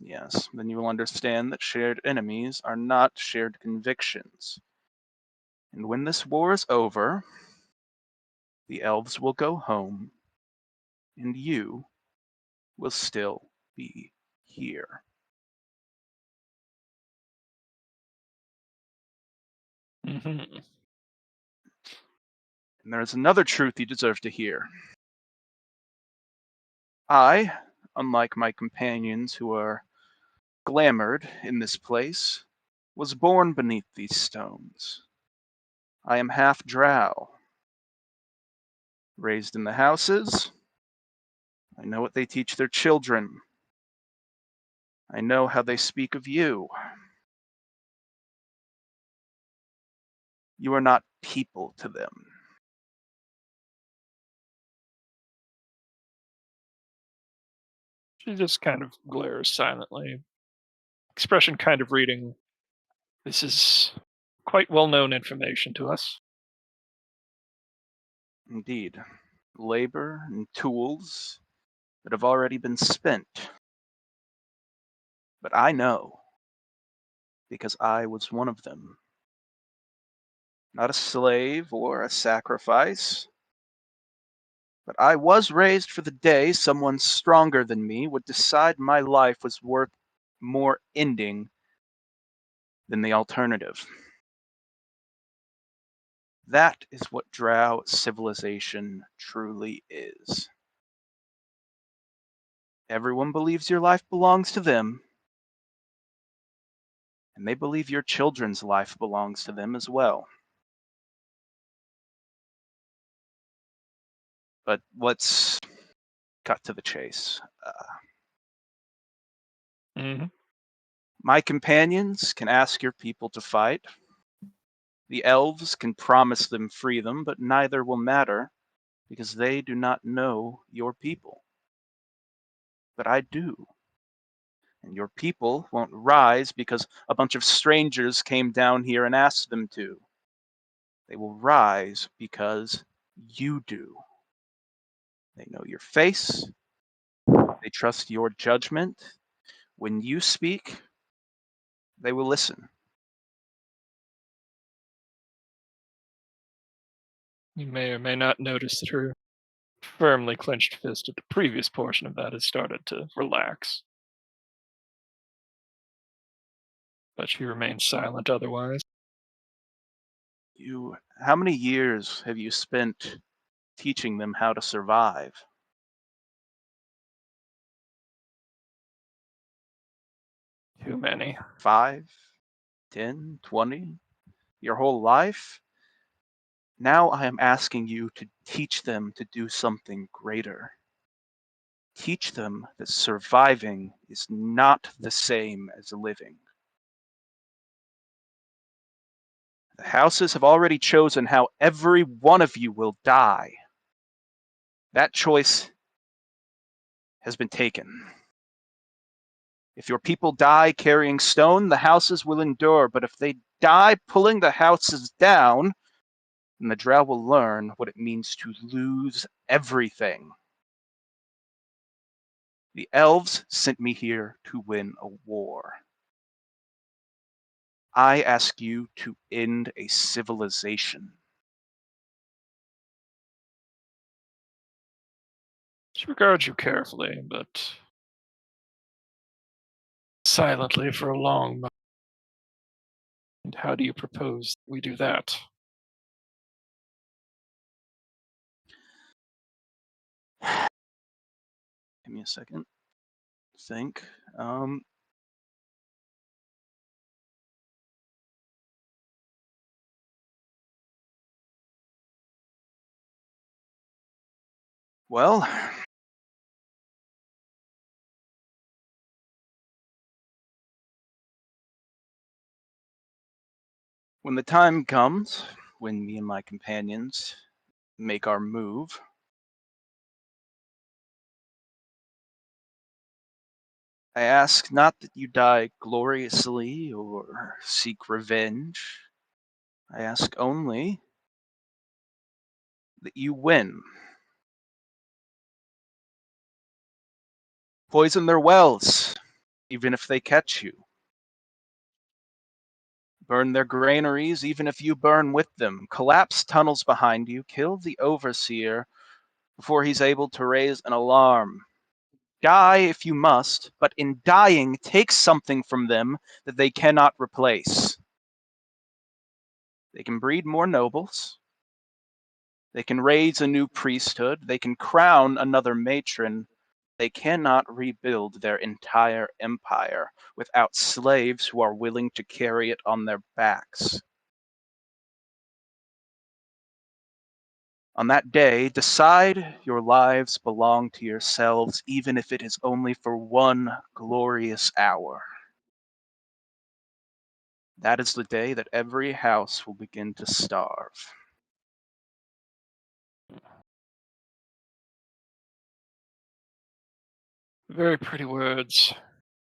Yes, then you will understand that shared enemies are not shared convictions. And when this war is over, the elves will go home, and you will still be here. Mm-hmm. And there is another truth you deserve to hear. I, unlike my companions who are glamored in this place, was born beneath these stones. I am half drow. Raised in the houses, I know what they teach their children. I know how they speak of you. You are not people to them. She just kind of glares silently. Expression kind of reading, this is quite well-known information to us. Indeed, labor and tools that have already been spent. But I know, because I was one of them. Not a slave or a sacrifice, but I was raised for the day someone stronger than me would decide my life was worth more ending than the alternative. That is what drow civilization truly is. Everyone believes your life belongs to them, and they believe your children's life belongs to them as well. But let's cut to the chase. Mm-hmm. My companions can ask your people to fight. The elves can promise them freedom, but neither will matter because they do not know your people. But I do. And your people won't rise because a bunch of strangers came down here and asked them to. They will rise because you do. They know your face. They trust your judgment. When you speak, they will listen. You may or may not notice that her firmly clenched fist at the previous portion of that has started to relax. But she remains silent otherwise. How many years have you spent teaching them how to survive? Too many. 5, 10, 20? Your whole life? Now I am asking you to teach them to do something greater. Teach them that surviving is not the same as living. The houses have already chosen how every one of you will die. That choice has been taken. If your people die carrying stone, the houses will endure, but if they die pulling the houses down, then the drow will learn what it means to lose everything. The elves sent me here to win a war. I ask you to end a civilization. She regards you carefully, but silently for a long moment. And how do you propose we do that? Give me a second. Think. Well, when the time comes, when me and my companions make our move, I ask not that you die gloriously or seek revenge. I ask only that you win. Poison their wells, even if they catch you. Burn their granaries, even if you burn with them. Collapse tunnels behind you. Kill the overseer before he's able to raise an alarm. Die if you must, but in dying, take something from them that they cannot replace. They can breed more nobles. They can raise a new priesthood. They can crown another matron. They cannot rebuild their entire empire without slaves who are willing to carry it on their backs. On that day, decide your lives belong to yourselves, even if it is only for one glorious hour. That is the day that every house will begin to starve. Very pretty words.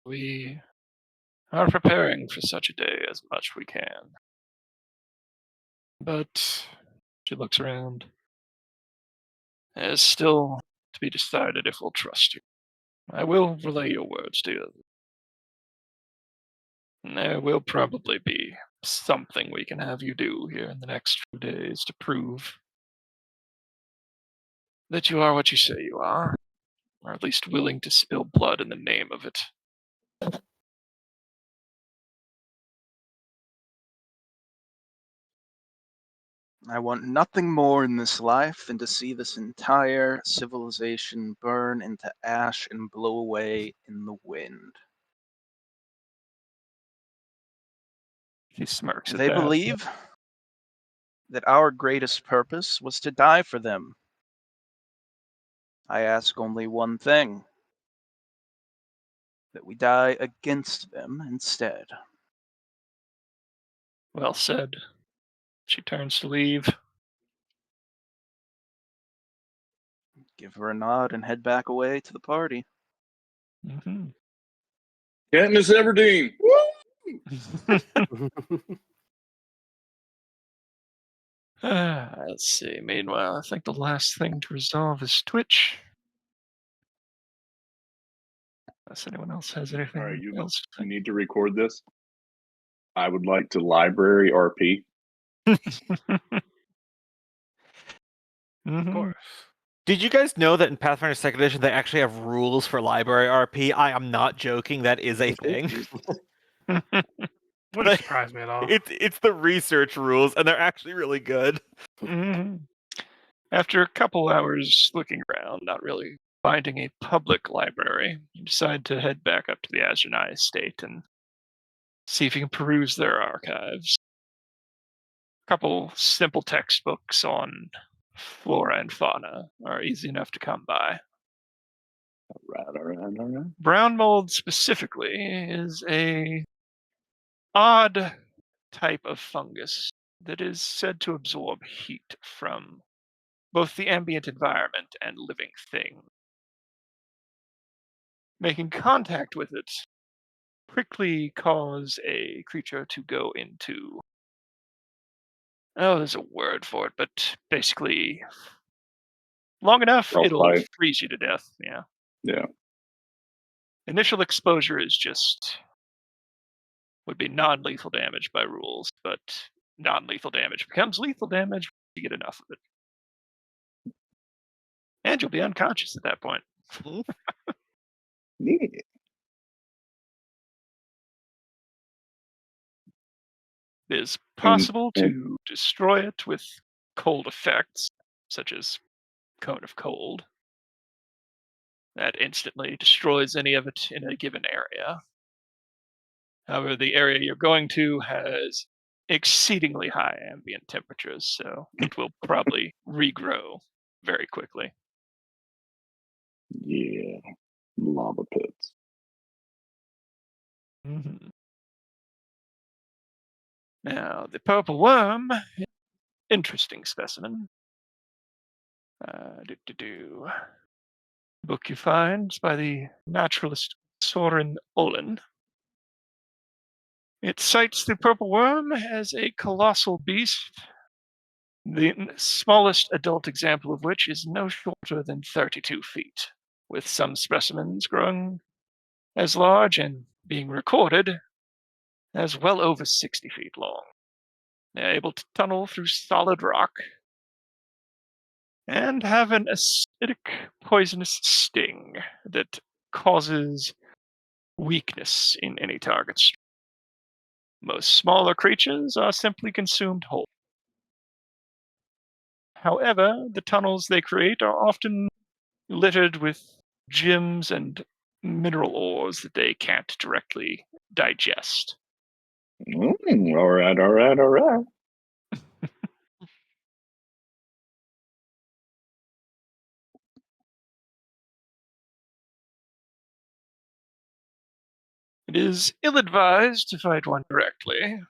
We are preparing for such a day as much we can. But she looks around. It is still to be decided if we'll trust you. I will relay your words to you. There will probably be something we can have you do here in the next few days to prove that you are what you say you are, or at least willing to spill blood in the name of it. I want nothing more in this life than to see this entire civilization burn into ash and blow away in the wind. She smirks at They that. believe that our greatest purpose was to die for them. I ask only one thing. that we die against them instead. Well said. She turns to leave. Give her a nod and head back away to the party. Mm-hmm. Katniss Everdeen. Woo! Let's see. Meanwhile, I think the last thing to resolve is Twitch. Unless anyone else has anything All right, you else to need to record this. I would like to library RP. Mhm. Of course. Did you guys know that in Pathfinder 2nd Edition they actually have rules for library RP? I am not joking. That is a thing. Wouldn't surprise me at all. It's the research rules, and they're actually really good. Mhm. After a couple hours looking around, not really finding a public library, you decide to head back up to the Azernai estate and see if you can peruse their archives. A couple simple textbooks on flora and fauna are easy enough to come by. All right. Brown mold specifically is a odd type of fungus that is said to absorb heat from both the ambient environment and living things. Making contact with it quickly cause a creature to go into, oh, there's a word for it, but basically long enough it'll Frostbite. freeze you to death. Yeah. Yeah. Initial exposure is just would be non-lethal damage by rules, but non-lethal damage becomes lethal damage if you get enough of it. And you'll be unconscious at that point. Yeah. It is possible to destroy it with cold effects, such as Cone of Cold. That instantly destroys any of it in a given area. However, the area you're going to has exceedingly high ambient temperatures, so it will probably regrow very quickly. Yeah. Lava pits. Mm-hmm. Now, the purple worm, interesting specimen. Book you find by the naturalist Soren Olin. It cites the purple worm as a colossal beast, the smallest adult example of which is no shorter than 32 feet, with some specimens growing as large and being recorded as well over 60 feet long. They're able to tunnel through solid rock and have an acidic, poisonous sting that causes weakness in any target. Most smaller creatures are simply consumed whole. However, the tunnels they create are often littered with gems and mineral ores that they can't directly digest. All right. It is ill-advised to fight one directly.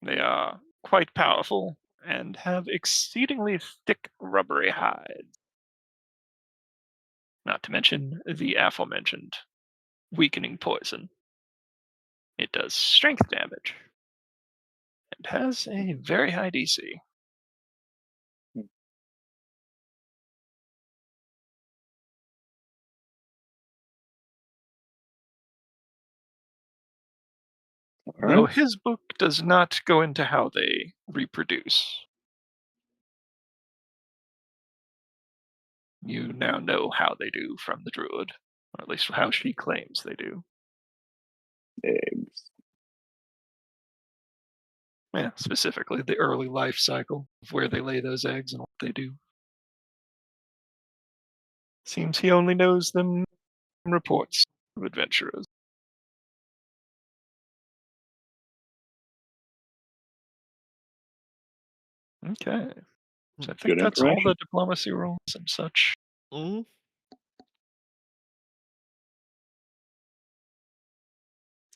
They are quite powerful and have exceedingly thick rubbery hides. Not to mention the aforementioned weakening poison. It does strength damage and has a very high DC. All Though right. his book does not go into how they reproduce. You now know how they do from the druid, or at least how she claims they do. Eggs. Yeah, specifically the early life cycle of where they lay those eggs and what they do. Seems he only knows them from reports of adventurers. Okay. So I think Good that's all information. the diplomacy rolls and such. Mhm.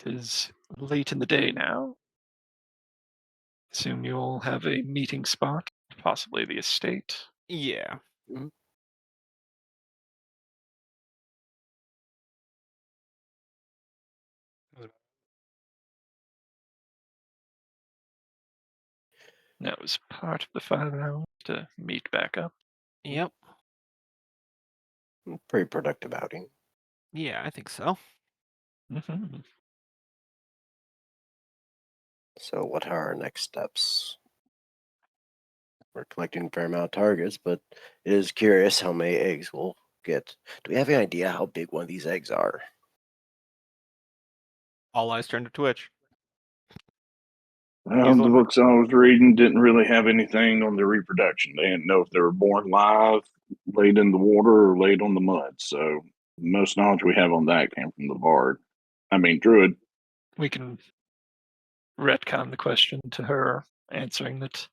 It is late in the day now. Assume you'll have a meeting spot, possibly the estate. Yeah. That was part of the 5 hours to meet back up. Yep. Pretty productive outing. Yeah, I think so. Mm-hmm. So, what are our next steps? We're collecting a fair amount of targets, but it is curious how many eggs we'll get. Do we have any idea how big one of these eggs are? All eyes turn to Twitch. Well, He's the one- books I was reading didn't really have anything on the reproduction. They didn't know if they were born live, laid in the water, or laid on the mud. So most knowledge we have on that came from the bard. I mean, druid. We can retcon the question to her, answering that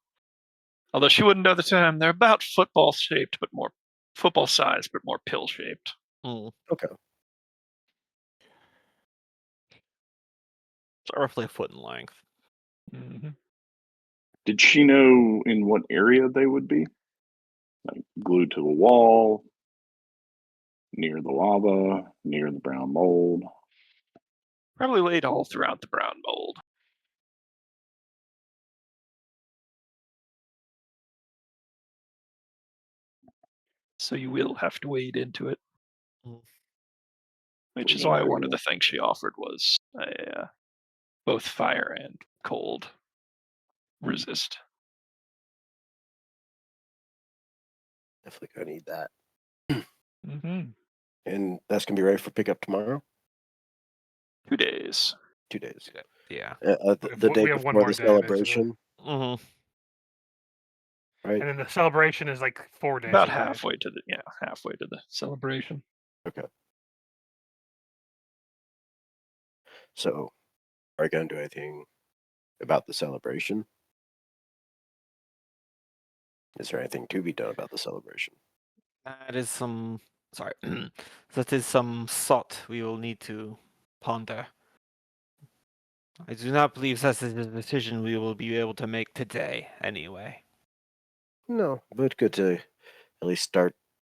although she wouldn't know the term, they're about football shaped, but more football sized, but more pill shaped. Mm. Okay. It's roughly a foot in length. Mm-hmm. Did she know in what area they would be? Like glued to the wall, near the lava, near the brown mold. Probably laid all throughout the brown mold. So you will have to wade into it. Mm. Which is why one of the things she offered was both fire and cold resist. Definitely gonna need that. Mm-hmm. And that's gonna be ready for pickup tomorrow. 2 days. 2 days. Yeah. The day We have one before more the day, celebration, Mm-hmm. right? And then the celebration is like 4 days. About away. halfway to the celebration. So, are you gonna do anything about the celebration? Is there anything to be done about the celebration? That is some. Sorry. That is some thought we will need to ponder. I do not believe that is a decision we will be able to make today, anyway. No, but good to at least start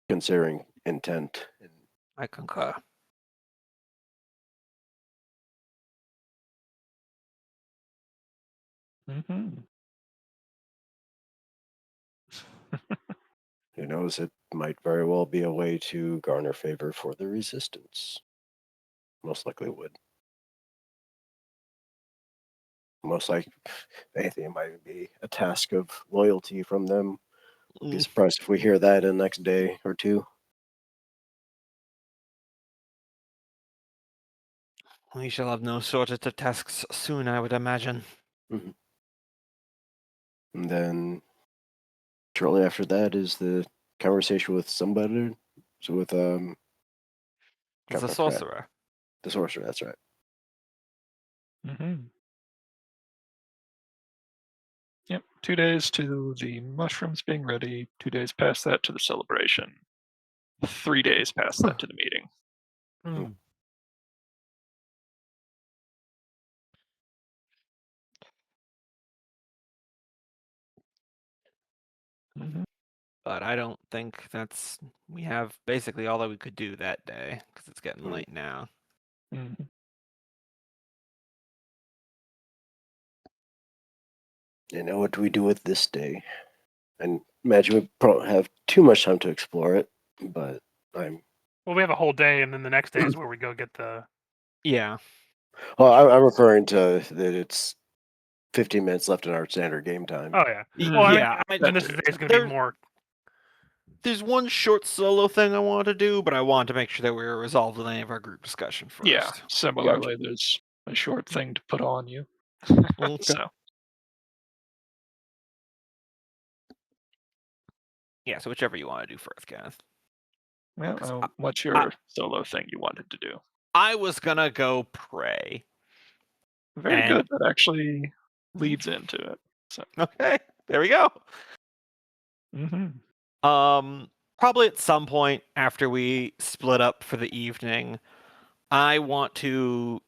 considering intent. I concur. Mm-hmm. Who knows? It might very well be a way to garner favor for the resistance. Most likely would. Most likely, if anything, it might be a task of loyalty from them. Be surprised if we hear that in the next day or two. We shall have no shortage of tasks soon, I would imagine. And then shortly after that is the conversation with somebody. So with It's a forgot. sorcerer. The sorcerer. That's right. Mm-hmm. Yep. 2 days to the mushrooms being ready. 2 days past that to the celebration. 3 days past that to the meeting. Mm. Mm-hmm. But I don't think that's. We have basically all that we could do that day, because it's getting late now. Mm-hmm. You know, what do we do with this day? And imagine we don't have too much time to explore it, but I'm. Well, we have a whole day, and then the next day is where we go get the. Yeah. Well, I'm referring to that it's 15 minutes left in our standard game time. Oh yeah. Mm, Well, yeah, I imagine this day is going to be There's- more. There's one short solo thing I want to do, but I want to make sure that we're resolved with any of our group discussion first. Yeah. Similarly, there's a short thing to put on you. Okay. So Yeah, so whichever you want to do first, Kenneth. well, what's your solo thing you wanted to do? I was gonna go pray. Very And- good. That actually leads into it. Okay, there we go. Mm-hmm. Probably at some point after we split up for the evening, I want to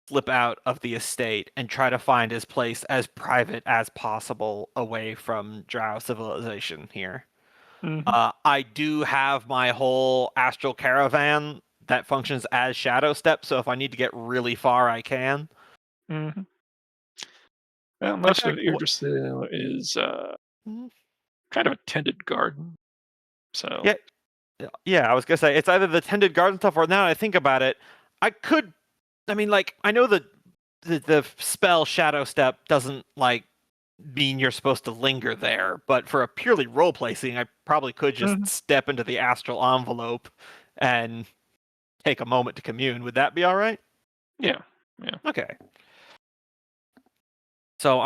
slip out of the estate and try to find his place as private as possible away from Drow civilization here. I do have my whole astral caravan that functions as Shadow Step, so if I need to get really far, I can. Well, most fact, of Yggdrasil is kind of a tended garden. So Yeah, I was gonna say it's either the tended garden stuff, or now that I think about it, I mean, like, I know the spell Shadow Step doesn't like mean you're supposed to linger there, but for a purely role placing, I probably could just step into the astral envelope and take a moment to commune. Would that be all right? Yeah. Okay. So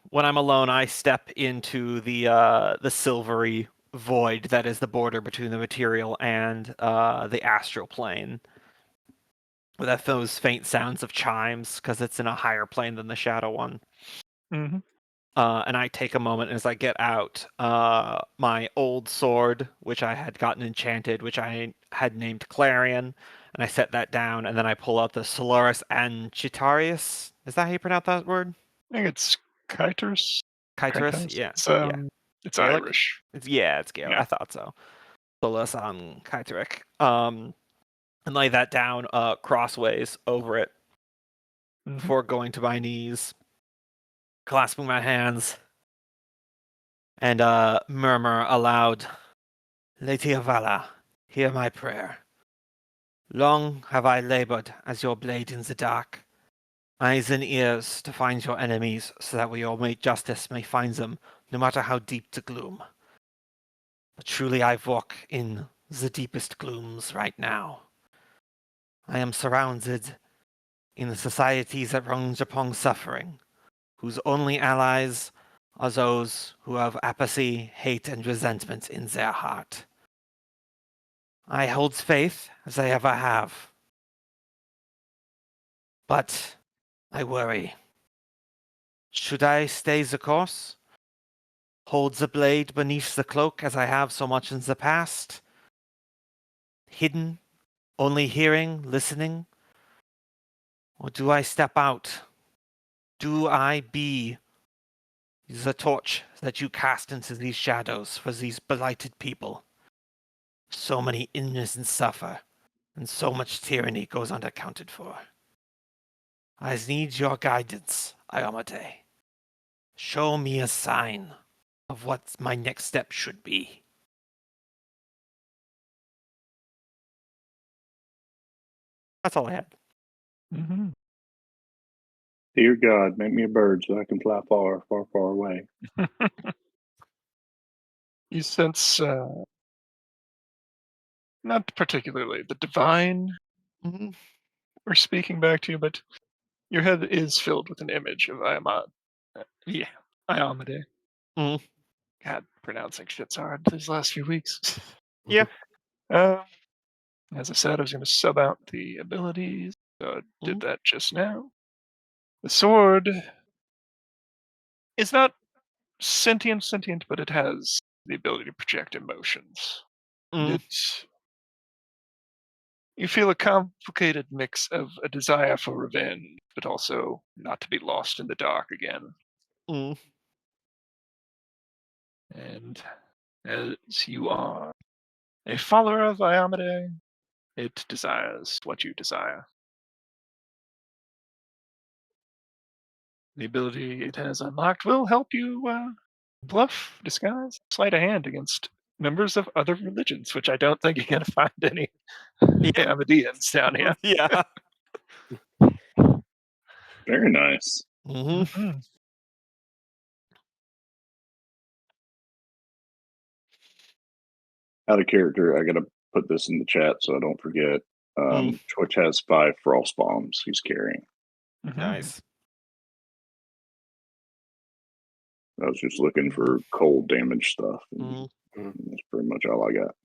when I'm alone, I step into the silvery void that is the border between the material and the astral plane. With those faint sounds of chimes, because it's in a higher plane than the shadow one. And I take a moment as I get out my old sword, which I had gotten enchanted, which I had named Clarion, and I set that down, and then I pull out the Solaris Anchitarius. Is that how you pronounce that word? I think it's Kyters. Kytris? Yeah. It's Gaelic? Irish. It's Gaelic. Yeah. I thought so. Solaris on Kytaric. And lay that down crossways over it before going to my knees, clasping my hands, and murmur aloud, Lady Avala, hear my prayer. Long have I labored as your blade in the dark, eyes and ears to find your enemies, so that your justice may find them, no matter how deep the gloom. But truly I walk in the deepest glooms right now. I am surrounded in the societies that range upon suffering, whose only allies are those who have apathy, hate, and resentment in their heart. I hold faith as I ever have, but I worry. Should I stay the course? Hold the blade beneath the cloak as I have so much in the past? Hidden, only hearing, listening? Or do I step out? Do I be the torch that you cast into these shadows for these blighted people? So many innocents suffer, and so much tyranny goes unaccounted for. I need your guidance, Iomade. Show me a sign of what my next step should be. That's all I had. Dear God, make me a bird so I can fly far, far, far away. You sense, not particularly the divine or speaking back to you, but your head is filled with an image of Iomade. God, pronouncing shit's hard these last few weeks. Yeah. As I said, I was going to sub out the abilities, so I did that just now. The sword is not sentient, but it has the ability to project emotions. You feel a complicated mix of a desire for revenge, but also not to be lost in the dark again. And as you are a follower of Iomade, it desires what you desire. The ability it has unlocked will help you bluff, disguise, sleight of hand against members of other religions, which I don't think you're going to find any Iomadians down here. Yeah. Very nice. Out of character, I gotta put this in the chat so I don't forget. Twitch has 5 frost bombs he's carrying. Nice. I was just looking for cold damage stuff. And that's pretty much all I got.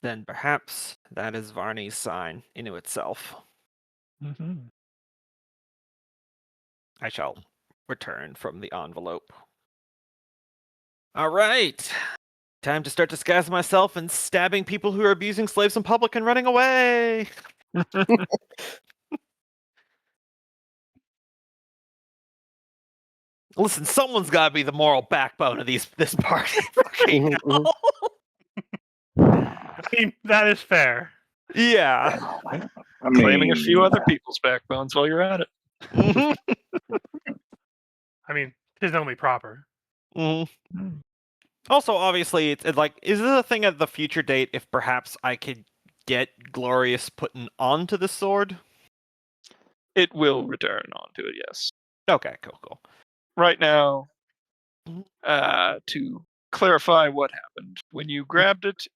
Then perhaps that is Varney's sign into itself. I shall return from the envelope. All right. Time to start disguising myself and stabbing people who are abusing slaves in public and running away. Listen, someone's got to be the moral backbone of this party. Fucking Mhm, mhm. hell. I mean, that is fair. Yeah. I mean, Claiming a few other people's backbones while you're at it. Mhm. I mean, tis only proper. Mhm. Also, obviously, it's like, is this a thing at the future date if perhaps I could get Glorious putting onto the sword? It will return onto it, yes. Okay, cool. Right now, Mhm. to clarify what happened, when you grabbed it,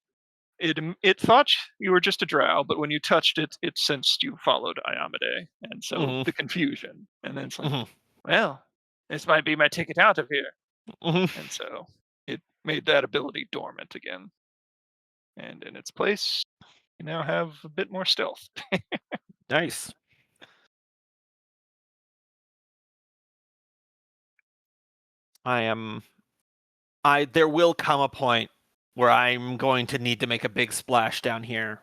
it thought you were just a drow, but when you touched it, it sensed you followed Iamade, and so Mhm. the confusion. And then it's like, Mhm. well, this might be my ticket out of here. Mhm. And so it made that ability dormant again. And in its place, you now have a bit more stealth. Nice. There will come a point where I'm going to need to make a big splash down here.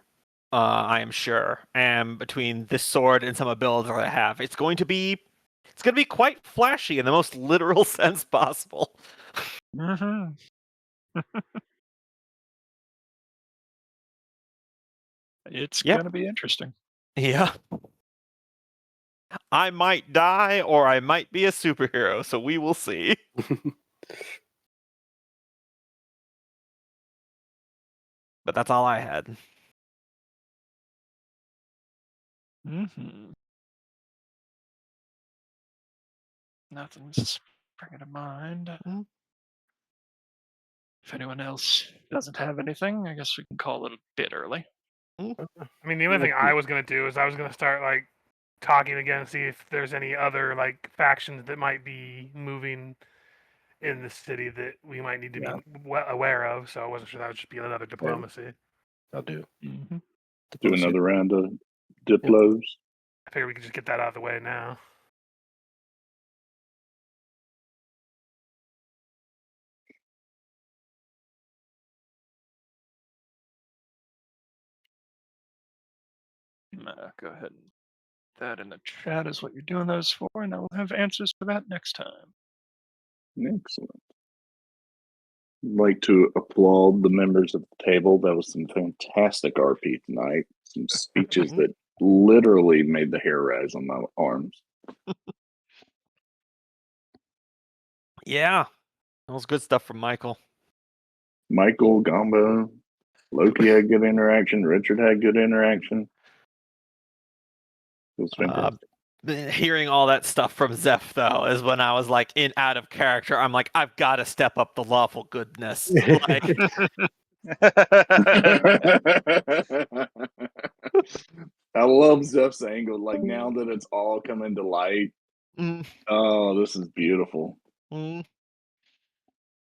I am sure. And between this sword and some abilities that I have, it's going to be quite flashy in the most literal sense possible. Mm-hmm. It's Yep. gonna be interesting. Yeah. I might die or I might be a superhero, so we will see. But that's all I had. Mm-hmm. Nothing's springing to mind. Mhm. If anyone else doesn't have anything, I guess we can call it a bit early. I mean, the only thing I was gonna do is I was gonna start like talking again and see if there's any other like factions that might be moving in the city that we might need to Yeah. be aware of. So I wasn't sure that would just be another diplomacy. I'll do. Mm-hmm. do another round of Diplos. I figure we could just get that out of the way now. Go ahead and put that in the chat is what you're doing those for, and I'll have answers for that next time. Excellent. I'd like to applaud the members of the table. That was some fantastic RP tonight. Some speeches that literally made the hair rise on my arms. Yeah. That was good stuff from Michael. Michael, Gamba, Loki had good interaction. Richard had good interaction. It was fantastic. Hearing all that stuff from Zeph, though, is when I was like out of character. I'm like, I've got to step up the lawful goodness. Like, I love Zeph's angle. Like now that it's all coming to light. mm, Oh, this is beautiful. mm.